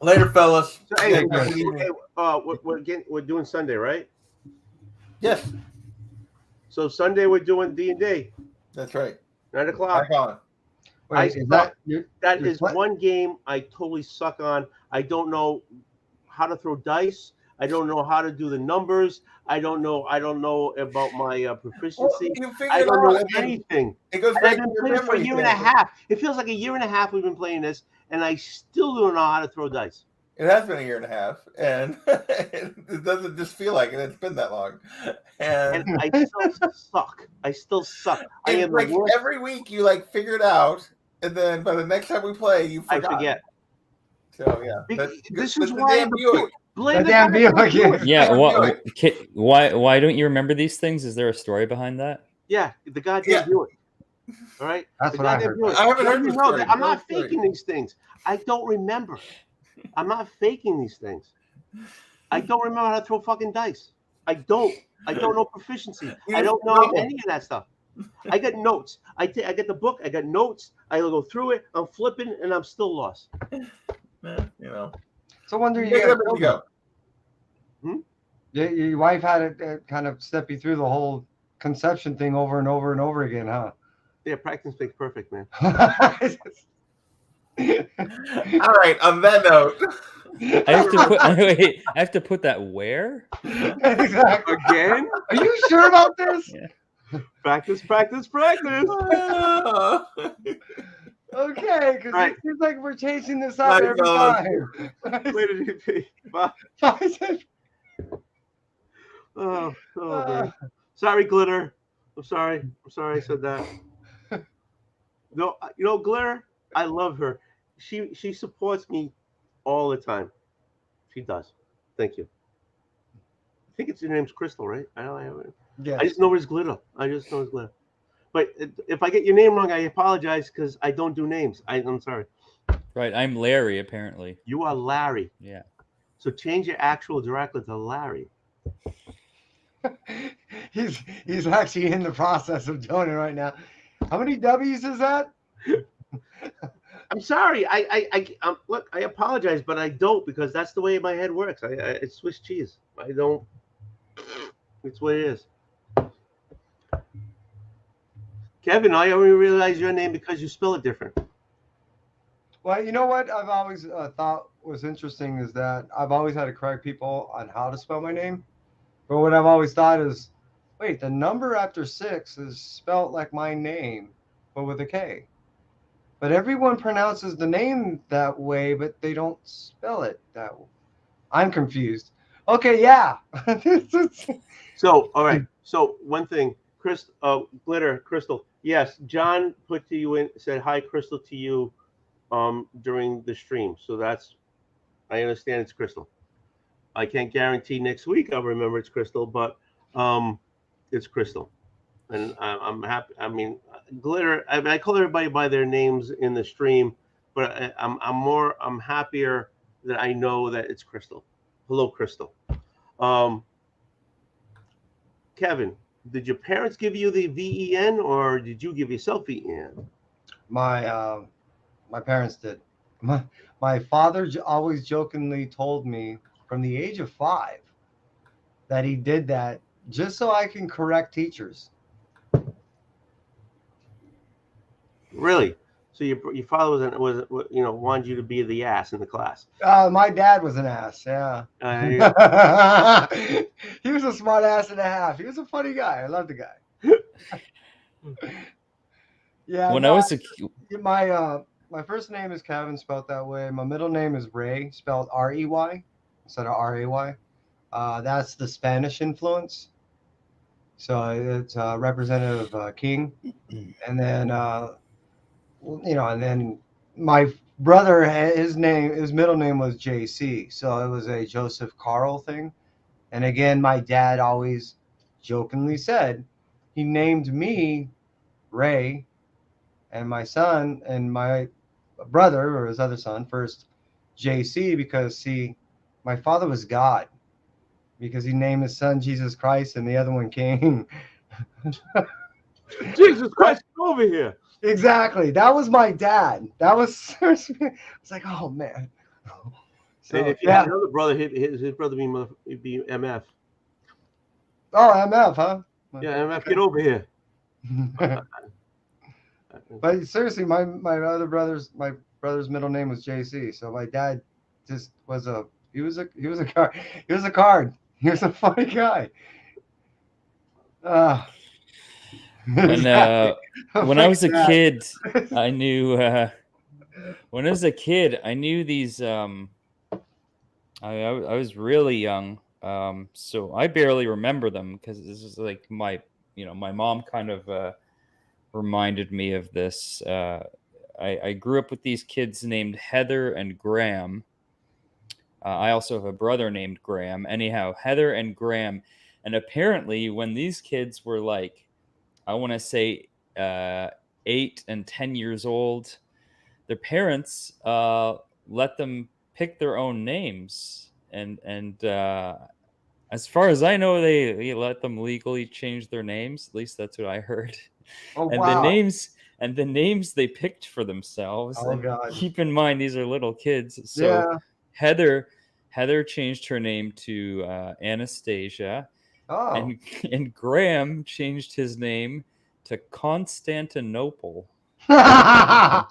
Later, fellas. So, hey, Yeah, good evening. we're doing Sunday, right? Yes, So Sunday we're doing D&D, that's right. 9 o'clock. Back on. Wait, is that you? That You're is what? one game I totally suck on. I don't know how to throw dice. I don't know how to do the numbers. I don't know about my Well, proficiency. you figure I it don't out. know and then anything. It goes And back I've to been your playing for a memory year and a thing. half. It feels like a year and a half we've been playing this, and I still don't know how to throw dice. It has been a year and a half, and it doesn't just feel like it. It's been that long, and And I still suck. I still suck. I it's am the like worst. every week you like figure it out, and then by the next time we play, you I forgot. forget. So yeah, This that's is the why damn Buick. blame The damn guy who Buick, do it. Yeah, Yeah, why don't you remember these things? Is there a story behind that? Yeah, the goddamn Yeah. Buick. All right, That's the what I goddamn heard. Buick. I haven't Now heard you this know story. that I'm Tell not the story. faking these things. I don't remember. I'm not faking these things. I don't remember how to throw fucking dice. I don't know proficiency. I don't know No. any of that stuff. I got notes. I get the book. I got notes. I go through it. I'm flipping, and I'm still lost. Yeah, you know, So wonder pick it up as you go. your wife had to kind of step you through the whole conception thing over and over and over again, huh? Yeah, practice makes perfect, man. All right. On that note, I have to put wait, I have to put that where? Exactly. Again, Are you sure about this? practice. Okay, because Right. it seems like we're changing this up Right, every time. Where did it be? Bye. Oh, man. Sorry, Glitter. I'm sorry I said that. No, you know, Glitter, I love her. She supports me all the time. She does. Thank you. I think her name's Crystal, right? I Yes. just know it's Glitter. But if I get your name wrong, I apologize because I don't do names. I'm sorry. Right, I'm Larry apparently. You are Larry. Yeah. So change your actual Dracula to Larry. He's actually in the process of doing it right now. How many W's is that? I'm sorry. Look. I apologize, but I don't because that's the way my head works. It's Swiss cheese. I don't. It's what it is. Kevin, I only realize your name because you spell it different. Well, you know what I've always thought was interesting is that I've always had to correct people on how to spell my name. But what I've always thought is, wait, the number after 6 is spelled like my name, but with a K. But everyone pronounces the name that way, but they don't spell it that way. I'm confused. Okay, yeah. So, all right. So, one thing, Glitter, Crystal. Yes, John put to you in said hi, Crystal, to you, during the stream. So I understand it's Crystal. I can't guarantee next week I'll remember it's Crystal, but it's Crystal, and I'm happy. I mean, Glitter. I call everybody by their names in the stream, but I'm happier that I know that it's Crystal. Hello, Crystal. Kevin, did your parents give you the VEN or did you give yourself VEN? My parents did. My father always jokingly told me from the age of 5 that he did that just so I can correct teachers. Really? So your father was wanted you to be the ass in the class. My dad was an ass. Yeah. He was a smart ass and a half. He was a funny guy. I loved the guy. Yeah. When I was a my first name is Kevin, spelled that way. My middle name is Ray, spelled R-E-Y instead of R-A-Y. That's the Spanish influence. So it's Representative King. And then, and then my brother, his middle name was JC. So it was a Joseph Carl thing. And again, my dad always jokingly said he named me Ray and my son and my brother or his other son first JC because my father was God because he named his son Jesus Christ and the other one King. Jesus Christ, over here. Exactly. That was my dad. That was it's like, oh man. So, and if you had another brother, his brother would be MF. Oh, MF, huh? Yeah, MF, get over here. But seriously, my brother's middle name was JC. So my dad just was a card. He was a card. He was a funny guy. When I was a kid, I knew. When I was a kid, I knew these. I was really young, so I barely remember them because this is like my mom kind of reminded me of this. I grew up with these kids named Heather and Graham. I also have a brother named Graham. Anyhow, Heather and Graham, and apparently when these kids were like, I want to say 8 and 10 years old, their parents let them pick their own names, and as far as I know, they let them legally change their names. At least that's what I heard. Oh, and wow. the names they picked for themselves. Oh, and God. Keep in mind these are little kids. So Yeah. Heather changed her name to Anastasia. Oh. And Graham changed his name to Constantinople. Yeah.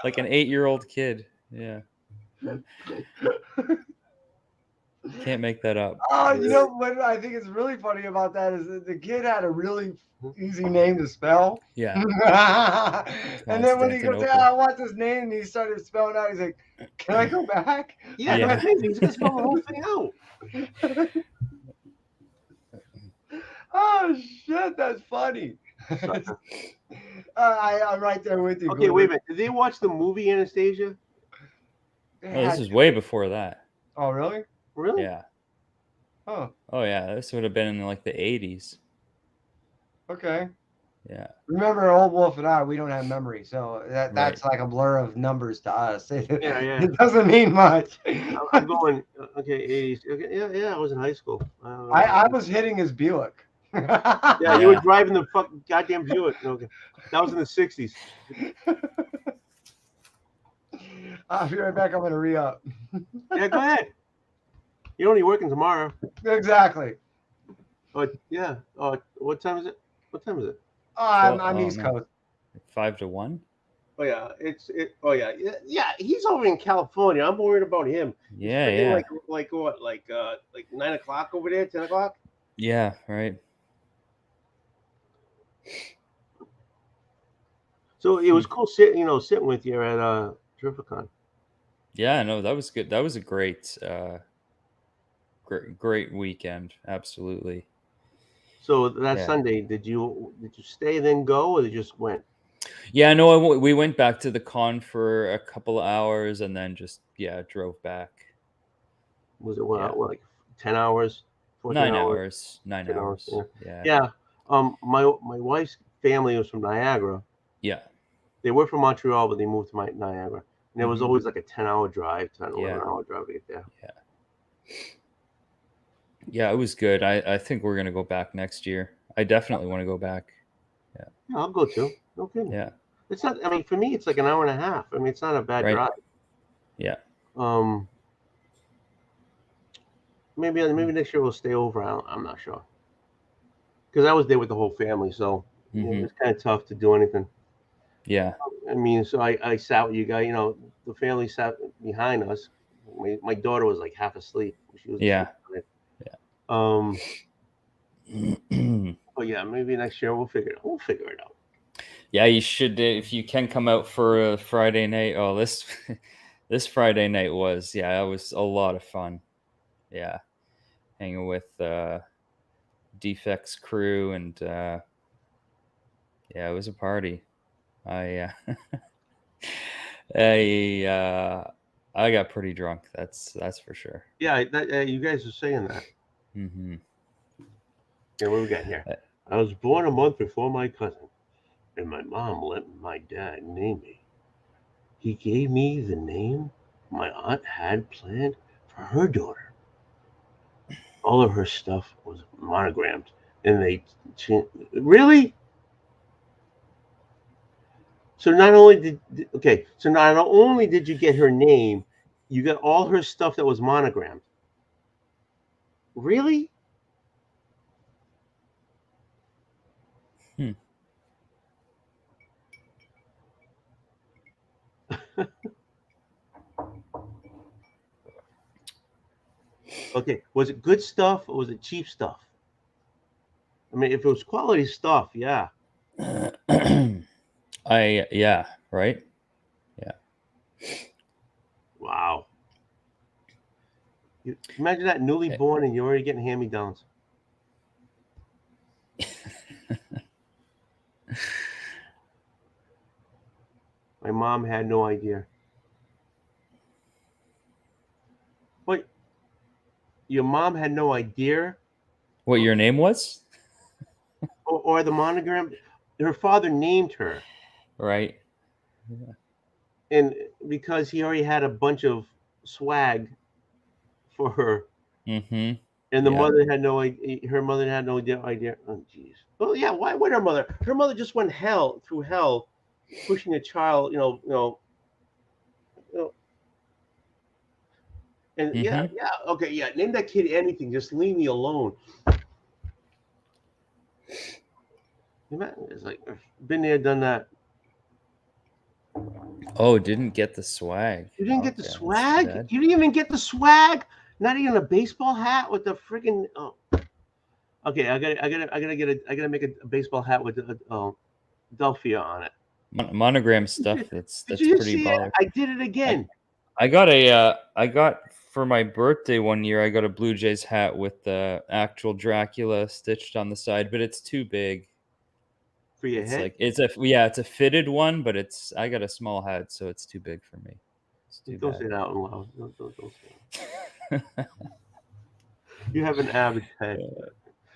Like an 8-year-old kid. Yeah. Can't make that up. Oh, you know what I think is really funny about that is that the kid had a really easy name to spell. Yeah. And then when he goes, I want this name, and he started spelling out, he's like, can I go back? Yeah, Yeah. that's amazing. He's going to spell the whole thing out. Oh, shit, that's funny. I'm right there with you. Okay, wait a minute. Did they watch the movie Anastasia? Oh, this is way before that. Oh, really? Really? Yeah. Oh, Oh, yeah. This would have been in like the 80s. okay. Yeah. Remember, Old Wolf and I, we don't have memory, so that's like a blur of numbers to us. Yeah. It doesn't mean much. I'm going, okay, 80s. Okay, yeah, I was in high school. I was hitting his Buick. Yeah, you were driving the fucking goddamn Buick. Okay. That was in the 60s. I'll be right back. I'm gonna re-up. Yeah, go ahead. You're only working tomorrow. Exactly. Oh, yeah. What time is it? What time is it? I'm Oh, East no. Coast. 5 to 1. Oh yeah, Oh yeah, yeah. He's over in California. I'm worried about him. Yeah, Freaking yeah, like what? Like 9 o'clock over there, 10 o'clock. yeah. Right. So it was cool sitting with you at Terrificon. Yeah, no, that was good. That was a great great weekend. Absolutely. So that Yeah. Sunday, did you stay then go, or you just went? Yeah, no, we went back to the con for a couple of hours and then just drove back. Was it Yeah. what, like 10 hours, 14 9 hours, hours. 9 10 hours? hours. Yeah. Yeah. Yeah. My wife's family was from Niagara. Yeah. They were from Montreal, but they moved to Niagara. And it was Mhm. always like a 10-hour drive, 10, Yeah. 11-hour drive to get there. Yeah, it was good. I think we're gonna go back next year. I definitely want to go back. Yeah, I'll go too. No kidding. Yeah. It's not. I mean, for me, it's like an hour and a half. I mean, it's not a bad Right. drive. Yeah. Maybe next year we'll stay over. I'm not sure. Because I was there with the whole family, so Mhm. it's kind of tough to do anything. Yeah. I mean, so I sat with you guys. The family sat behind us. My daughter was like half asleep. She was Yeah. asleep. But yeah, maybe next year we'll figure it out. We'll figure it out. Yeah, you should if you can come out for a Friday night. Oh, this this Friday night was it was a lot of fun. Yeah, hanging with Defects crew and it was a party. I I got pretty drunk. That's for sure. Yeah, you guys are saying that. Mm-hmm. Yeah, what we got here? I was born a month before my cousin, and my mom let my dad name me. He gave me the name my aunt had planned for her daughter. All of her stuff was monogrammed, and really. So not only did you get her name, you got all her stuff that was monogrammed. Really? Okay, was it good stuff or was it cheap stuff? I mean, if it was quality stuff, yeah. Right? Yeah. Wow. Imagine that newly born and you're already getting hand-me-downs. My mom had no idea. What? Your mom had no idea? What your name was? Or the monogram? Her father named her. Right. And because he already had a bunch of swag for her. Mm-hmm. And the mother had no idea. Her mother had no idea. Oh, jeez. Well, yeah. Why would her mother? Her mother just went through hell, pushing a child. And yeah. Okay, yeah. Name that kid anything. Just leave me alone. It's like been there, done that. Oh, didn't get the swag. You didn't get the swag. You didn't even get the swag. Not even a baseball hat with the freaking. Oh. Okay, I gotta make a baseball hat with Delphia on it. Monogram stuff. That's Did you pretty see baller. I did it again. I got for my birthday one year. I got a Blue Jays hat with the actual Dracula stitched on the side, but it's too big. For your It's head? like it's a fitted one, but I got a small head, so it's too big for me. It's too Don't bad. say that out loud. Don't say that. You have an average head.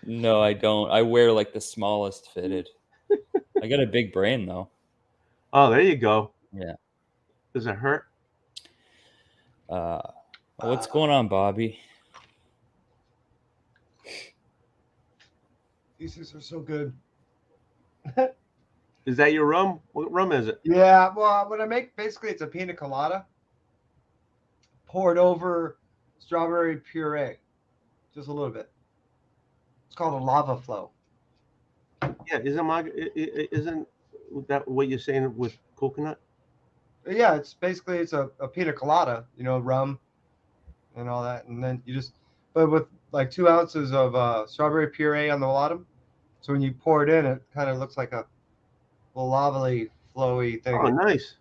No, I don't. I wear like the smallest fitted. I got a big brain though. Oh, there you go. Yeah. Does it hurt? What's going on, Bobby? These things are so good. Is that your rum? What rum is it? Yeah, well, what I make basically it's a pina colada poured over strawberry puree, just a little bit. It's called a lava flow. Yeah, isn't that what you're saying with coconut? Yeah, it's basically it's a pina colada, rum and all that, and then but with like 2 ounces of strawberry puree on the bottom. So when you pour it in, it kind of looks like a lavely, flowy thing. Oh, nice.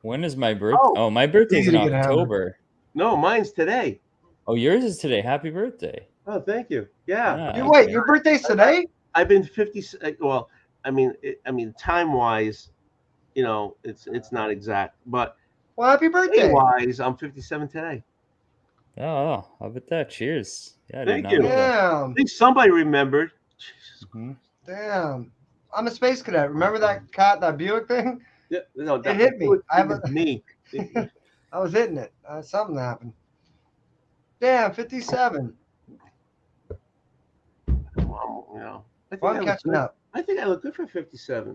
When is my birthday? Oh, Oh, my birthday's in easy to get hammered. October. No, mine's today. Oh, yours is today. Happy birthday. Oh, thank you. Yeah. Yeah, Hey, wait, okay. your birthday's today? I've been 50. Well, I mean, time wise, it's not exact, but Well, happy birthday. wise, I'm 57 today. Oh, how about that? Cheers. Yeah, I did Thank not you. know that. I Damn. think somebody remembered. Mhm. Damn. I'm a space cadet. Remember that Buick thing? Yeah, no, It hit me. It was me. I was hitting it. Something happened. Damn, 57. Well, I think Well, I I'm look catching good. up. I think I look good for 57.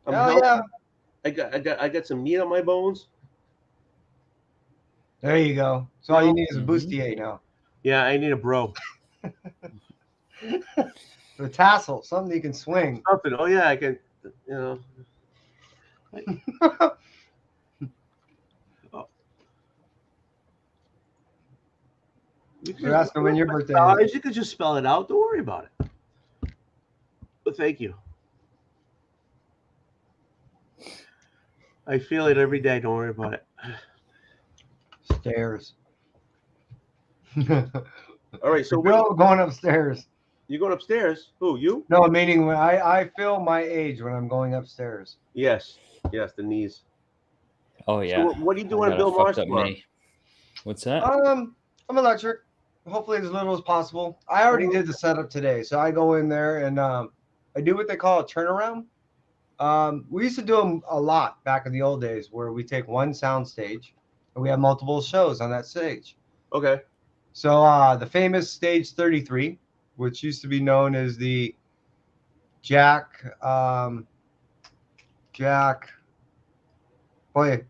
I'm Hell healthy. yeah. I got some meat on my bones. There you go. So all you need is a Mhm. bustier now. Yeah, I need a bro. The tassel, something you can swing. Something. Oh yeah, I can. You're asking when your birthday is. You could just spell it out. Don't worry about it. But thank you. I feel it every day. Don't worry about it. Stairs. All right. So We're going upstairs. you going upstairs? Who, you? No, meaning when I feel my age when I'm going upstairs. Yes. Yes. The knees. Oh yeah. So what are you I doing got at a Bill Maher's fucked up tomorrow? knee. What's that? I'm electric. Hopefully as little as possible. I already did the setup today, so I go in there and I do what they call a turnaround. We used to do them a lot back in the old days, where we take one sound stage and we have multiple shows on that stage. Okay. So the famous stage 33, which used to be known as the Jack, boy,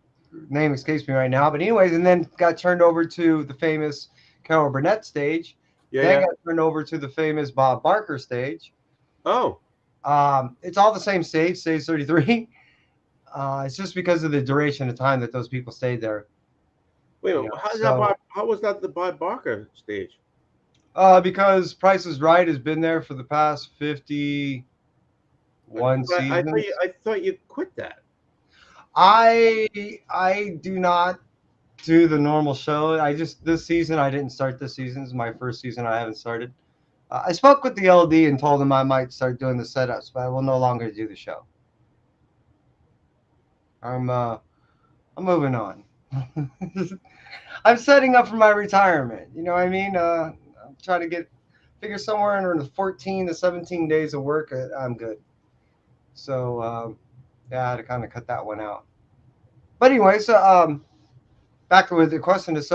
name escapes me right now. But anyways, and then got turned over to the famous Carol Burnett stage. Yeah. Then Yeah. got turned over to the famous Bob Barker stage. Oh. It's all the same stage 33. It's just because of the duration of time that those people stayed there. Wait a minute. How was that the Bob Barker stage? Because Price is Right has been there for the past 51 seasons. I thought you quit that. I do not do the normal show. This season I didn't start this season. This is my first season I haven't started. I spoke with the LD and told him I might start doing the setups, but I will no longer do the show. I'm moving on. I'm setting up for my retirement. You know what I mean? I'm trying to figure somewhere under the 14 to 17 days of work. I'm good. So yeah, I had to kind of cut that one out. But anyway, so back with the question is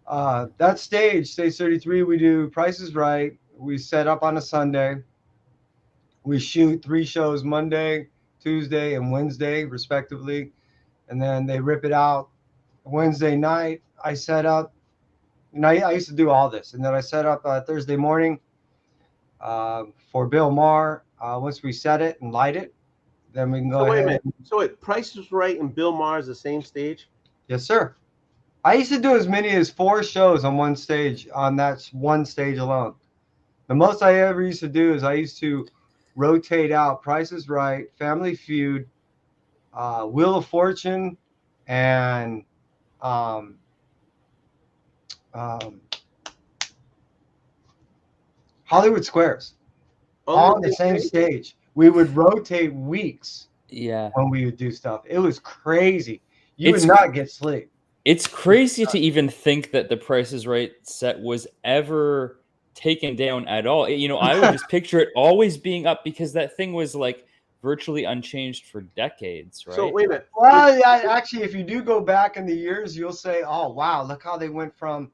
that stage 33, we do Price is Right. We set up on a Sunday. We shoot 3 shows Monday, Tuesday, and Wednesday, respectively. And then they rip it out Wednesday night. I set up, I used to do all this. And then I set up Thursday morning for Bill Maher. Once we set it and light it, then we can go ahead. Wait a minute. So Price is Right and Bill Maher is the same stage? Yes, sir. I used to do as many as 4 shows on one stage, on that one stage alone. The most I ever used to do is I used to rotate out Price is Right, Family Feud, Wheel of Fortune, and Hollywood Squares on the same stage. We would rotate weeks Yeah. when we would do stuff. It was crazy. You would not get sleep. It's crazy to even think that the Price is Right set was ever taken down at all. I would just picture it always being up because that thing was like virtually unchanged for decades, right? So wait a minute. Well, actually, if you do go back in the years, you'll say, "Oh, wow, look how they went from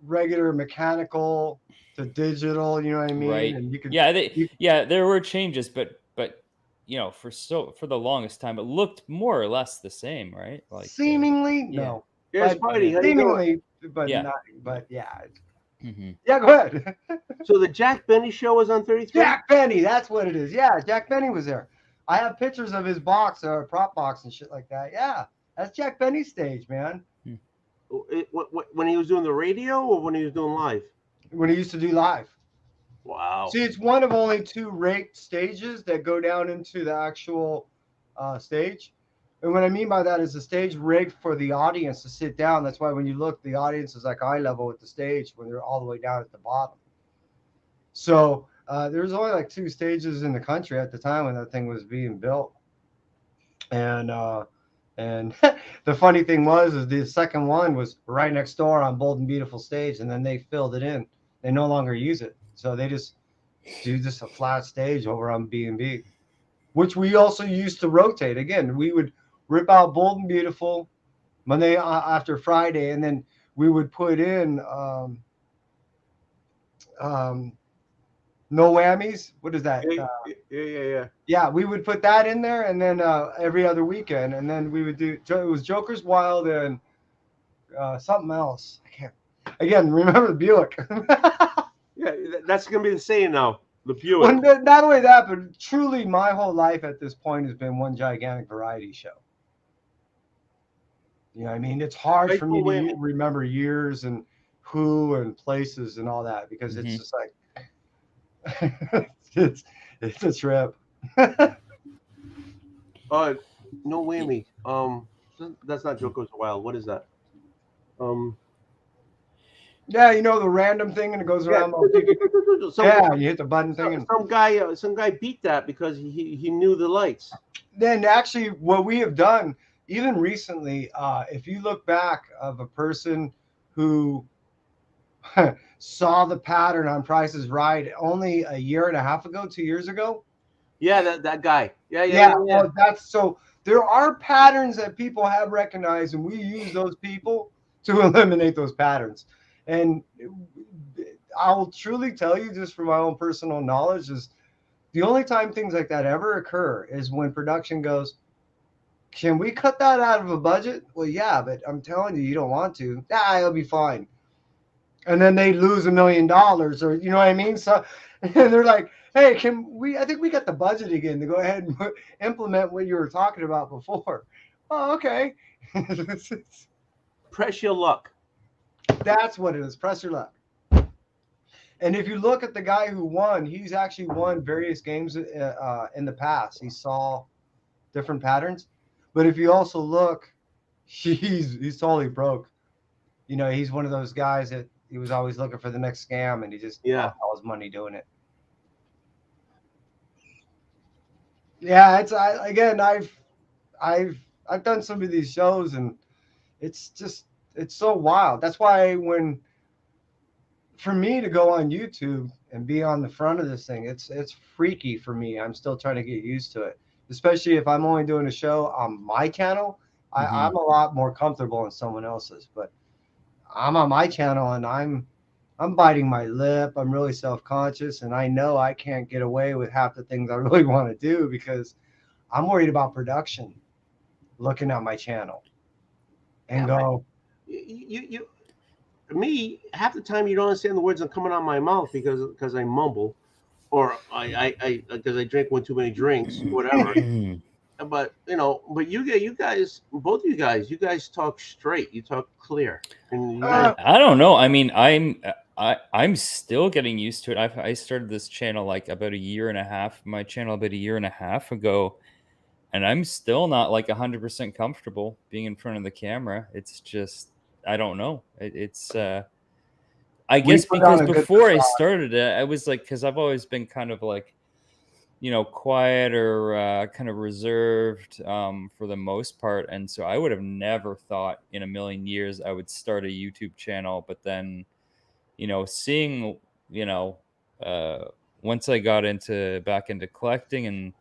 regular mechanical to digital. You know what I mean? Right. And you could There were changes, but for the longest time it looked more or less the same, right? Like seemingly yeah. no, Yeah, but Spidey, how you doing? seemingly, but Yeah. not. But yeah, Mhm. yeah. Go ahead. So the Jack Benny show was on 33. Jack Benny, that's what it is. Yeah, Jack Benny was there. I have pictures of his box or prop box and shit like that. Yeah, that's Jack Benny's stage, man. When he was doing the radio or when he was doing live? When he used to do live. Wow. See, it's one of only 2 raked stages that go down into the actual stage. And what I mean by that is the stage rigged for the audience to sit down. That's why when you look, the audience is like eye level with the stage when they're all the way down at the bottom. So there's only like 2 stages in the country at the time when that thing was being built. And the funny thing is the second one was right next door on Bold and Beautiful stage, and then they filled it in. They no longer use it, so they just do just a flat stage over on B&B, which we also used to rotate. Again, we would rip out Bold and Beautiful Monday after Friday, and then we would put in No Whammies. What is that? Yeah. Yeah, we would put that in there, and then every other weekend, and then we would do. It was Joker's Wild and something else. I can't. Again, remember the Buick. Yeah, that's gonna be the saying now. The Buick. Well, not only that, but truly, my whole life at this point has been one gigantic variety show. You know what I mean? It's hard for me to remember years and who and places and all that because it's just like it's a trip. No Whammy. That's not Joker's Wild. What is that? Yeah, you know the random thing and it goes around. Yeah, you hit the button thing. And some guy beat that because he knew the lights. Then actually, what we have done, even recently, if you look back of a person who saw the pattern on Price is Right only a year and a half ago, 2 years ago. Yeah, that guy. Yeah. Well, that's so. There are patterns that people have recognized, and we use those people to eliminate those patterns. And I'll truly tell you, just from my own personal knowledge, is the only time things like that ever occur is when production goes, can we cut that out of a budget? Well, yeah, but I'm telling you, you don't want to. It'll be fine. And then they lose $1 million, or you know what I mean? So, and they're like, hey, I think we got the budget again to go ahead and implement what you were talking about before. Oh, okay. Press your luck. That's what it is. Press your luck. And if you look at the guy who won, he's actually won various games in the past. He saw different patterns. But if you also look, he's totally broke. You know, he's one of those guys that he was always looking for the next scam, and he just lost all his money doing it. Yeah, I've done some of these shows, and it's so wild. That's why for me to go on YouTube and be on the front of this thing, it's freaky for me. I'm still trying to get used to it, especially if I'm only doing a show on my channel. I'm a lot more comfortable on someone else's, but I'm on my channel and I'm biting my lip. I'm really self-conscious, and I know I can't get away with half the things I really want to do because I'm worried about production looking at my channel and me, half the time you don't understand the words that are coming out of my mouth because I mumble, or I because I drink one too many drinks, whatever. But you guys, both of you guys talk straight. You talk clear. And I don't know. I mean, I'm still getting used to it. I started this channel like about a year and a half ago, and I'm still not like 100% comfortable being in front of the camera. It's just I don't know. It's I guess because before I started it, I was like, because I've always been kind of like, quiet or kind of reserved for the most part. And so I would have never thought in a million years I would start a YouTube channel. But then, seeing, once I got back into collecting and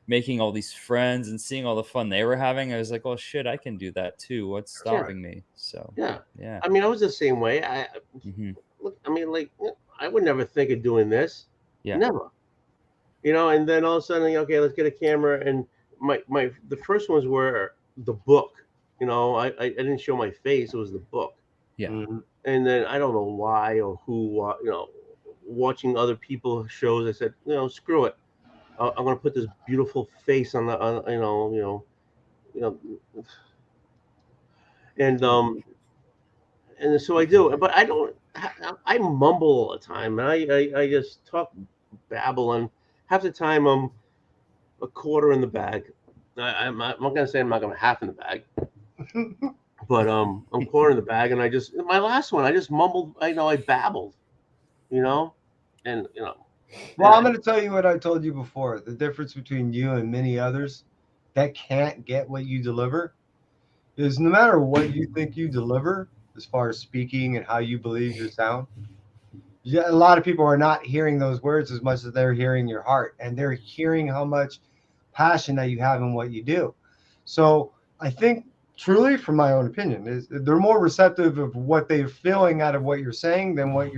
making all these friends and seeing all the fun they were having, I was like, well, shit, I can do that too. What's stopping me? So, yeah. I mean, I was the same way. Mhm. look, I mean, like, I would never think of doing this. Yeah. Never. And then all of a sudden, okay, let's get a camera. And the first ones were the book. I didn't show my face; it was the book. Yeah. Mhm. And then I don't know why or who, watching other people's shows, I said, screw it. I'm gonna put this beautiful face on the, you know, and so I do. But I don't. I mumble all the time, and I just talk, babble, and half the time I'm a quarter in the bag. I'm not gonna say I'm not gonna half in the bag, but I'm quarter in the bag, and my last one I just mumbled. I babbled, and Well, I'm going to tell you what I told you before. The difference between you and many others that can't get what you deliver is no matter what you think you deliver, as far as speaking and how you believe your sound, a lot of people are not hearing those words as much as they're hearing your heart, and they're hearing how much passion that you have in what you do. So I think, truly, from my own opinion, is they're more receptive of what they're feeling out of what you're saying than what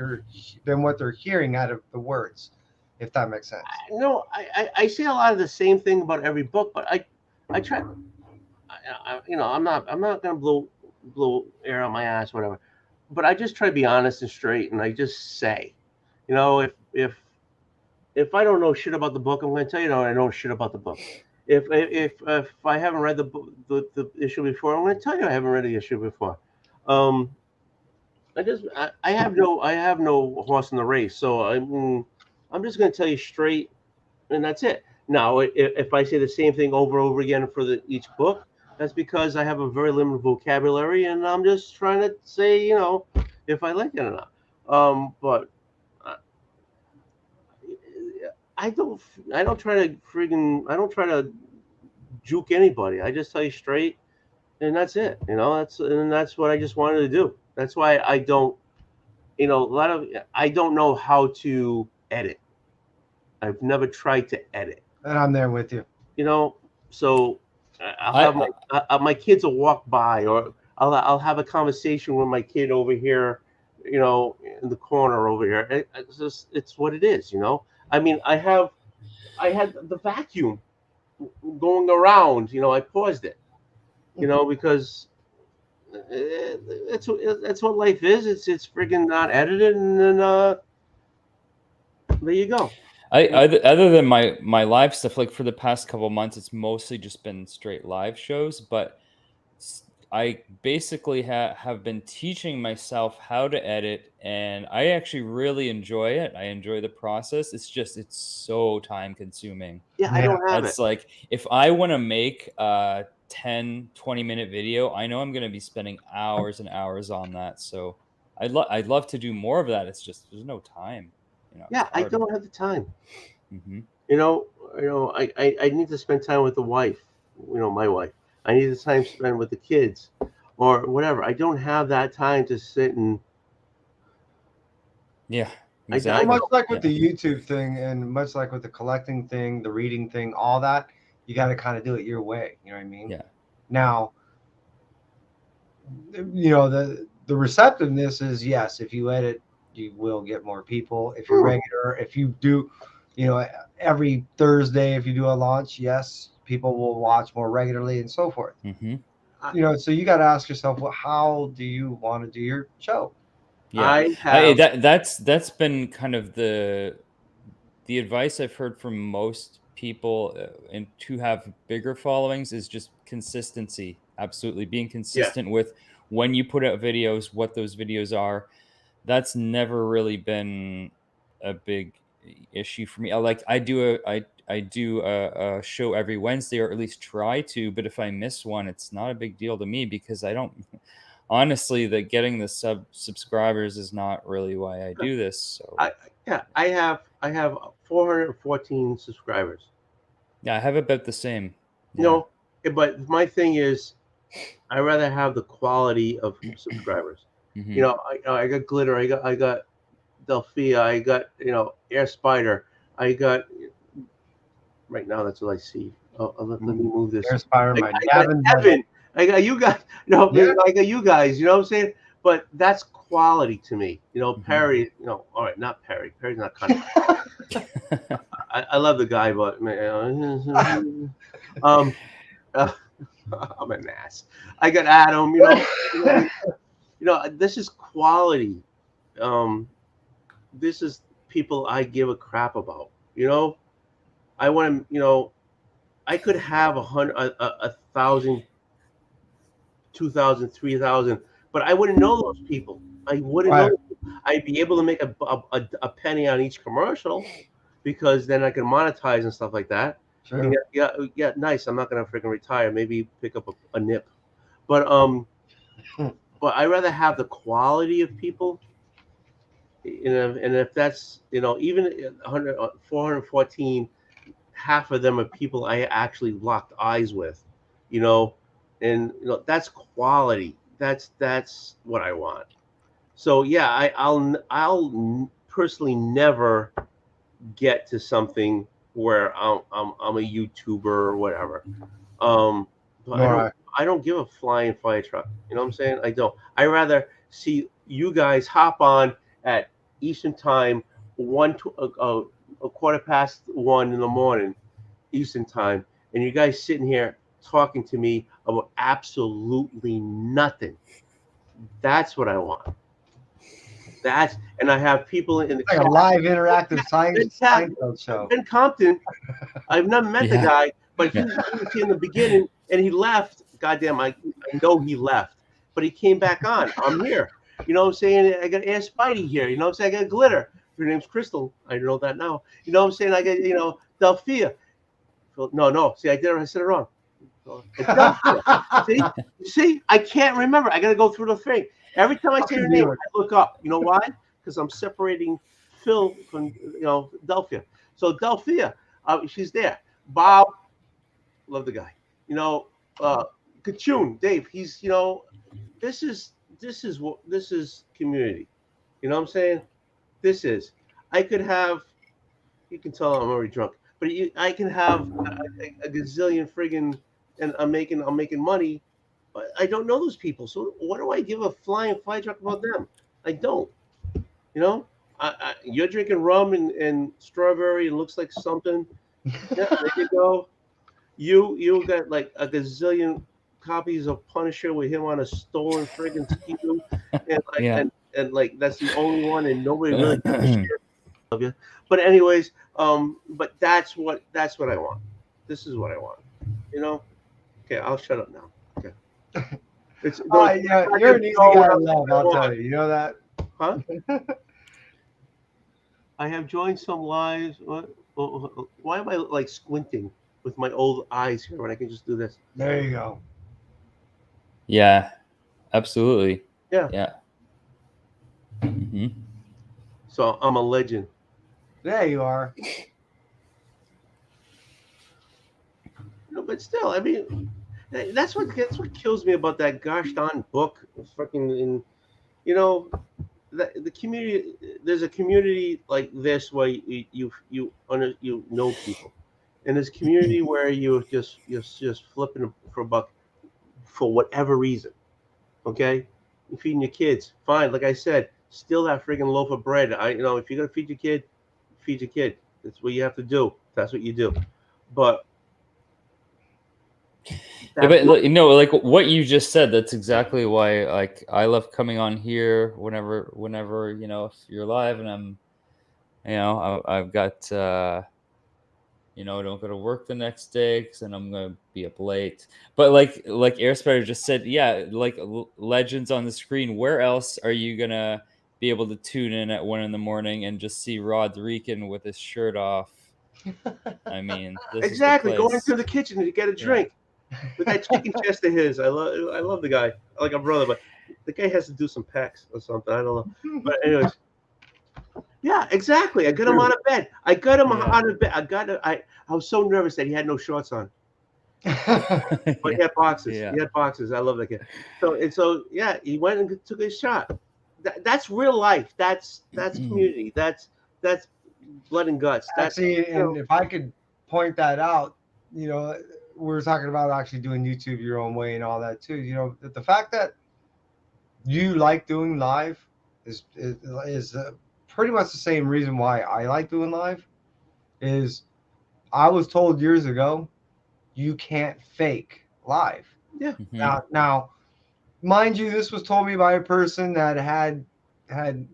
they're hearing out of the words, if that makes sense. No, I say a lot of the same thing about every book, but I try. I'm not gonna blow air on my ass, whatever. But I just try to be honest and straight, and I just say, if I don't know shit about the book, I'm gonna tell you, I know shit about the book. If I haven't read the issue before, I'm gonna tell you I haven't read the issue before. I have no horse in the race, so I'm just gonna tell you straight, and that's it. Now, if I say the same thing over and over again for each book, that's because I have a very limited vocabulary, and I'm just trying to say, if I like it or not. But I don't try to juke anybody. I just tell you straight, and that's it. That's what I just wanted to do. That's why I don't, I don't know how to edit. I've never tried to edit. And I'm there with you. So I'll have my kids will walk by, or I'll have a conversation with my kid over here, in the corner over here. It's what it is, I mean, I had the vacuum going around, I paused it, because that's what life is. It's friggin' not edited, and then there you go. Other than my live stuff, like for the past couple months, it's mostly just been straight live shows. But I basically have been teaching myself how to edit, and I actually really enjoy it. I enjoy the process. It's so time consuming. Yeah, I don't have It's it. like if I want to make a 10-20 minute video, I know I'm going to be spending hours and hours on that. So I'd love to do more of that. It's just there's no time. Yeah, I don't have the time. Mm-hmm. I need to spend time with the wife. My wife. I need the time spent with the kids, or whatever. I don't have that time to sit and. Yeah. Exactly. Much like with the YouTube thing, and much like with the collecting thing, the reading thing, all that, you got to kind of do it your way. You know what I mean? Yeah. Now, the receptiveness is yes. If you edit, you will get more people. If you're regular, if you do, every Thursday, if you do a launch, yes, people will watch more regularly and so forth. Mm-hmm. So you got to ask yourself, well, how do you want to do your show? Yeah, that's been kind of the advice I've heard from most people, and to have bigger followings is just consistency. Absolutely, being consistent with when you put out videos, what those videos are. That's never really been a big issue for me. I do a show every Wednesday, or at least try to, but if I miss one, it's not a big deal to me, because I don't honestly, that getting the subscribers is not really why I do this. So I have 414 subscribers. Yeah, I have about the same. But my thing is, I rather have the quality of subscribers. Mm-hmm. I got Glitter, I got Delphia, I got Air Spider, I got right now. That's what I see. Let me move this. Air Spider, I got Evan. I got you guys. I got you guys. You know what I'm saying? but that's quality to me. You know, Perry. You know, all right, not Perry. Perry's not kind of. I love the guy, but man, I'm an ass. I got Adam. This is quality. This is people I give a crap about. You know, I want to. I could have 1,000, 2,000, 3,000, but I wouldn't know those people. I wouldn't Right. know. I'd be able to make a penny on each commercial because then I can monetize and stuff like that. Sure. Yeah, nice. I'm not gonna freaking retire. Maybe pick up a nip, but I'd rather have the quality of people. And if that's even 100, 414, half of them are people I actually locked eyes with, and that's quality. That's what I want. So yeah, I'll personally never get to something where I'm a YouTuber or whatever. But Right. I don't give a flying fire truck. You know what I'm saying? I don't. I rather see you guys hop on at Eastern time, a quarter past 1 in the morning, Eastern time, and you guys sitting here talking to me about absolutely nothing. That's what I want. And I have people in the Like a chat. live interactive It's Seinfeld show. Ben Compton, I've never met the Yeah. guy, but he was here in the beginning and he left. Goddamn, I know he left, but he came back on. I'm here. You know what I'm saying? I got Air Spidey here. You know what I'm saying? I got Glitter. Her name's Crystal. I know that now. You know what I'm saying? I got, Delphia. No. See, I said it wrong. It's Delphia. See, I can't remember. I got to go through the thing. Every time I say her name, I look up. You know why? Because I'm separating Phil from Delphia. So Delphia, she's there. Bob, love the guy. Kachun, Dave. He's this is community. You know what I'm saying? This is. I could have. You can tell I'm already drunk, but I can have a gazillion friggin' and I'm making money. But I don't know those people, so what do I give a flying fly truck about them? I don't. You're drinking rum and strawberry and looks like something. Yeah, there you go. You got like a gazillion copies of Punisher with him on a stolen friggin' ski, and like Yeah. and like that's the only one, and nobody really gives a shit of you. But anyways, but that's what I want. This is what I want. Okay, I'll shut up now. Okay. Yeah, you're an easy guy to love, I'll tell you. You know that? Huh? I have joined some lives. Why am I like squinting with my old eyes here when I can just do this? There you go. Yeah, absolutely. Yeah. Yeah. Mhm. So I'm a legend. There you are. But still, I mean, that's what kills me about that gosh darn book. Fucking, the community. There's a community like this where you know people, and there's community where you're just flipping for a buck for whatever reason. Okay, you're feeding your kids, fine. Like I said, steal that friggin' loaf of bread. If you're gonna feed your kid, feed your kid. That's what you have to do. That's what you do. But Yeah, but like what you just said, that's exactly why like I love coming on here whenever if you're live and I'm I've got don't go to work the next day because then I'm gonna be up late. But like Airspider just said, yeah, like legends on the screen. Where else are you gonna be able to tune in at 1 a.m. and just see Rod Rican with his shirt off? I mean, this exactly. is the Go place. into the kitchen to get a drink. With that chicken chest of his, I love the guy. I like a brother, but the guy has to do some packs or something. I don't know. But anyways, yeah, exactly. I got him out of bed. I got him out of bed. I was so nervous that he had no shorts on, but he had boxes. Yeah. He had boxes. I love that kid. So yeah, he went and took his shot. That's real life. That's community. That's blood and guts. That's Actually, and if I could point that out, we're talking about actually doing YouTube your own way and all that too. The fact that you like doing live is pretty much the same reason why I like doing live. Is I was told years ago you can't fake live. Mhm. Now, mind you, this was told me by a person that had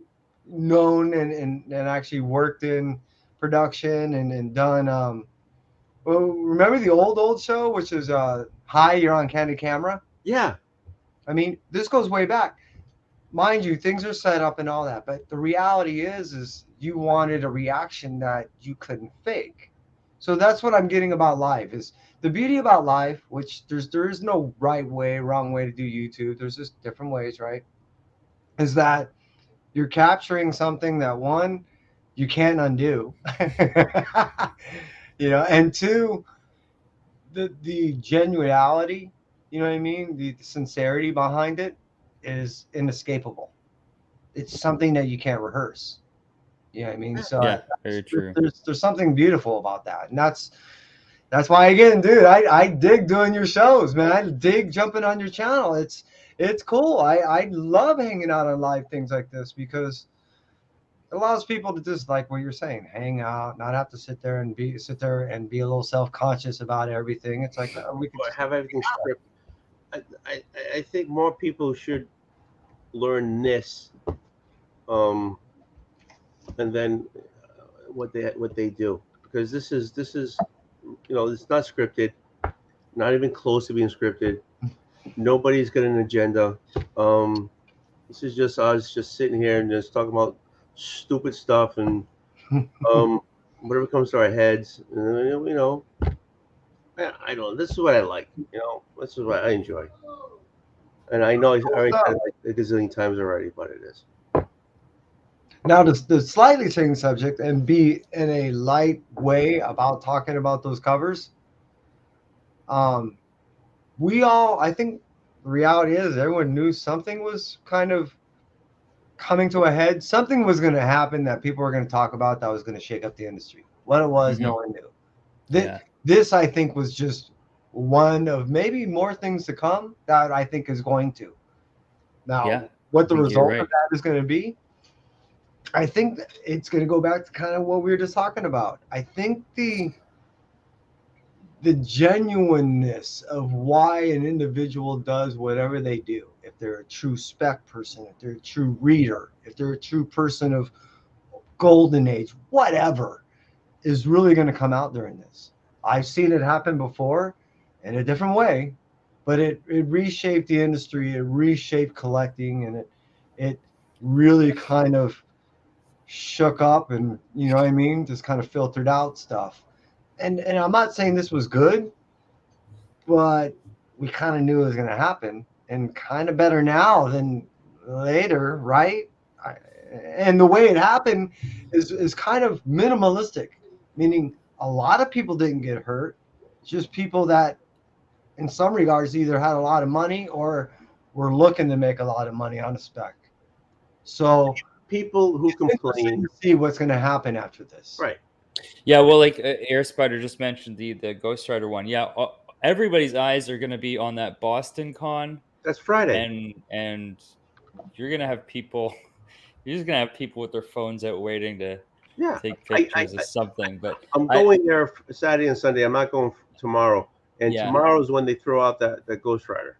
known and actually worked in production and done. Well, remember the old show, which is Hi, You're on Candid Camera. Yeah. I mean, this goes way back. Mind you, things are set up and all that, but the reality is you wanted a reaction that you couldn't fake. So that's what I'm getting about live. Is the beauty about live, which there is no right way, wrong way to do YouTube. There's just different ways, right? Is that you're capturing something that one you can't undo, and two, the genuality, you know what I mean, the sincerity behind it is inescapable. It's something that you can't rehearse. You know what I mean? So Yeah, very true. there's something beautiful about that, and that's why, again, dude, I dig doing your shows, man. I dig jumping on your channel. It's cool. I love hanging out on live things like this because it allows people to just, like what you're saying, hang out, not have to sit there and be a little self-conscious about everything. It's like we can Or have everything scripted. I think more people should learn this, and then what they do, because this is it's not scripted, not even close to being scripted. Nobody's got an agenda. This is just us just sitting here and just talking about stupid stuff and whatever comes to our heads. I don't. This is what I like. This is what I enjoy. And I know I already said it like a gazillion times already, but it is. Now, to slightly change subject and be in a light way about talking about those covers, I think the reality is everyone knew something was kind of coming to a head. Something was going to happen that people were going to talk about that was going to shake up the industry. What it was, no one knew. This, I think, was just one of maybe more things to come that I think is going to. Now, what the result of that is going to be, I think it's going to go back to kind of what we were just talking about. I think the genuineness of why an individual does whatever they do, if they're a true spec person, if they're a true reader, if they're a true person of golden age, whatever, is really going to come out during this. I've seen it happen before in a different way, but it reshaped the industry, it reshaped collecting, and it really kind of shook up and, you know what I mean, just kind of filtered out stuff. And I'm not saying this was good, but we kind of knew it was going to happen, and kind of better now than later, right? And the way it happened is kind of minimalistic, meaning a lot of people didn't get hurt, just people that in some regards either had a lot of money or were looking to make a lot of money on a spec. So people who complain, see what's going to happen after this, right? Yeah, well, like Air Spider just mentioned the Ghost Rider one. Yeah, everybody's eyes are going to be on that Boston Con. That's Friday, and you're going to have people. You're just going to have people with their phones out waiting to take pictures of something. But I'm going there Saturday and Sunday. I'm not going tomorrow. And tomorrow is when they throw out that Ghost Rider.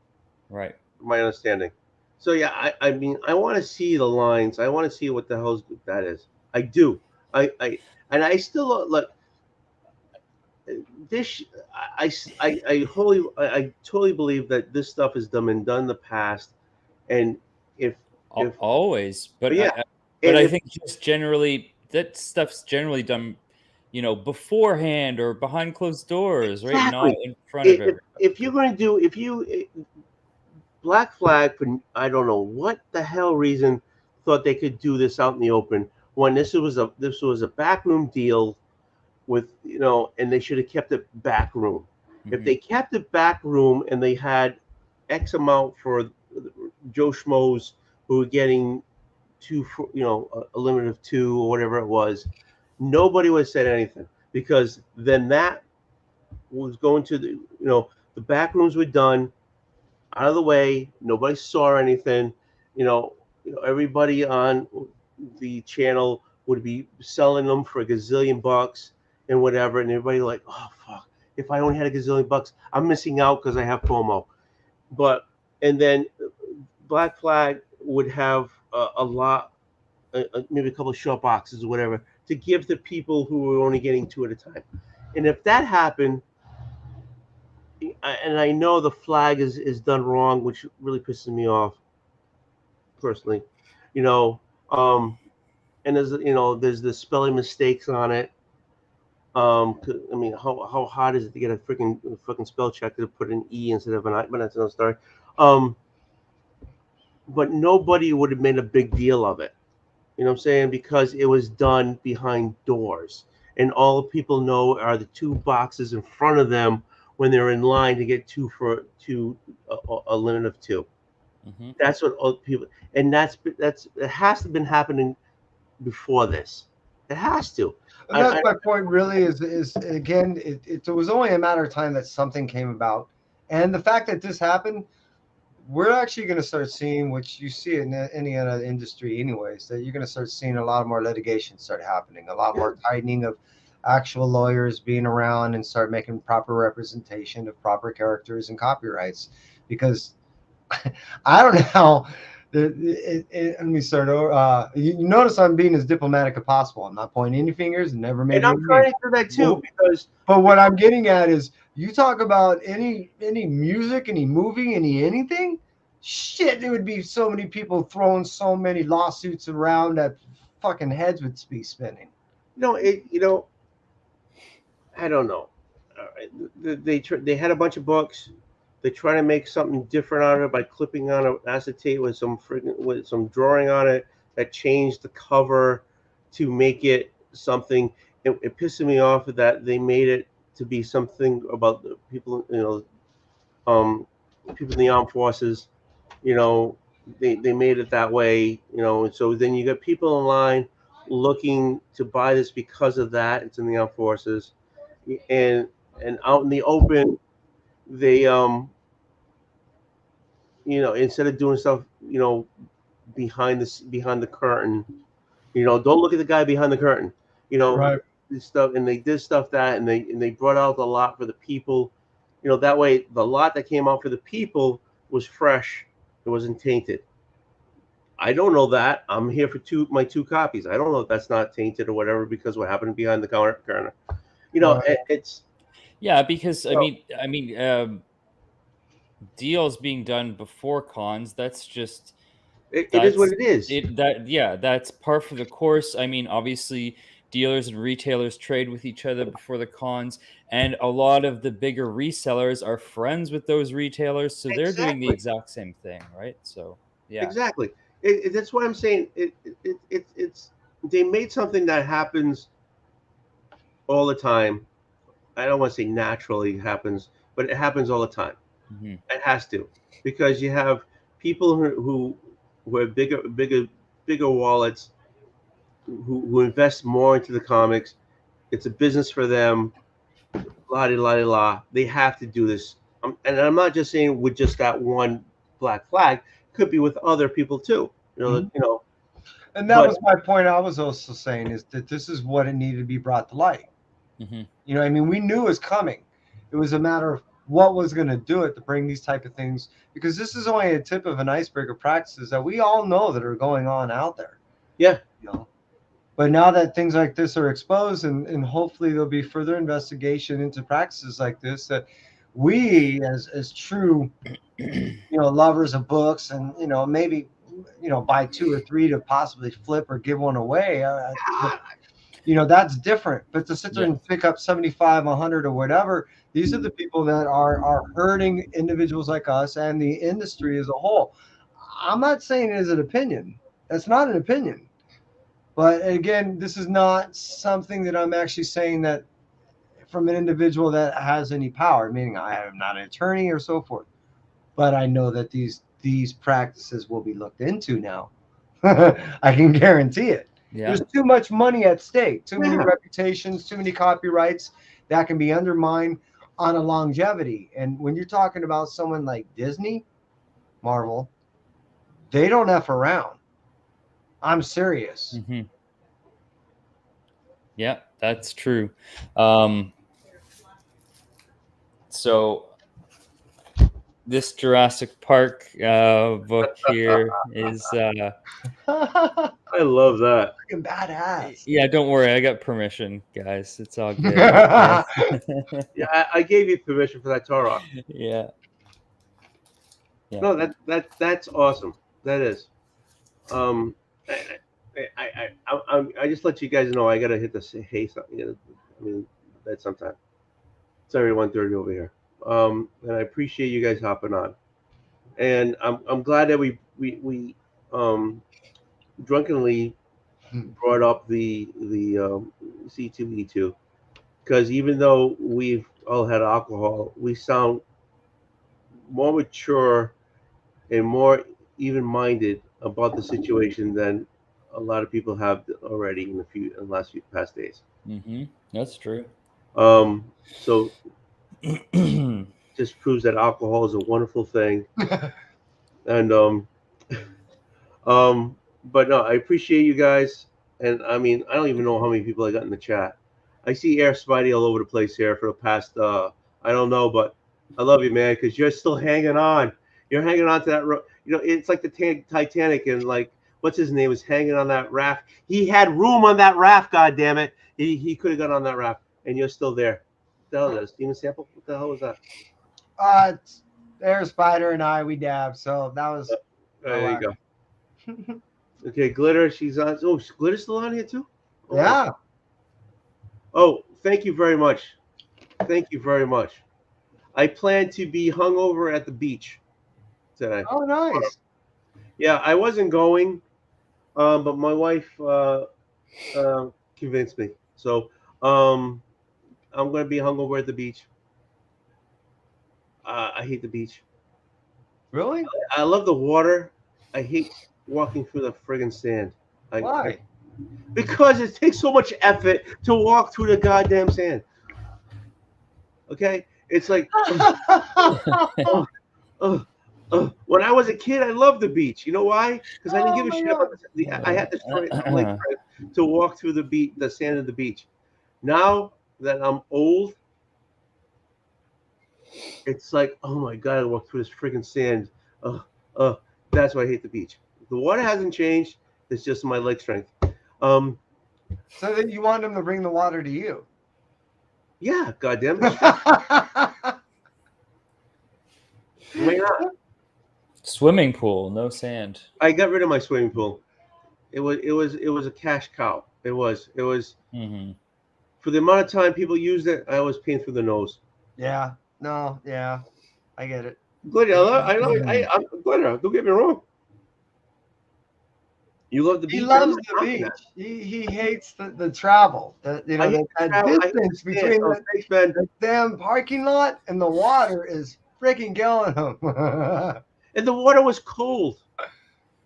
Right. My understanding. So yeah, I mean, I want to see the lines. I want to see what the hell that is. I do. And I still look. This, I totally believe that this stuff has been done in the past, and if always, but yeah, I think just generally that stuff's generally done, beforehand or behind closed doors, right? Exactly. Not in front of everybody. If you're going to do, Black Flag, for I don't know what the hell reason, thought they could do this out in the open when this was a backroom deal with, and they should have kept it back room. Mm-hmm. If they kept it back room and they had X amount for Joe Schmoes who were getting a limit of 2 or whatever it was, nobody would have said anything, because then that was going to the back rooms were done, out of the way, nobody saw anything, everybody on the channel would be selling them for a gazillion bucks and whatever, and everybody like, oh fuck, if I only had a gazillion bucks, I'm missing out because I have FOMO. But and then Black Flag would have a lot, maybe a couple of short boxes or whatever, to give to people who were only getting two at a time. And if that happened, and I know the flag is done wrong, which really pisses me off personally, you know, and there's the spelling mistakes on it. I mean, how hard is it to get a freaking spell check to put an E instead of an I? But that's another story. But nobody would have made a big deal of it. You know what I'm saying? Because it was done behind doors, and all people know are the two boxes in front of them when they're in line to get a limit of two. Mm-hmm. That's what all people, and it has to have been happening before this. It has to. And that's my point. Really, is again, it was only a matter of time that something came about, and the fact that this happened, we're actually going to start seeing, which you see in any other industry, anyways, that you're going to start seeing a lot more litigation start happening, a lot more tightening of actual lawyers being around and start making proper representation of proper characters and copyrights, because I don't know how. Let me start over. You notice I'm being as diplomatic as possible. I'm not pointing any fingers and never made. And I'm trying to do that too, because. But what I'm getting at is, you talk about any music, any movie, anything. Shit, there would be so many people throwing so many lawsuits around that fucking heads would be spinning. I don't know. They had a bunch of books. They try to make something different out of it by clipping on acetate with some drawing on it that changed the cover to make it something. It pissed me off that they made it to be something about the people, people in the armed forces. They made it that way. And so then you got people in line looking to buy this because of that. It's in the armed forces, and out in the open, they instead of doing stuff behind the curtain, don't look at the guy behind the curtain, Right. This stuff, and they did stuff and they brought out the lot for the people, that way the lot that came out for the people was fresh, it wasn't tainted. I don't know that. I'm here for my two copies. I don't know if that's not tainted or whatever because what happened behind the counter. Right. It's because I mean, deals being done before cons. That's just it is what it is. That's par for the course. I mean, obviously, dealers and retailers trade with each other before the cons, and a lot of the bigger resellers are friends with those retailers, so they're doing the exact same thing, right? So yeah, exactly. That's what I'm saying. It's they made something that happens all the time. I don't want to say naturally happens, but it happens all the time. Mm-hmm. It has to, because you have people who have bigger wallets, who invest more into the comics. It's a business for them. La di la di la. They have to do this, and I'm not just saying with just that one Black Flag. Could be with other people too. And that was my point. I was also saying is that this is what it needed to be brought to light. Mm-hmm. I mean, we knew it was coming. It was a matter of what was going to do it to bring these type of things, because this is only a tip of an iceberg of practices that we all know that are going on out there. Yeah. But now that things like this are exposed, and hopefully there'll be further investigation into practices like this, that we as true lovers of books, and maybe buy 2 or 3 to possibly flip or give one away, that's different. But to sit there and pick up 75, 100 or whatever, these are the people that are hurting individuals like us and the industry as a whole. I'm not saying it is an opinion. That's not an opinion. But again, this is not something that I'm actually saying that from an individual that has any power, meaning I am not an attorney or so forth. But I know that these practices will be looked into now. I can guarantee it. Yeah. There's too much money at stake, too many reputations, too many copyrights that can be undermined on a longevity. And when you're talking about someone like Disney, Marvel, they don't F around. I'm serious. Mhm. Yeah, that's true. So this Jurassic Park book here is Fucking I love that. badass. yeah, don't worry, I got permission, guys. It's all good. Yeah, I gave you permission for that Torah. Yeah. Yeah. No, that's awesome. That is. I just let you guys know I gotta hit the hay something. I mean, that's sometime. It's already 1:30 over here. And I appreciate you guys hopping on. And I'm glad that we drunkenly brought up the C2E2, because even though we've all had alcohol, we sound more mature and more even-minded about the situation than a lot of people have already in the last few past days. That's true. So just proves that alcohol is a wonderful thing. And but no, I appreciate you guys. And I mean, I don't even know how many people I got in the chat. I see Air Spidey all over the place here for the past I don't know, but I love you, man, because you're still hanging on. You're hanging on to that you know, it's like the Titanic, and like, what's his name is hanging on that raft. He had room on that raft, god damn it. He could have got on that raft, and you're still there. What the hell is that? Steven Sample? What the hell was that? It's Air Spider and I, we dab, so that was There you go. Okay, Glitter, she's on. Oh, Glitter's still on here too? Oh, yeah. Oh, thank you very much. Thank you very much. I plan to be hungover at the beach today. Oh, nice. Yeah, I wasn't going, but my wife convinced me. So I'm going to be hungover at the beach. I hate the beach. Really? I love the water. I hate walking through the friggin' sand. Why? Because it takes so much effort to walk through the goddamn sand. Okay? It's like, when I was a kid, I loved the beach. You know why? Because I didn't give a shit about I had the leg strength to walk through the sand of the beach. Now that I'm old, it's like, oh my God, I walk through this friggin' sand. That's why I hate the beach. The water hasn't changed. It's just my leg strength. So that you want them to bring the water to you? Yeah, goddamn it. Why not? Swimming pool, no sand. I got rid of my swimming pool. It was a cash cow. It was for the amount of time people used it, I was paying through the nose. Yeah. No. Yeah. I get it. Glitter, I'm Glitter. Don't get me wrong. You love the beach. He loves the beach. He hates the travel. That distance between the damn parking lot and the water is freaking killing him. And the water was cold.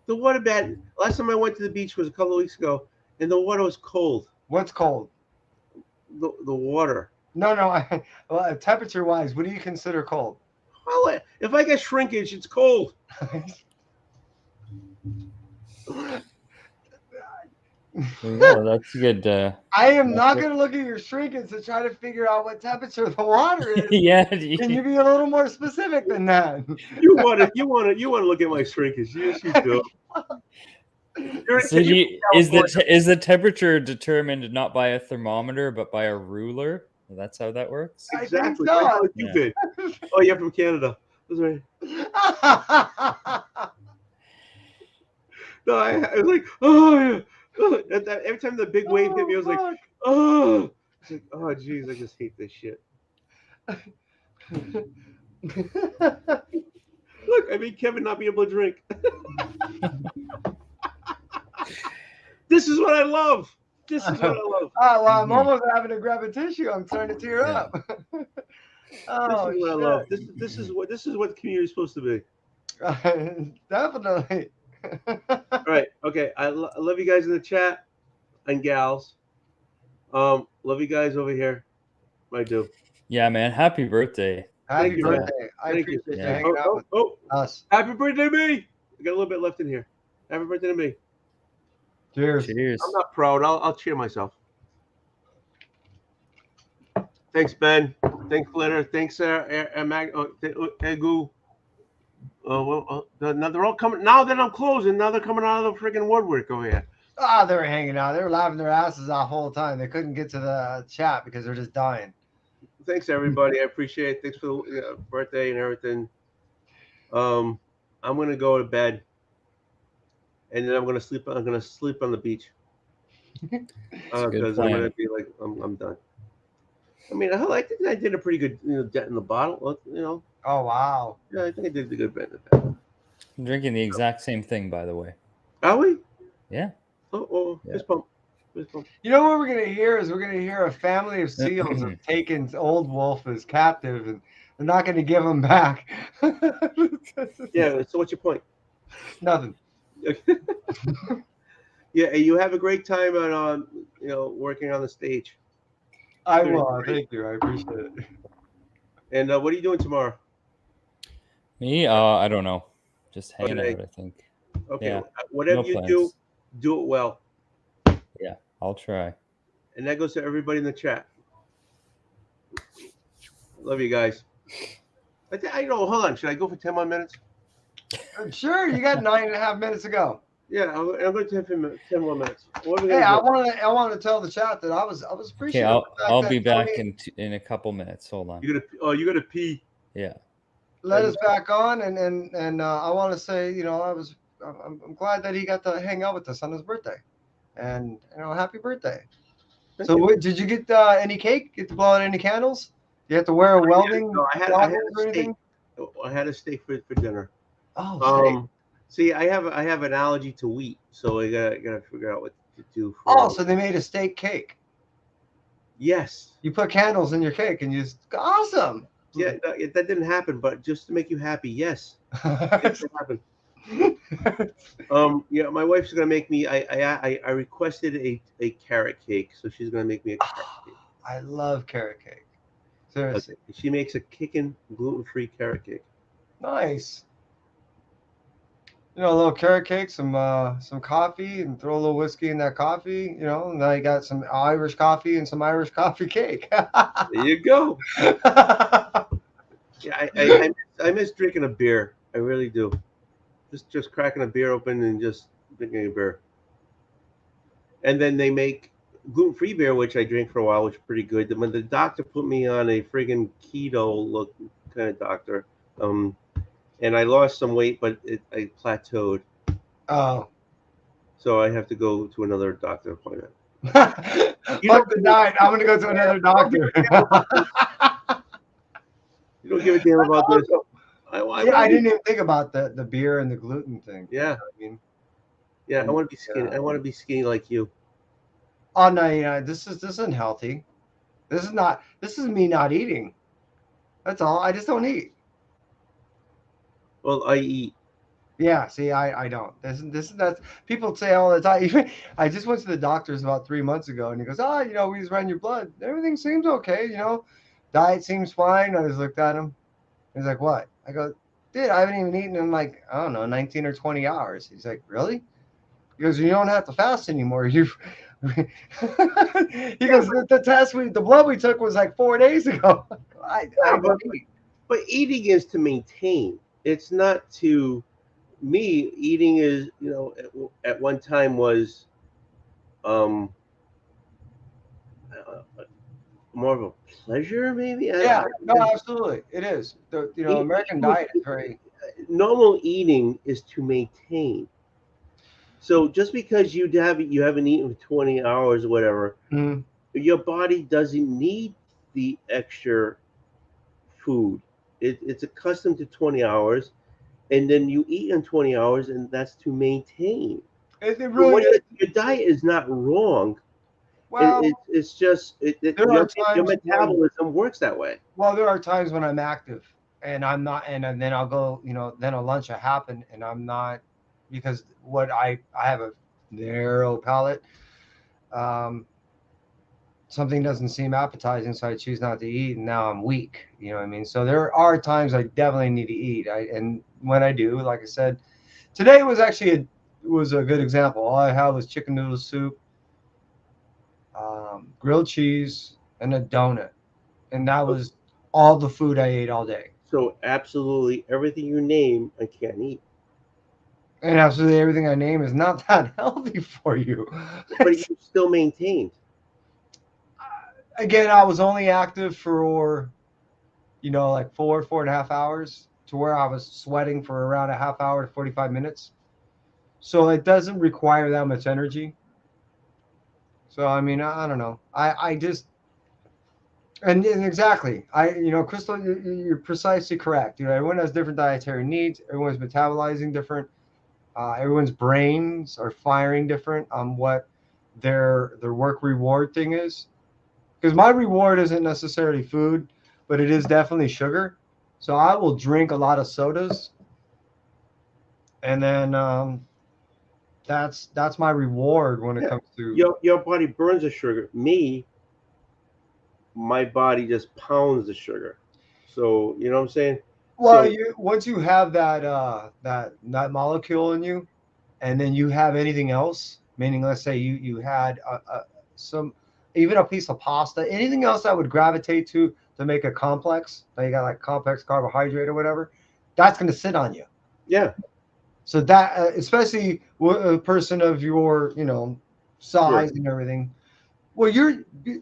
The water bad. Last time I went to the beach was a couple of weeks ago, and the water was cold. What's cold? The water. No. Well, temperature wise, what do you consider cold? Well, if I get shrinkage, it's cold. Yeah, that's good. I am not going to look at your shrinkage to try to figure out what temperature the water is. Yeah. Can you be a little more specific than that? You want to look at my shrinkage? Yes, you do. So is the temperature determined not by a thermometer but by a ruler? That's how that works. Exactly. I think so. Like you did. Oh, you're from Canada. That's right. No, I was like, oh yeah. Every time the big wave hit me, I was like, oh. It's like, oh, geez, I just hate this shit. Look, I made Kevin not be able to drink. This is what I love. This is what I love. Oh, well, I'm almost having to grab a tissue. I'm starting to tear up. Oh, this is what I love. This is what the community is supposed to be. Definitely. All right. Okay. I love you guys in the chat and gals. Love you guys over here. I do. Yeah, man. Happy birthday. Happy birthday. I appreciate you hanging out with us. Happy birthday, me. I got a little bit left in here. Happy birthday to me. Cheers. Cheers. I'm not proud. I'll cheer myself. Thanks, Ben. Thanks, Flitter. Thanks, Egu. Now they're all coming. Now that I'm closing, now they're coming out of the freaking woodwork over here. Ah, they were hanging out. They were laughing their asses off the whole time. They couldn't get to the chat because they're just dying. Thanks, everybody. I appreciate it. Thanks for the birthday and everything. I'm gonna go to bed, and then I'm gonna sleep. I'm gonna sleep on the beach a good because I'm plan. gonna be like, I'm done. I mean, I think I did a pretty good, debt in the bottle. Oh, wow. Yeah, I think I did a good bet. I'm drinking the exact same thing, by the way. Are we? Yeah. Oh, Yeah. fist pump. Fist pump. You know what we're going to hear is we're going to hear a family of seals have taken Old Wolf as captive, and they're not going to give him back. Yeah. So what's your point? Nothing. Yeah, and you have a great time on working on the stage. I will. Thank you. I appreciate it. And what are you doing tomorrow? Me? I don't know. Just hanging Okay. out, I think. Okay, Yeah, whatever no you plans. do it well. Yeah, I'll try. And that goes to everybody in the chat. Love you guys. I know. Hold on. Should I go for 10 more minutes? Sure, you got 9.5 minutes to go. Yeah, I'm going to 10 more minutes. What are we Hey, gonna do? I want to tell the chat that I was Okay, appreciative. I'll of the fact I'll that be back Tony in a couple minutes. Hold on. You gotta pee. Yeah. let us back on, and I want to say, I'm glad that he got to hang out with us on his birthday, and happy birthday. Thank So, you. did you get any cake? Get to blow out any candles? You have to wear a welding No, I had goggles a or steak. anything? I had a steak for dinner. Oh, See, I have an allergy to wheat, so I gotta figure out what to do. so they made a steak cake. Yes. You put candles in your cake, and you just awesome. Yeah, no, that didn't happen, but just to make you happy, yes, it happened. Yeah, my wife's gonna make me. I requested a carrot cake, so she's gonna make me a carrot cake. I love carrot cake. Seriously, Okay. She makes a kicking gluten-free carrot cake. nice. A little carrot cake, some coffee, and throw a little whiskey in that coffee. And now you got some Irish coffee and some Irish coffee cake. There you go. Yeah, I miss drinking a beer. I really do. Just cracking a beer open and just drinking a beer. And then they make gluten-free beer, which I drank for a while, which is pretty good. When the doctor put me on a friggin' keto look kind of doctor, and I lost some weight, but I plateaued, Oh. so I have to go to another doctor appointment. Fuck the diet. I'm gonna go to another doctor. You don't give a damn about this. I didn't even think about the beer and the gluten thing. Yeah, I mean, yeah. I want to be skinny. I want to be skinny like you. oh no, this isn't healthy. This is me not eating. That's all. I just don't eat. Well, I eat. Yeah, see, I don't. That's people say all the time. I just went to the doctors about 3 months ago, and he goes, we just ran your blood. Everything seems okay, diet seems fine. I just looked at him. He's like, what? I go, dude, I haven't even eaten in like, I don't know, 19 or 20 hours. He's like, really? He goes, you don't have to fast anymore. He goes, the blood we took was like 4 days ago. I don't eat. But eating is to maintain. It's not to me. Eating is, at one time was more of a pleasure, maybe. Yeah, no, absolutely, it is. The American diet is very. Normal eating is to maintain. So just because you haven't eaten for 20 hours or whatever, your body doesn't need the extra food. It's accustomed to 20 hours, and then you eat in 20 hours, and that's to maintain. It really is. Your diet is not wrong. Well, it's just your metabolism works that way. Well, there are times when I'm active and I'm not, and then I'll go, then a lunch will happen and I'm not, because I have a narrow palate. Something doesn't seem appetizing, so I choose not to eat, and now I'm weak. You know what I mean? So there are times I definitely need to eat. And when I do, like I said, Today was actually was a good example. All I had was chicken noodle soup, grilled cheese, and a donut, and that was all the food I ate all day. So absolutely everything you name, I can't eat. And absolutely everything I name is not that healthy for you. But you still maintained. Again, I was only active for, like 4.5 hours, to where I was sweating for around a half hour to 45 minutes. So it doesn't require that much energy. So, I mean, I don't know. I just, and exactly, Crystal, you're precisely correct. Everyone has different dietary needs. Everyone's metabolizing different. Everyone's brains are firing different on what their work reward thing is. Because my reward isn't necessarily food, but it is definitely sugar. So I will drink a lot of sodas, and then that's my reward when it comes to. Your body burns the sugar. My body just pounds the sugar. So you know what I'm saying? Well, So, once you have that molecule in you, and then you have anything else, meaning let's say you had some, even a piece of pasta, anything else that would gravitate to make a complex, like you got like complex carbohydrate or whatever, that's going to sit on you. yeah. So that, especially a person of your, size Right. and everything. Well,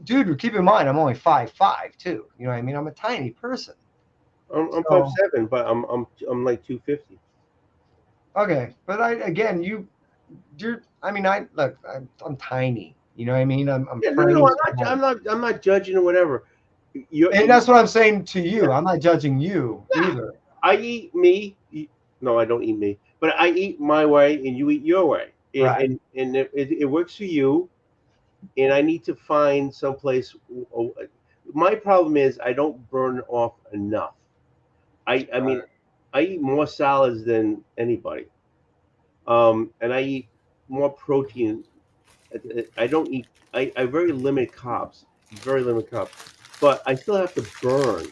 dude, keep in mind, I'm only 5'5" too. You know what I mean? I'm a tiny person. I'm So- 5'7", but I'm like 250. Okay, but I'm tiny. You know what I mean? I'm Yeah, no, frame small. I'm not judging or whatever. And that's what I'm saying to you. I'm not judging you either. I eat me. No, I don't eat me, but I eat my way, and you eat your way. Right. And it works for you. And I need to find someplace. My problem is I don't burn off enough. I mean, I eat more salads than anybody, and I eat more protein. I don't eat. I very limit carbs, but I still have to burn,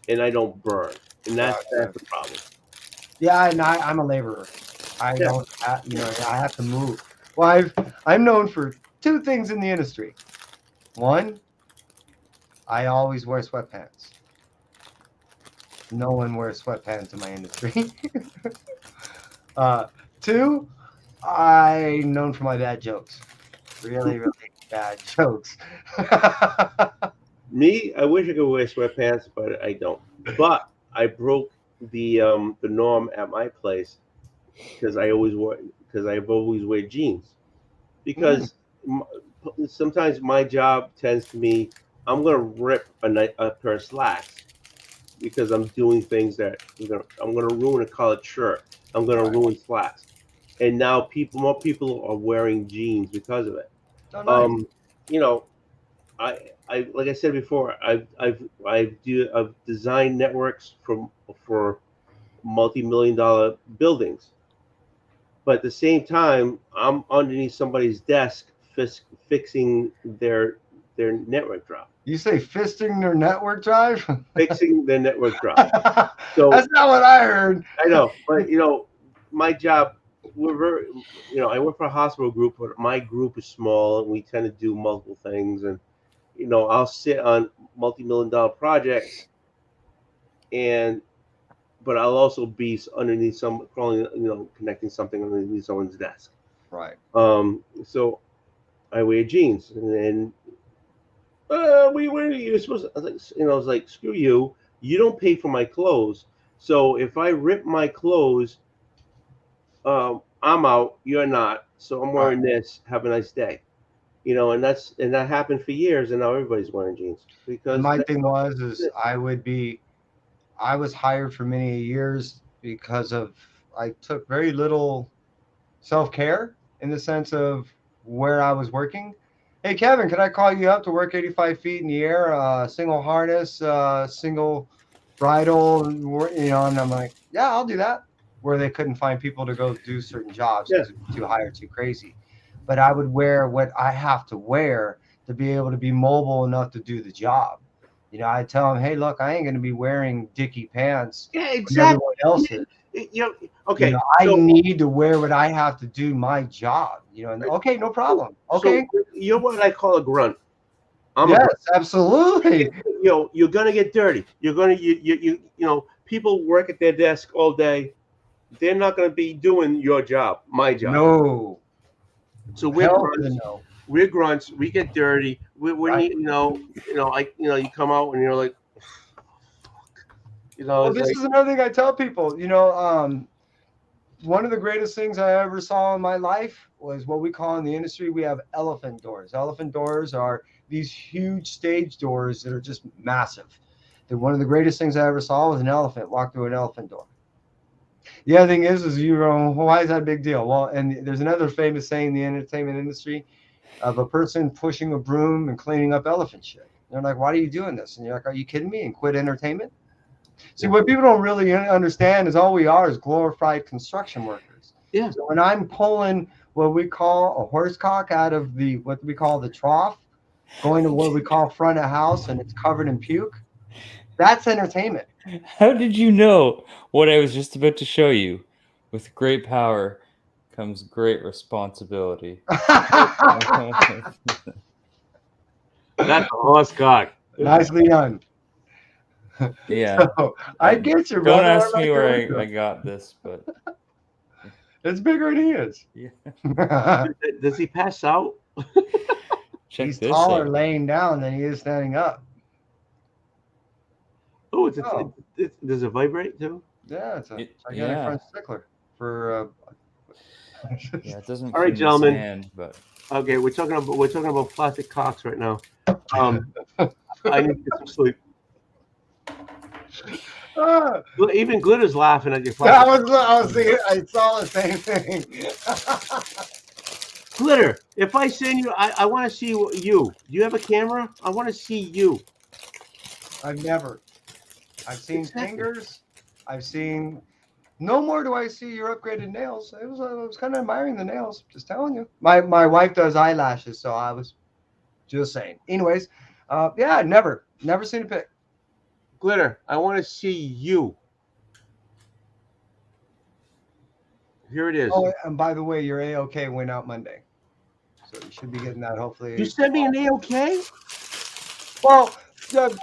and I don't burn, and that's the problem. Yeah, and I'm a laborer. I Yeah. don't, I have to move. Well, I'm known for two things in the industry. One, I always wear sweatpants. No one wears sweatpants in my industry. Two, I'm known for my bad jokes. Really, really bad jokes. Me, I wish I could wear sweatpants, but I don't. But I broke the norm at my place because I've always wear jeans because sometimes my job tends to me I'm gonna rip a pair of slacks because I'm doing things that I'm gonna ruin a collared shirt. I'm gonna ruin slacks, and now more people are wearing jeans because of it. Oh, nice. You know, I like I said before, I've designed networks for multi-million-dollar buildings, but at the same time, I'm underneath somebody's desk fixing their network drop, You say fisting their network drive? fixing their network drop. So That's not what I heard. I know, but my job. We're very, I work for a hospital group, but my group is small, and we tend to do multiple things. And I'll sit on multi-million-dollar projects, but I'll also be underneath connecting something underneath someone's desk. Right. So I wear jeans, and you're supposed to. I was like, screw you. You don't pay for my clothes. So if I rip my clothes, I'm out. You're not. So I'm wearing this. Have a nice day. And that happened for years, and now everybody's wearing jeans because My thing is I was hired for many years because I took very little self-care in the sense of where I was working. Hey, Kevin, could I call you up to work 85 feet in the air, single harness, single bridle, and I'm like, yeah, I'll do that. Where they couldn't find people to go do certain jobs because it was too high or too crazy. But I would wear what I have to wear to be able to be mobile enough to do the job. I tell them, hey, look, I ain't going to be wearing dicky pants. Yeah, exactly. Everyone else is. Okay. I need to wear what I have to do my job. And okay, no problem. Okay. So you're what I call a grunt. I'm a Yes, grunt. absolutely. You're gonna get dirty. You're gonna people work at their desk all day. They're not gonna be doing your job, my job. No. So we're Hell to grunts. no. We're grunts. We get dirty. Right. You come out and you're like, Well, it's this like, is another thing I tell people. One of the greatest things I ever saw in my life was what we call in the industry, we have elephant doors. Elephant doors are these huge stage doors that are just massive. And one of the greatest things I ever saw was an elephant walk through an elephant door. The other thing is why is that a big deal? Well, and there's another famous saying in the entertainment industry of a person pushing a broom and cleaning up elephant shit. They're like, why are you doing this? And you're like, are you kidding me? And quit entertainment? See, what people don't really understand is all we are is glorified construction workers. Yeah. So when I'm pulling what we call a horse cock out of what we call the trough, going to what we call front of house, and it's covered in puke, that's entertainment. How did you know what I was just about to show you? With great power comes great responsibility. that's a horse cock. Nicely done. Yeah. So, I get you, Don't brother. ask me I'm not where gonna- I got this, but It's bigger than he is. yeah. Does he pass out? Check He's this taller out. laying down than he is standing up. Oh, Oh. does it vibrate too? Yeah, it's a It- gigantic yeah. front stickler for. Yeah, it doesn't All right, fit in his gentlemen. hand, but Okay, we're talking about plastic cocks right now. I need to get some sleep. Ah, Well, even Glitter's laughing at your I plastic. was thinking, I saw the same thing. Glitter, if I send you, I want to see you. Do you have a camera? I want to see you. I've seen Exactly. fingers. I've seen. No more do I see your upgraded nails. I was kind of admiring the nails. Just telling you. My wife does eyelashes, so I was just saying. Anyways, yeah, never seen a pic. Glitter, I want to see you. Here it is. Oh, and by the way, your AOK went out Monday, so you should be getting that hopefully. You sent me an AOK? Well,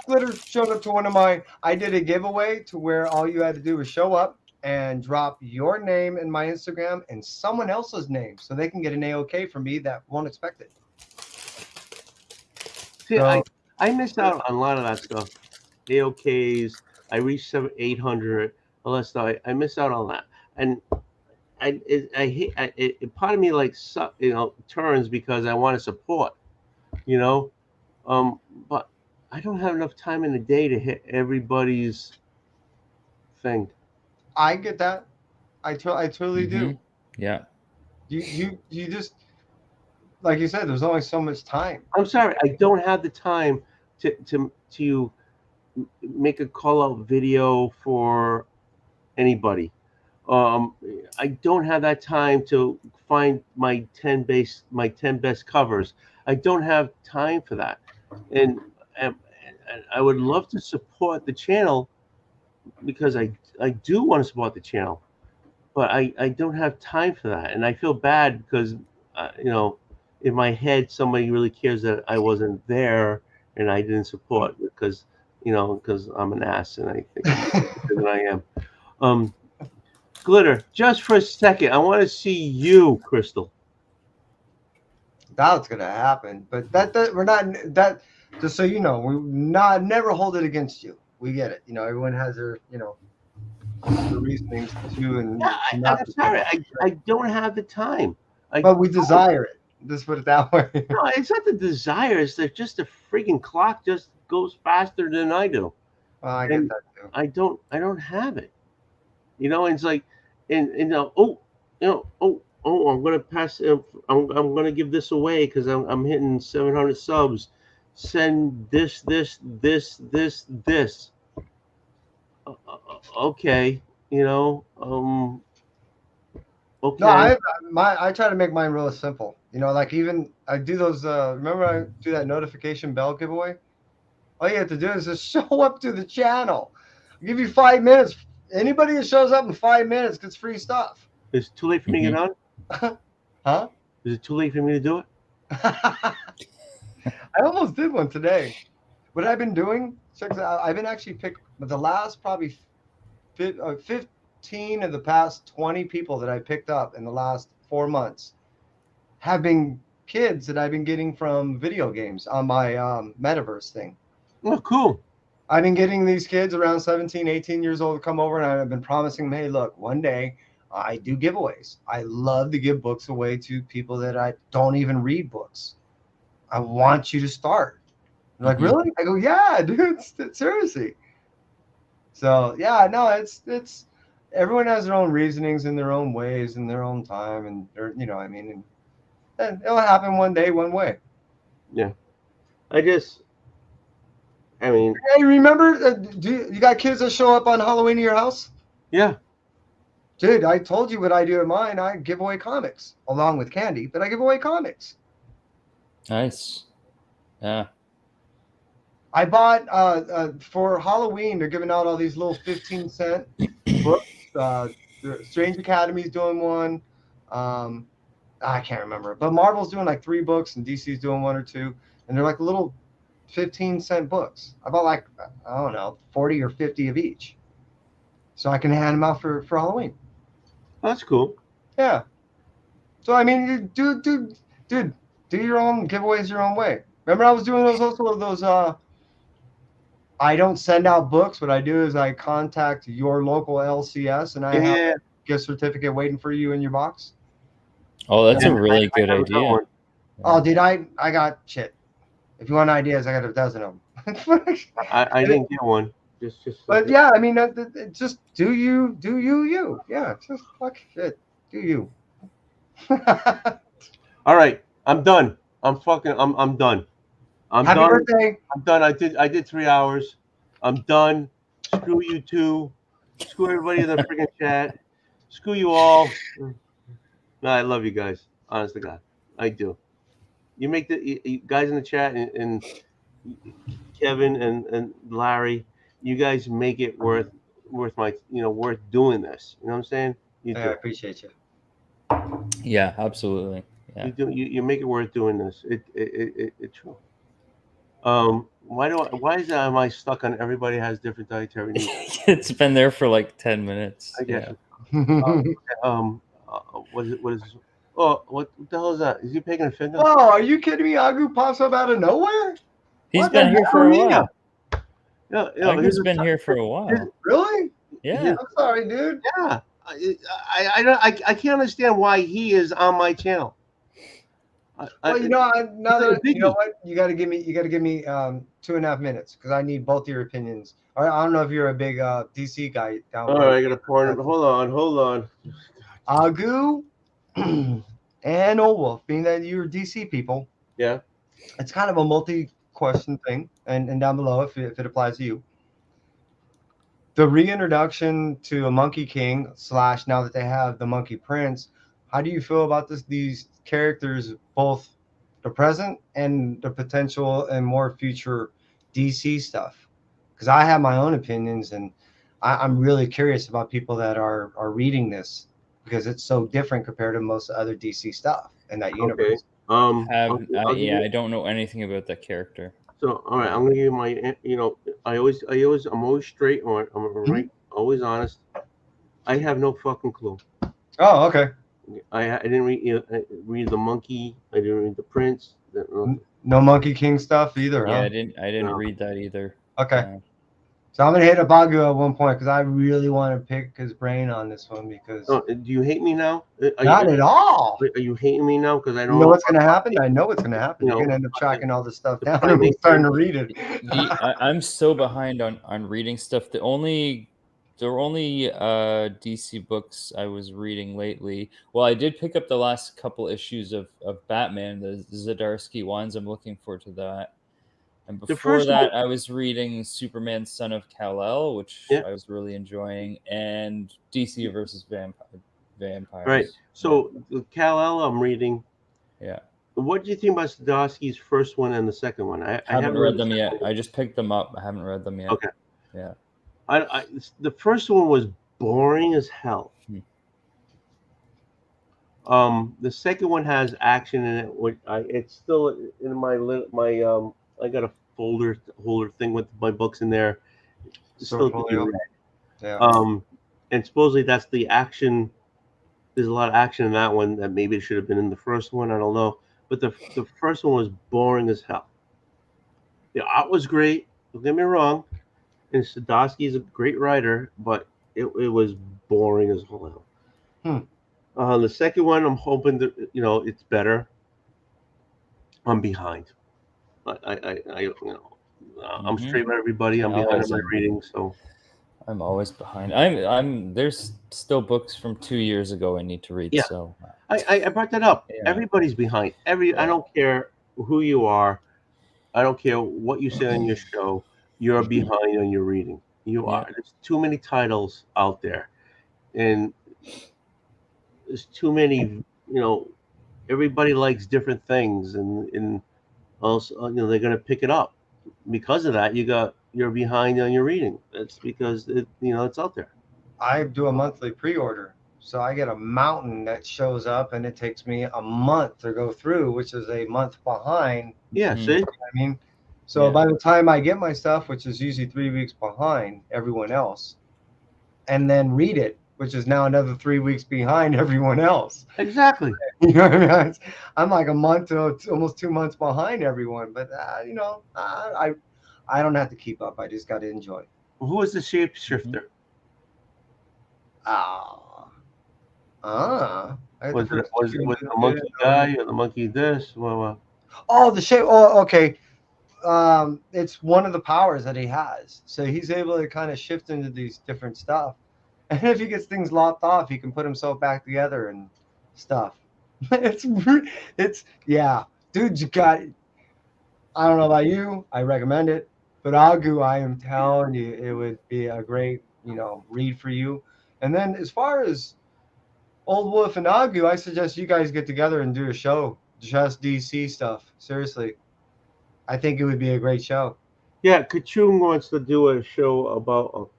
Glitter showed up to one of my. I did a giveaway to where all you had to do was show up and drop your name in my Instagram and someone else's name, so they can get an AOK from me that won't expect it. See, So- I missed out on a lot of that stuff. AOKs. I reached 800. All that stuff. I missed out on that, and I hate it. Part of me like turns because I want to support, but I don't have enough time in the day to hit everybody's thing. I get that. I totally do. yeah. You just like you said. There's only so much time. I'm sorry, I don't have the time to make a call out video for anybody. I don't have that time to find my 10 best covers. I don't have time for that, and I would love to support the channel because I do want to support the channel, but I don't have time for that, and I feel bad because in my head somebody really cares that I wasn't there and I didn't support because I'm an ass and I think that I am. Glitter, just for a second, I want to see you, Crystal. That's gonna happen, but that we're not that. Just so you know, we never hold it against you. We get it. Everyone has their their reasonings to and Yeah, I'm sorry, I don't have the time. but we desire it. Just put it that way. No, it's not the desire. It's that just the freaking clock just goes faster than I do. Well, I get that too. I don't have it. It's like, I'm gonna pass. I'm gonna give this away because I'm hitting 700 subs. Send this. Okay, okay. No, I try to make mine real simple. Like even I do those. Remember I do that notification bell giveaway. All you have to do is just show up to the channel. I'll give you 5 minutes. Anybody who shows up in 5 minutes gets free stuff. Is it too late for me to get on? Huh? Is it too late for me to do it? I almost did one today. What I've been doing, check this out, I've been actually picked the last probably 15 of the past 20 people that I picked up in the last 4 months have been kids that I've been getting from video games on my metaverse thing. Oh, cool. I've been getting these kids around 17, 18 years old to come over, and I've been promising them, hey, look, one day I do giveaways. I love to give books away to people that I don't even read books. I want you to start. They're like, really? I go, yeah, dude, seriously. So yeah, no, it's everyone has their own reasonings and their own ways and their own time, and they're, you know, I mean, and it'll happen one day, one way. Yeah. I mean, Hey, remember, you got kids that show up on Halloween at your house? yeah. Dude, I told you what I do at mine. I give away comics along with candy, but I give away comics. Nice. Yeah. I bought for Halloween. They're giving out all these little 15-cent books. Strange Academy's doing one. I can't remember, but Marvel's doing like 3 books, and DC's doing 1 or 2, and they're like little 15-cent books. I bought like, I don't know, 40 or 50 of each, so I can hand them out for Halloween. That's cool. Yeah. So I mean, you do your own giveaways your own way. Remember, I was doing those. I don't send out books. What I do is I contact your local LCS, and I have a gift certificate waiting for you in your box. Oh, that's a really good idea. Oh, dude, I got shit. If you want ideas, I got a dozen of them. I didn't get one. But yeah, I mean, just do you. Yeah, just fuck shit. Do you. All right, I'm done. I'm done. I'm Happy done. birthday. I'm done. I did 3 hours. I'm done. Screw you two. Screw everybody in the freaking chat. Screw you all. No, I love you guys. Honest to God, I do. You make you guys in the chat and Kevin and Larry. You guys make it worth my, worth doing this. You know what I'm saying? You do. I appreciate you. Yeah, absolutely. Yeah. You do. You make it worth doing this. It's true. Why am I stuck on everybody has different dietary needs? It's been there for like 10 minutes. I guess. Yeah. What is this? Oh, what the hell is that? Is he picking a finger? Oh, are you kidding me? Agu pops up out of nowhere? He's What been the here for a hell? while. Yeah, He's been here for a while. Really? Yeah. I'm sorry, dude. Yeah, I can't understand why he is on my channel. Well, you know, you know what? You got to give me 2.5 minutes because I need both your opinions. I don't know if you're a big DC guy down All there. right, I gotta pour him. Hold on. Agu and Wolf, being that you're DC people, Yeah. it's kind of a multi-question thing, and down below if it applies to you. The reintroduction to a Monkey King / now that they have the Monkey Prince, how do you feel about these characters, both the present and the potential and more future DC stuff? Because I have my own opinions, and I'm really curious about people that are reading this because it's so different compared to most other DC stuff in that universe. Okay. I don't know anything about that character. So, all right, I'm gonna give you my. I'm always straight. I'm right, always honest. I have no fucking clue. Oh, okay. I didn't read the Monkey. I didn't read the Prince. No Monkey King stuff either, Yeah, huh? I didn't read that either. Okay. So I'm gonna hit a Bagu at one point because I really want to pick his brain on this one because Do you hate me now? not at all. Are you hating me now because I don't You know what's gonna happen? I know what's gonna happen. You're No. gonna end up tracking all this stuff The down primate and starting to read it. I'm so behind on reading stuff. There were only DC books I was reading lately. Well, I did pick up the last couple issues of Batman, the Zdarsky ones. I'm looking forward to that. And before that, I was reading Superman, Son of Kal-El, which I was really enjoying, and DC versus Vampires. Right. So the Kal-El I'm reading. Yeah. What do you think about Zdarsky's first one and the second one? I haven't read them yet. I just picked them up. I haven't read them yet. Okay. Yeah. The first one was boring as hell. The second one has action in it. Which it's still in my I got a holder thing with my books in there. It's still to be Portfolio. read. Yeah. And supposedly that's the action. There's a lot of action in that one that maybe it should have been in the first one. I don't know, but the first one was boring as hell. The art was great. Don't get me wrong, and Sadowski is a great writer, but it was boring as hell. The second one, I'm hoping that it's better. I'm behind. I'm straight with everybody. I'm behind on my reading, so I'm always behind. I'm there's still books from 2 years ago I need to read. Yeah. So I brought that up. Yeah. Everybody's behind. I don't care who you are. I don't care what you say on your show. You're behind on your reading. You are. There's too many titles out there, and there's too many. Everybody likes different things, and also they're gonna pick it up. Because of that, you're behind on your reading. That's because it's out there. I do a monthly pre-order, so I get a mountain that shows up, and it takes me a month to go through, which is a month behind. Yeah, see? I mean, so by the time I get my stuff, which is usually 3 weeks behind everyone else, and then read it, which is now another 3 weeks behind everyone else. Exactly. You know what I mean? I'm like a month to almost 2 months behind everyone, but I don't have to keep up. I just got to enjoy. Who is the shapeshifter? Was it the monkey guy or the monkey this? Oh, the shape. Oh, okay. It's one of the powers that he has. So he's able to kind of shift into these different stuff. And if he gets things lopped off, he can put himself back together and stuff. Yeah, dude, you got it. I don't know about you. I recommend it. But Agu, I am telling you, it would be a great, read for you. And then as far as Old Wolf and Agu, I suggest you guys get together and do a show. Just DC stuff. Seriously. I think it would be a great show. Yeah, Kachung wants to do a show about.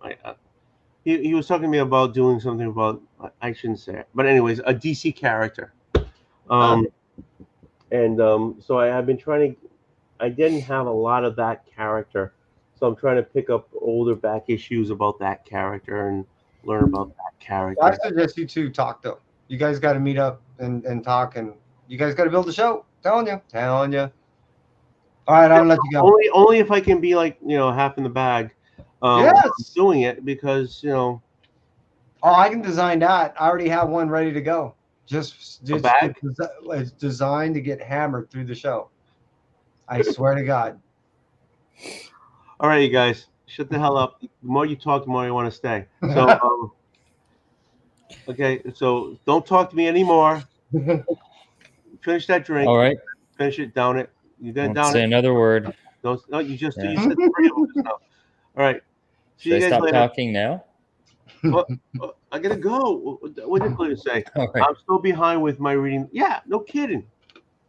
He was talking to me about doing something about. I shouldn't say it, but anyways, a DC character. So I have been trying to. I didn't have a lot of that character, so I'm trying to pick up older back issues about that character and learn about that character. I suggest you two talk though. You guys got to meet up and talk, and you guys got to build a show. Telling you. All right, I'll let you go. Only if I can be like half in the bag. Yes, doing it because Oh, I can design that. I already have one ready to go. Just bag? It's designed to get hammered through the show. I swear to God. All right, you guys, shut the hell up. The more you talk, the more you want to stay. So, okay, so don't talk to me anymore. Finish that drink. All right. Finish it. Down it. You got to Don't say it. another word. No, you just you said 3 of them just now. All right. See Should you I guys stop later. talking now? I gotta go. What did Claire say? All right. I'm still behind with my reading. Yeah, no kidding.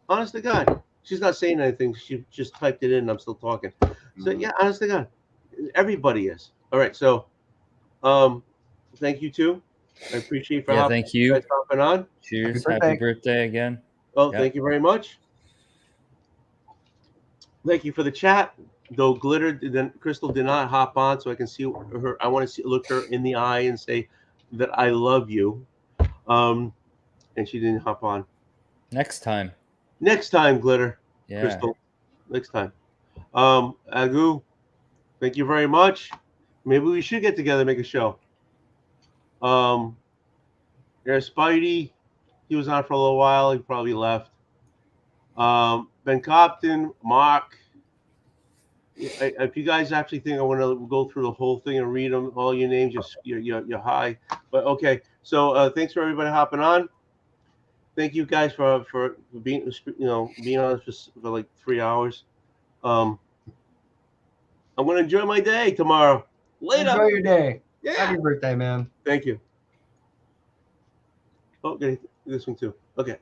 Honest to God. She's not saying anything. She just typed it in and I'm still talking. So yeah, honest to God. Everybody is. All right, so thank you too. I appreciate for thank you. hopping on. Cheers. Happy Happy birthday again. Oh, thank you very much. Thank you for the chat. Though Crystal did not hop on, so I can see her. I want to look her in the eye and say that I love you. And she didn't hop on. Next time. Next time, Glitter. Yeah. Crystal. Next time. Agu, thank you very much. Maybe we should get together and make a show. There's Spidey. He was on for a little while. He probably left. Ben Copton, Mark. If you guys actually think I want to go through the whole thing and read them, all your names, you're high. But okay, so thanks for everybody hopping on. Thank you guys for being being on for like 3 hours. I'm gonna enjoy my day tomorrow. Later. Enjoy your day. Yeah. Happy birthday, man. Thank you. Oh, okay, this one too. Okay.